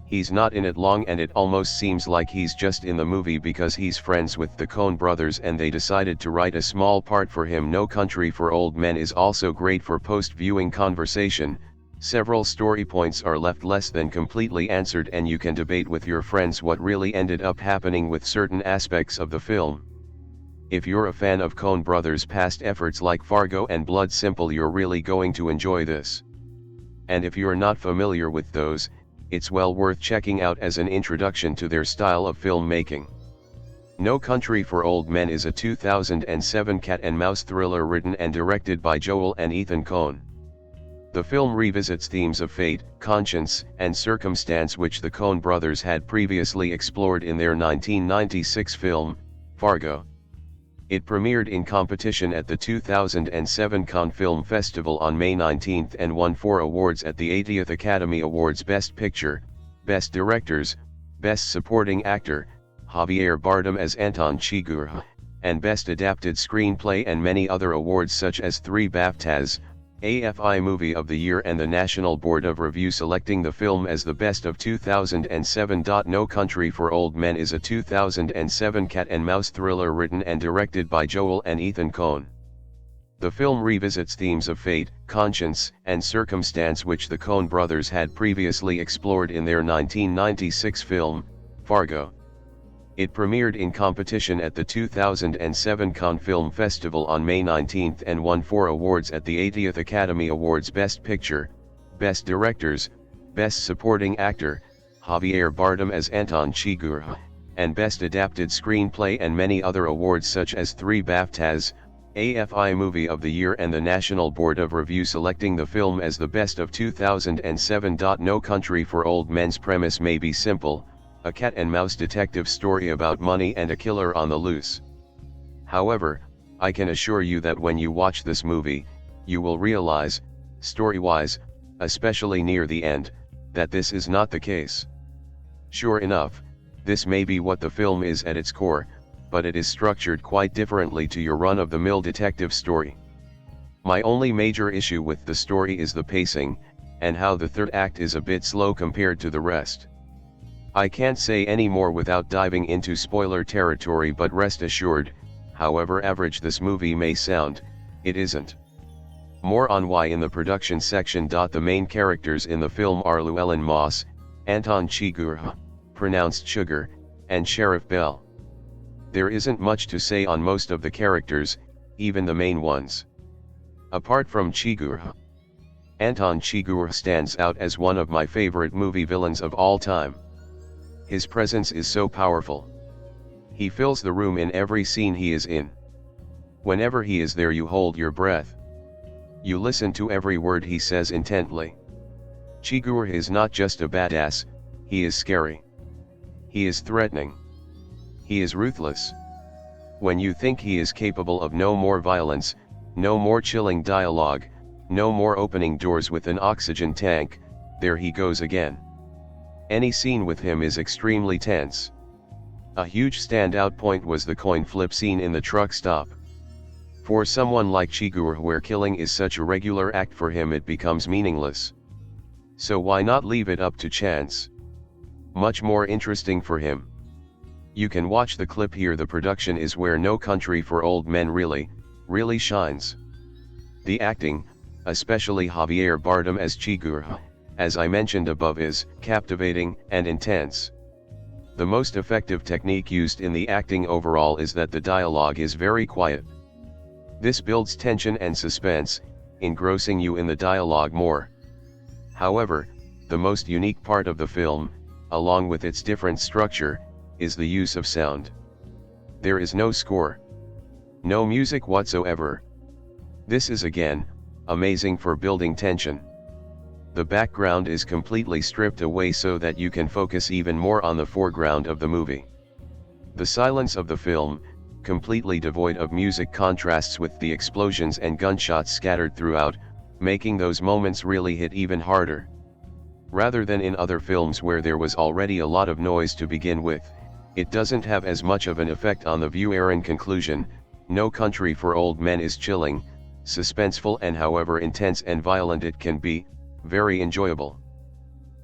He's not in it long, and it almost seems like he's just in the movie because he's friends with the Coen brothers and they decided to write a small part for him. No Country for Old Men is also great for post-viewing conversation. Several story points are left less than completely answered, and you can debate with your friends what really ended up happening with certain aspects of the film. If you're a fan of Coen brothers' past efforts like Fargo and Blood Simple, you're really going to enjoy this. And if you're not familiar with those, it's well worth checking out as an introduction to their style of filmmaking. No Country for Old Men is a 2007 cat and mouse thriller written and directed by Joel and Ethan Coen. The film revisits themes of fate, conscience, and circumstance which the Coen brothers had previously explored in their 1996 film, Fargo. It premiered in competition at the 2007 Cannes Film Festival on May 19 and won 4 awards at the 80th Academy Awards: Best Picture, Best Directors, Best Supporting Actor, Javier Bardem as Anton Chigurh, and Best Adapted Screenplay, and many other awards such as 3 BAFTAs, AFI Movie of the Year, and the National Board of Review selecting the film as the best of 2007. No Country for Old Men is a 2007 cat and mouse thriller written and directed by Joel and Ethan Coen. The film revisits themes of fate, conscience, and circumstance which the Coen brothers had previously explored in their 1996 film, Fargo. It premiered in competition at the 2007 Cannes Film Festival on May 19 and won 4 awards at the 80th Academy Awards: Best Picture, Best Directors, Best Supporting Actor, Javier Bardem as Anton Chigurh, and Best Adapted Screenplay, and many other awards such as 3 BAFTAs, AFI Movie of the Year, and the National Board of Review selecting the film as the best of 2007. No Country for Old Men's premise may be simple: a cat and mouse detective story about money and a killer on the loose. However, I can assure you that when you watch this movie, you will realize, story-wise, especially near the end, that this is not the case. Sure enough, this may be what the film is at its core, but it is structured quite differently to your run-of-the-mill detective story. My only major issue with the story is the pacing, and how the third act is a bit slow compared to the rest. I can't say any more without diving into spoiler territory, but rest assured, however average this movie may sound, it isn't. More on why in the production section. The main characters in the film are Llewellyn Moss, Anton Chigurh, pronounced Sugar, and Sheriff Bell. There isn't much to say on most of the characters, even the main ones. Apart from Chigurh, Anton Chigurh stands out as one of my favorite movie villains of all time. His presence is so powerful. He fills the room in every scene he is in. Whenever he is there, you hold your breath. You listen to every word he says intently. Chigurh is not just a badass, he is scary. He is threatening. He is ruthless. When you think he is capable of no more violence, no more chilling dialogue, no more opening doors with an oxygen tank, there he goes again. Any scene with him is extremely tense. A huge standout point was the coin flip scene in the truck stop. For someone like Chigurh, where killing is such a regular act for him, it becomes meaningless. So why not leave it up to chance? Much more interesting for him. You can watch the clip here. The production is where No Country for Old Men really shines. The acting, especially Javier Bardem as Chigurh, as I mentioned above, is captivating and intense. The most effective technique used in the acting overall is that the dialogue is very quiet. This builds tension and suspense, engrossing you in the dialogue more. However, the most unique part of the film, along with its different structure, is the use of sound. There is no score. No music whatsoever. This is again, amazing for building tension. The background is completely stripped away so that you can focus even more on the foreground of the movie. The silence of the film, completely devoid of music, contrasts with the explosions and gunshots scattered throughout, making those moments really hit even harder. Rather than in other films where there was already a lot of noise to begin with, it doesn't have as much of an effect on the viewer. In conclusion, No Country for Old Men is chilling, suspenseful, and however intense and violent it can be, very enjoyable.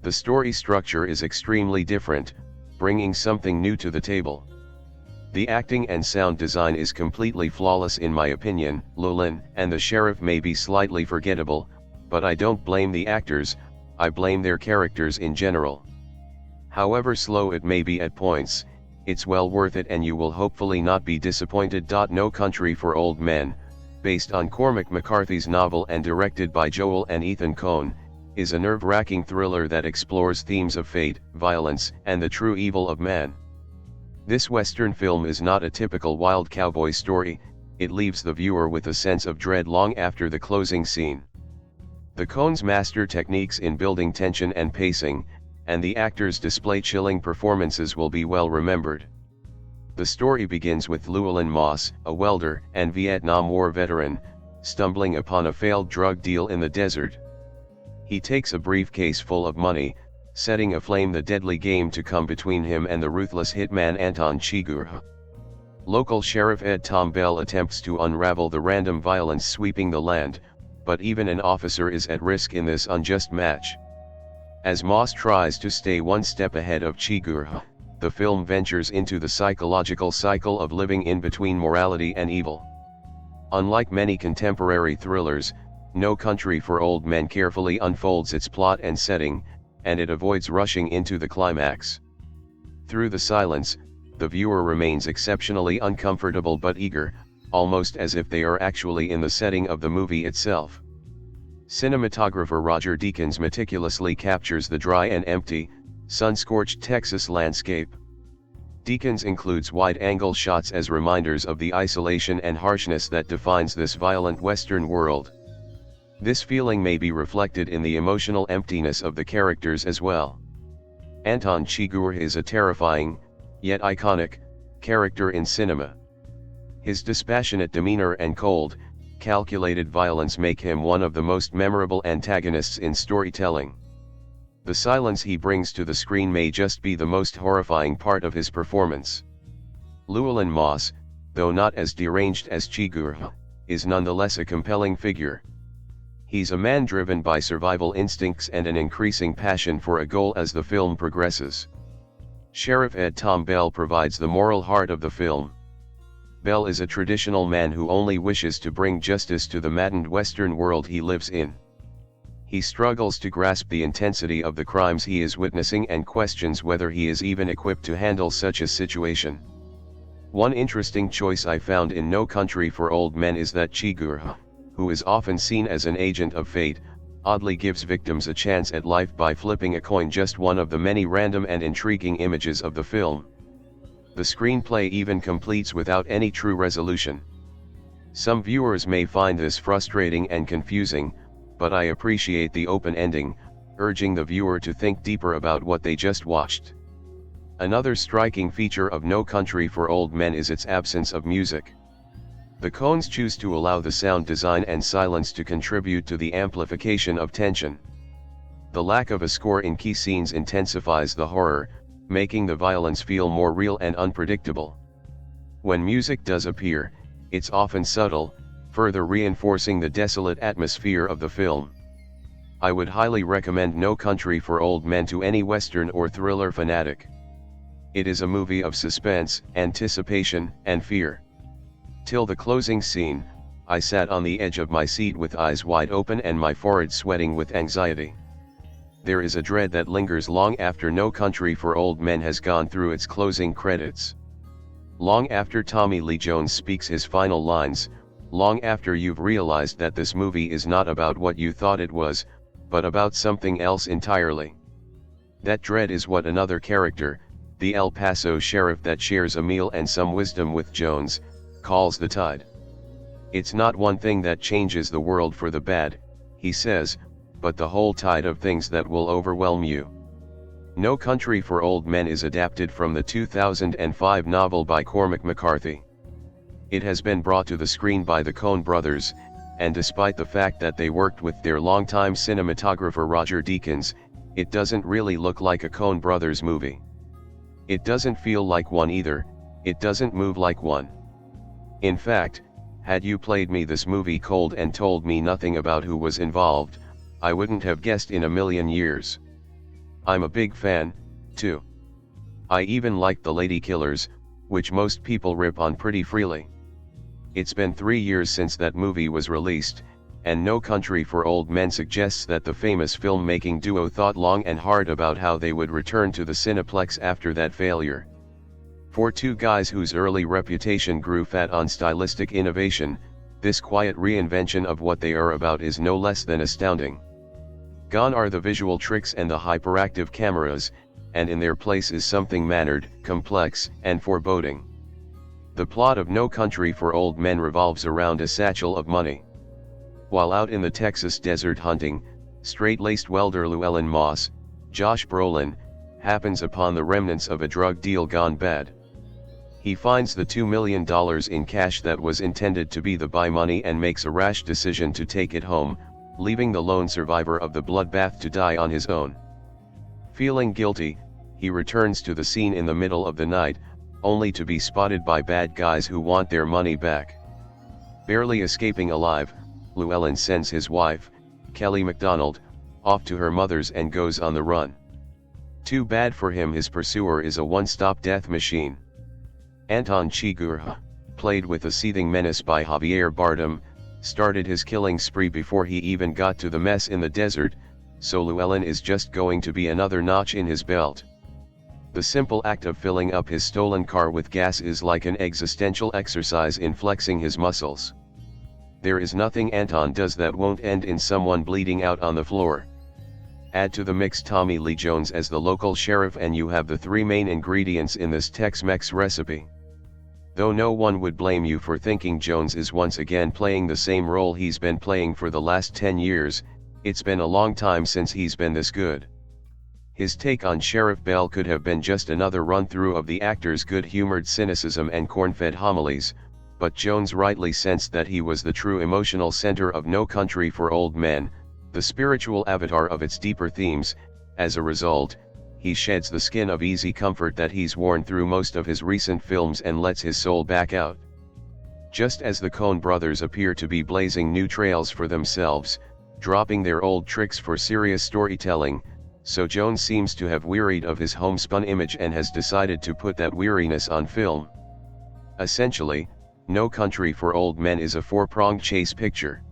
The story structure is extremely different, bringing something new to the table. The acting and sound design is completely flawless in my opinion. Llewellyn and the sheriff may be slightly forgettable, but I don't blame the actors, I blame their characters in general. However slow it may be at points, it's well worth it and you will hopefully not be disappointed. No Country for Old Men, based on Cormac McCarthy's novel and directed by Joel and Ethan Coen, is a nerve-wracking thriller that explores themes of fate, violence, and the true evil of man. This Western film is not a typical wild cowboy story, it leaves the viewer with a sense of dread long after the closing scene. The Coen's master techniques in building tension and pacing, and the actors' display chilling performances will be well remembered. The story begins with Llewellyn Moss, a welder and Vietnam War veteran, stumbling upon a failed drug deal in the desert. He takes a briefcase full of money, setting aflame the deadly game to come between him and the ruthless hitman Anton Chigurh. Local Sheriff Ed Tom Bell attempts to unravel the random violence sweeping the land, but even an officer is at risk in this unjust match. As Moss tries to stay one step ahead of Chigurh, the film ventures into the psychological cycle of living in between morality and evil. Unlike many contemporary thrillers, No Country for Old Men carefully unfolds its plot and setting, and it avoids rushing into the climax. Through the silence, the viewer remains exceptionally uncomfortable but eager, almost as if they are actually in the setting of the movie itself. Cinematographer Roger Deakins meticulously captures the dry and empty, sun-scorched Texas landscape. Deakins includes wide-angle shots as reminders of the isolation and harshness that defines this violent Western world. This feeling may be reflected in the emotional emptiness of the characters as well. Anton Chigurh is a terrifying, yet iconic, character in cinema. His dispassionate demeanor and cold, calculated violence make him one of the most memorable antagonists in storytelling. The silence he brings to the screen may just be the most horrifying part of his performance. Llewellyn Moss, though not as deranged as Chigurh, is nonetheless a compelling figure. He's a man driven by survival instincts and an increasing passion for a goal as the film progresses. Sheriff Ed Tom Bell provides the moral heart of the film. Bell is a traditional man who only wishes to bring justice to the maddened Western world he lives in. He struggles to grasp the intensity of the crimes he is witnessing and questions whether he is even equipped to handle such a situation. One interesting choice I found in No Country for Old Men is that Chigurh, who is often seen as an agent of fate, oddly gives victims a chance at life by flipping a coin, just one of the many random and intriguing images of the film. The screenplay even completes without any true resolution. Some viewers may find this frustrating and confusing, but I appreciate the open ending, urging the viewer to think deeper about what they just watched. Another striking feature of No Country for Old Men is its absence of music. The Coens choose to allow the sound design and silence to contribute to the amplification of tension. The lack of a score in key scenes intensifies the horror, making the violence feel more real and unpredictable. When music does appear, it's often subtle, further reinforcing the desolate atmosphere of the film. I would highly recommend No Country for Old Men to any Western or thriller fanatic. It is a movie of suspense, anticipation, and fear. Till the closing scene, I sat on the edge of my seat with eyes wide open and my forehead sweating with anxiety. There is a dread that lingers long after No Country for Old Men has gone through its closing credits. Long after Tommy Lee Jones speaks his final lines, long after you've realized that this movie is not about what you thought it was, but about something else entirely. That dread is what another character, the El Paso sheriff that shares a meal and some wisdom with Jones, calls the tide. It's not one thing that changes the world for the bad, he says, but the whole tide of things that will overwhelm you. No Country for Old Men is adapted from the 2005 novel by Cormac McCarthy. It has been brought to the screen by the Coen brothers, and despite the fact that they worked with their longtime cinematographer Roger Deakins, it doesn't really look like a Coen brothers movie. It doesn't feel like one either, it doesn't move like one. In fact, had you played me this movie cold and told me nothing about who was involved, I wouldn't have guessed in a million years. I'm a big fan, too. I even like The Lady Killers, which most people rip on pretty freely. It's been 3 years since that movie was released, and No Country for Old Men suggests that the famous filmmaking duo thought long and hard about how they would return to the Cineplex after that failure. For two guys whose early reputation grew fat on stylistic innovation, this quiet reinvention of what they are about is no less than astounding. Gone are the visual tricks and the hyperactive cameras, and in their place is something mannered, complex, and foreboding. The plot of No Country for Old Men revolves around a satchel of money. While out in the Texas desert hunting, straight-laced welder Llewellyn Moss, Josh Brolin, happens upon the remnants of a drug deal gone bad. He finds the $2 million in cash that was intended to be the buy money and makes a rash decision to take it home, leaving the lone survivor of the bloodbath to die on his own. Feeling guilty, he returns to the scene in the middle of the night, only to be spotted by bad guys who want their money back. Barely escaping alive, Llewellyn sends his wife, Kelly MacDonald, off to her mother's and goes on the run. Too bad for him, his pursuer is a one-stop death machine. Anton Chigurh, played with a seething menace by Javier Bardem, started his killing spree before he even got to the mess in the desert, so Llewellyn is just going to be another notch in his belt. The simple act of filling up his stolen car with gas is like an existential exercise in flexing his muscles. There is nothing Anton does that won't end in someone bleeding out on the floor. Add to the mix Tommy Lee Jones as the local sheriff and you have the three main ingredients in this Tex-Mex recipe. Though no one would blame you for thinking Jones is once again playing the same role he's been playing for the last 10 years, it's been a long time since he's been this good. His take on Sheriff Bell could have been just another run-through of the actor's good-humored cynicism and corn-fed homilies, but Jones rightly sensed that he was the true emotional center of No Country for Old Men, the spiritual avatar of its deeper themes. As a result, he sheds the skin of easy comfort that he's worn through most of his recent films and lets his soul back out. Just as the Coen brothers appear to be blazing new trails for themselves, dropping their old tricks for serious storytelling, so Jones seems to have wearied of his homespun image and has decided to put that weariness on film. Essentially, No Country for Old Men is a four-pronged chase picture.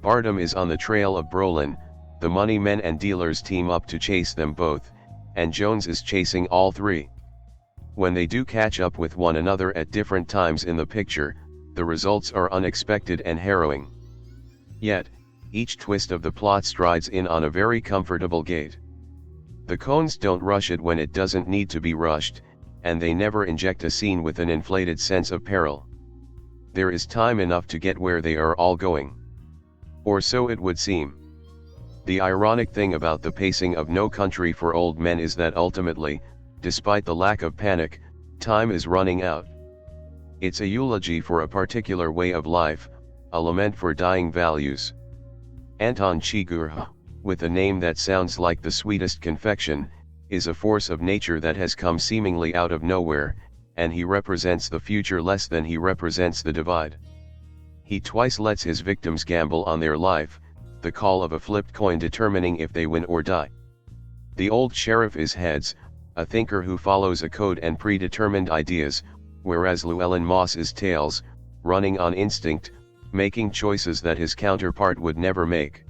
Bardem is on the trail of Brolin, the money men and dealers team up to chase them both, and Jones is chasing all three. When they do catch up with one another at different times in the picture, the results are unexpected and harrowing. Yet, each twist of the plot strides in on a very comfortable gait. The Coens don't rush it when it doesn't need to be rushed, and they never inject a scene with an inflated sense of peril. There is time enough to get where they are all going. Or so it would seem. The ironic thing about the pacing of No Country for Old Men is that ultimately, despite the lack of panic, time is running out. It's a eulogy for a particular way of life, a lament for dying values. Anton Chigurh, with a name that sounds like the sweetest confection, is a force of nature that has come seemingly out of nowhere, and he represents the future less than he represents the divide. He twice lets his victims gamble on their life, the call of a flipped coin determining if they win or die. The old sheriff is heads, a thinker who follows a code and predetermined ideas, whereas Llewellyn Moss is tails, running on instinct, making choices that his counterpart would never make.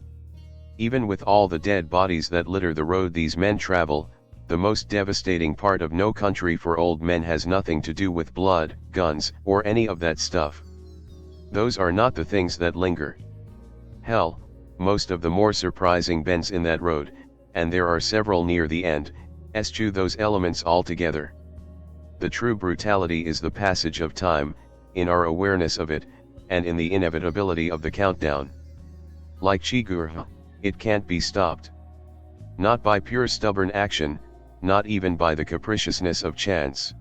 Even with all the dead bodies that litter the road these men travel, the most devastating part of No Country for Old Men has nothing to do with blood, guns, or any of that stuff. Those are not the things that linger. Hell, most of the more surprising bends in that road, and there are several near the end, eschew those elements altogether. The true brutality is the passage of time, in our awareness of it, and in the inevitability of the countdown. Like Chigurh, it can't be stopped. Not by pure stubborn action, not even by the capriciousness of chance.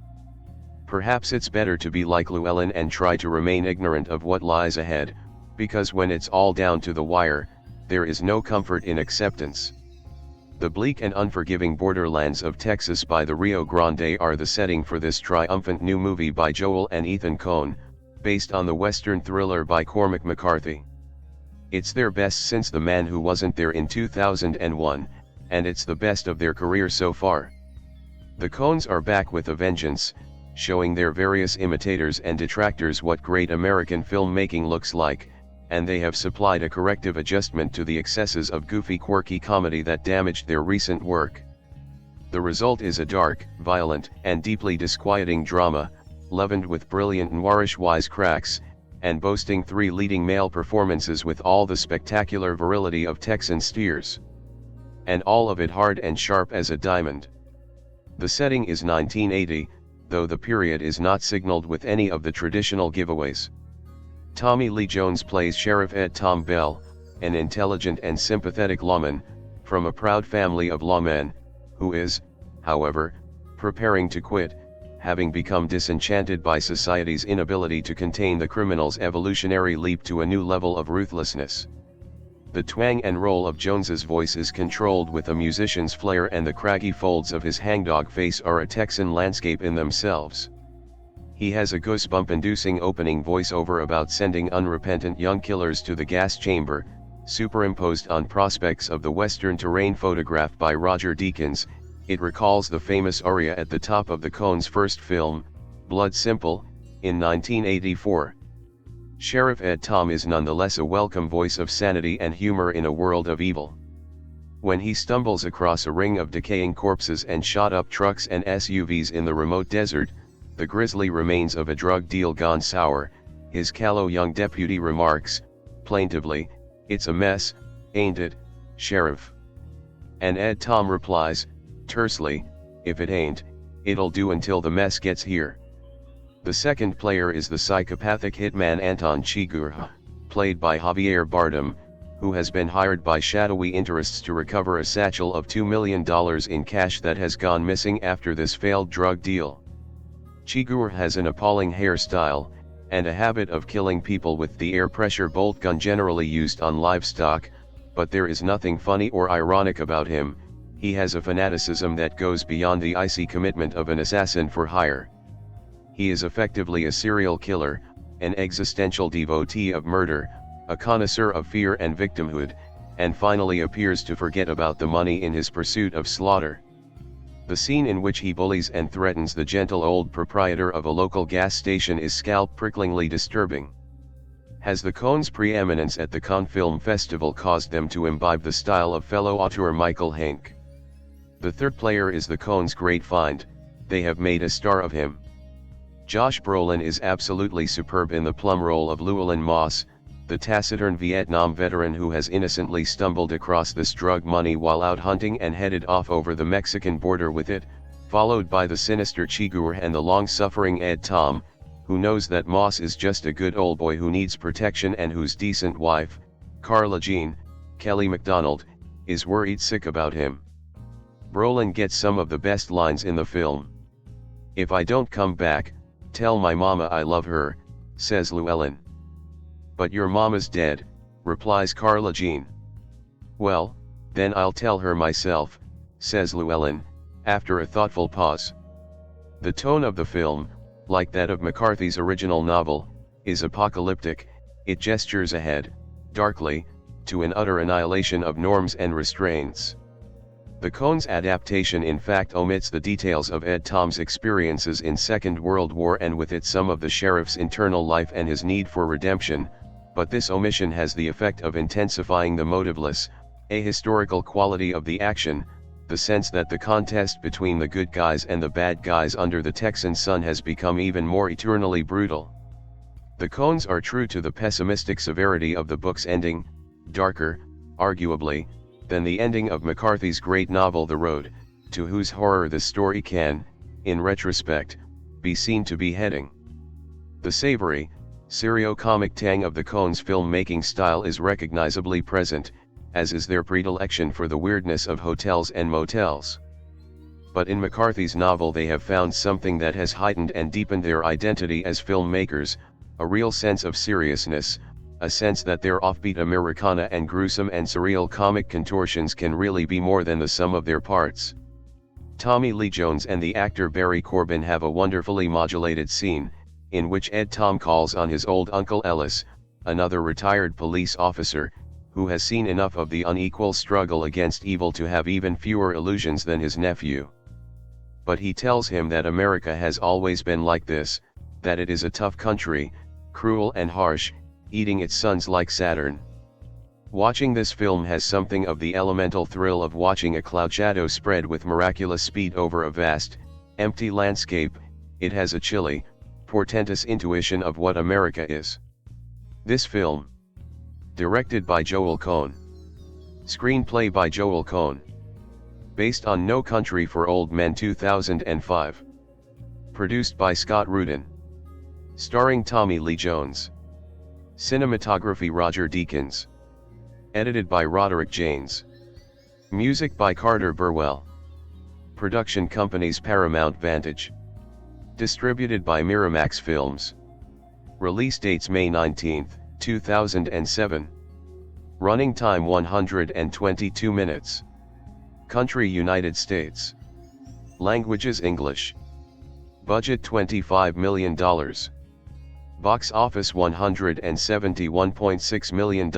Perhaps it's better to be like Llewellyn and try to remain ignorant of what lies ahead, because when it's all down to the wire, there is no comfort in acceptance. The bleak and unforgiving borderlands of Texas by the Rio Grande are the setting for this triumphant new movie by Joel and Ethan Coen, based on the Western thriller by Cormac McCarthy. It's their best since The Man Who Wasn't There in 2001, and it's the best of their career so far. The Coens are back with a vengeance, showing their various imitators and detractors what great American filmmaking looks like, and they have supplied a corrective adjustment to the excesses of goofy quirky comedy that damaged their recent work. The result is a dark, violent, and deeply disquieting drama, leavened with brilliant noirish wisecracks, and boasting 3 leading male performances with all the spectacular virility of Texan steers. And all of it hard and sharp as a diamond. The setting is 1980, though the period is not signaled with any of the traditional giveaways. Tommy Lee Jones plays Sheriff Ed Tom Bell, an intelligent and sympathetic lawman, from a proud family of lawmen, who is, however, preparing to quit, having become disenchanted by society's inability to contain the criminal's evolutionary leap to a new level of ruthlessness. The twang and roll of Jones's voice is controlled with a musician's flair, and the craggy folds of his hangdog face are a Texan landscape in themselves. He has a goosebump-inducing opening voiceover about sending unrepentant young killers to the gas chamber, superimposed on prospects of the western terrain photographed by Roger Deakins. It recalls the famous aria at the top of the Coens' first film, Blood Simple, in 1984. Sheriff Ed Tom is nonetheless a welcome voice of sanity and humor in a world of evil. When he stumbles across a ring of decaying corpses and shot-up trucks and SUVs in the remote desert, the grisly remains of a drug deal gone sour, his callow young deputy remarks, plaintively, "It's a mess, ain't it, Sheriff?" And Ed Tom replies, tersely, "If it ain't, it'll do until the mess gets here." The second player is the psychopathic hitman Anton Chigurh, played by Javier Bardem, who has been hired by shadowy interests to recover a satchel of $2 million in cash that has gone missing after this failed drug deal. Chigurh has an appalling hairstyle, and a habit of killing people with the air pressure bolt gun generally used on livestock, but there is nothing funny or ironic about him. He has a fanaticism that goes beyond the icy commitment of an assassin for hire. He is effectively a serial killer, an existential devotee of murder, a connoisseur of fear and victimhood, and finally appears to forget about the money in his pursuit of slaughter. The scene in which he bullies and threatens the gentle old proprietor of a local gas station is scalp-pricklingly disturbing. Has the Coens' preeminence at the Cannes Film Festival caused them to imbibe the style of fellow auteur Michael Hanke? The third player is the Coens' great find. They have made a star of him. Josh Brolin is absolutely superb in the plum role of Llewellyn Moss, the taciturn Vietnam veteran who has innocently stumbled across this drug money while out hunting and headed off over the Mexican border with it, followed by the sinister Chigurh and the long-suffering Ed Tom, who knows that Moss is just a good old boy who needs protection and whose decent wife, Carla Jean, Kelly MacDonald, is worried sick about him. Brolin gets some of the best lines in the film. "If I don't come back, tell my mama I love her," says Llewellyn. "But your mama's dead," replies Carla Jean. "Well, then I'll tell her myself," says Llewellyn, after a thoughtful pause. The tone of the film, like that of McCarthy's original novel, is apocalyptic. It gestures ahead, darkly, to an utter annihilation of norms and restraints. The Coens' adaptation in fact omits the details of Ed Tom's experiences in Second World War and with it some of the sheriff's internal life and his need for redemption, but this omission has the effect of intensifying the motiveless, ahistorical quality of the action, the sense that the contest between the good guys and the bad guys under the Texan sun has become even more eternally brutal. The Coens are true to the pessimistic severity of the book's ending, darker, arguably, than the ending of McCarthy's great novel The Road, to whose horror the story can, in retrospect, be seen to be heading. The savory, serio-comic tang of the Coens' filmmaking style is recognizably present, as is their predilection for the weirdness of hotels and motels. But in McCarthy's novel they have found something that has heightened and deepened their identity as filmmakers, a real sense of seriousness, a sense that their offbeat Americana and gruesome and surreal comic contortions can really be more than the sum of their parts. Tommy Lee Jones and the actor Barry Corbin have a wonderfully modulated scene, in which Ed Tom calls on his old Uncle Ellis, another retired police officer, who has seen enough of the unequal struggle against evil to have even fewer illusions than his nephew. But he tells him that America has always been like this, that it is a tough country, cruel and harsh, eating its sons like Saturn. Watching this film has something of the elemental thrill of watching a cloud shadow spread with miraculous speed over a vast, empty landscape. It has a chilly, portentous intuition of what America is. This film, directed by Joel Coen, screenplay by Joel Coen, based on No Country for Old Men 2005, produced by Scott Rudin, starring Tommy Lee Jones, cinematography Roger Deakins, edited by Roderick Janes, music by Carter Burwell, production companies Paramount Vantage, distributed by Miramax Films, release dates May 19, 2007, running time 122 minutes, country United States, languages English, budget $25 million, box office $171.6 million.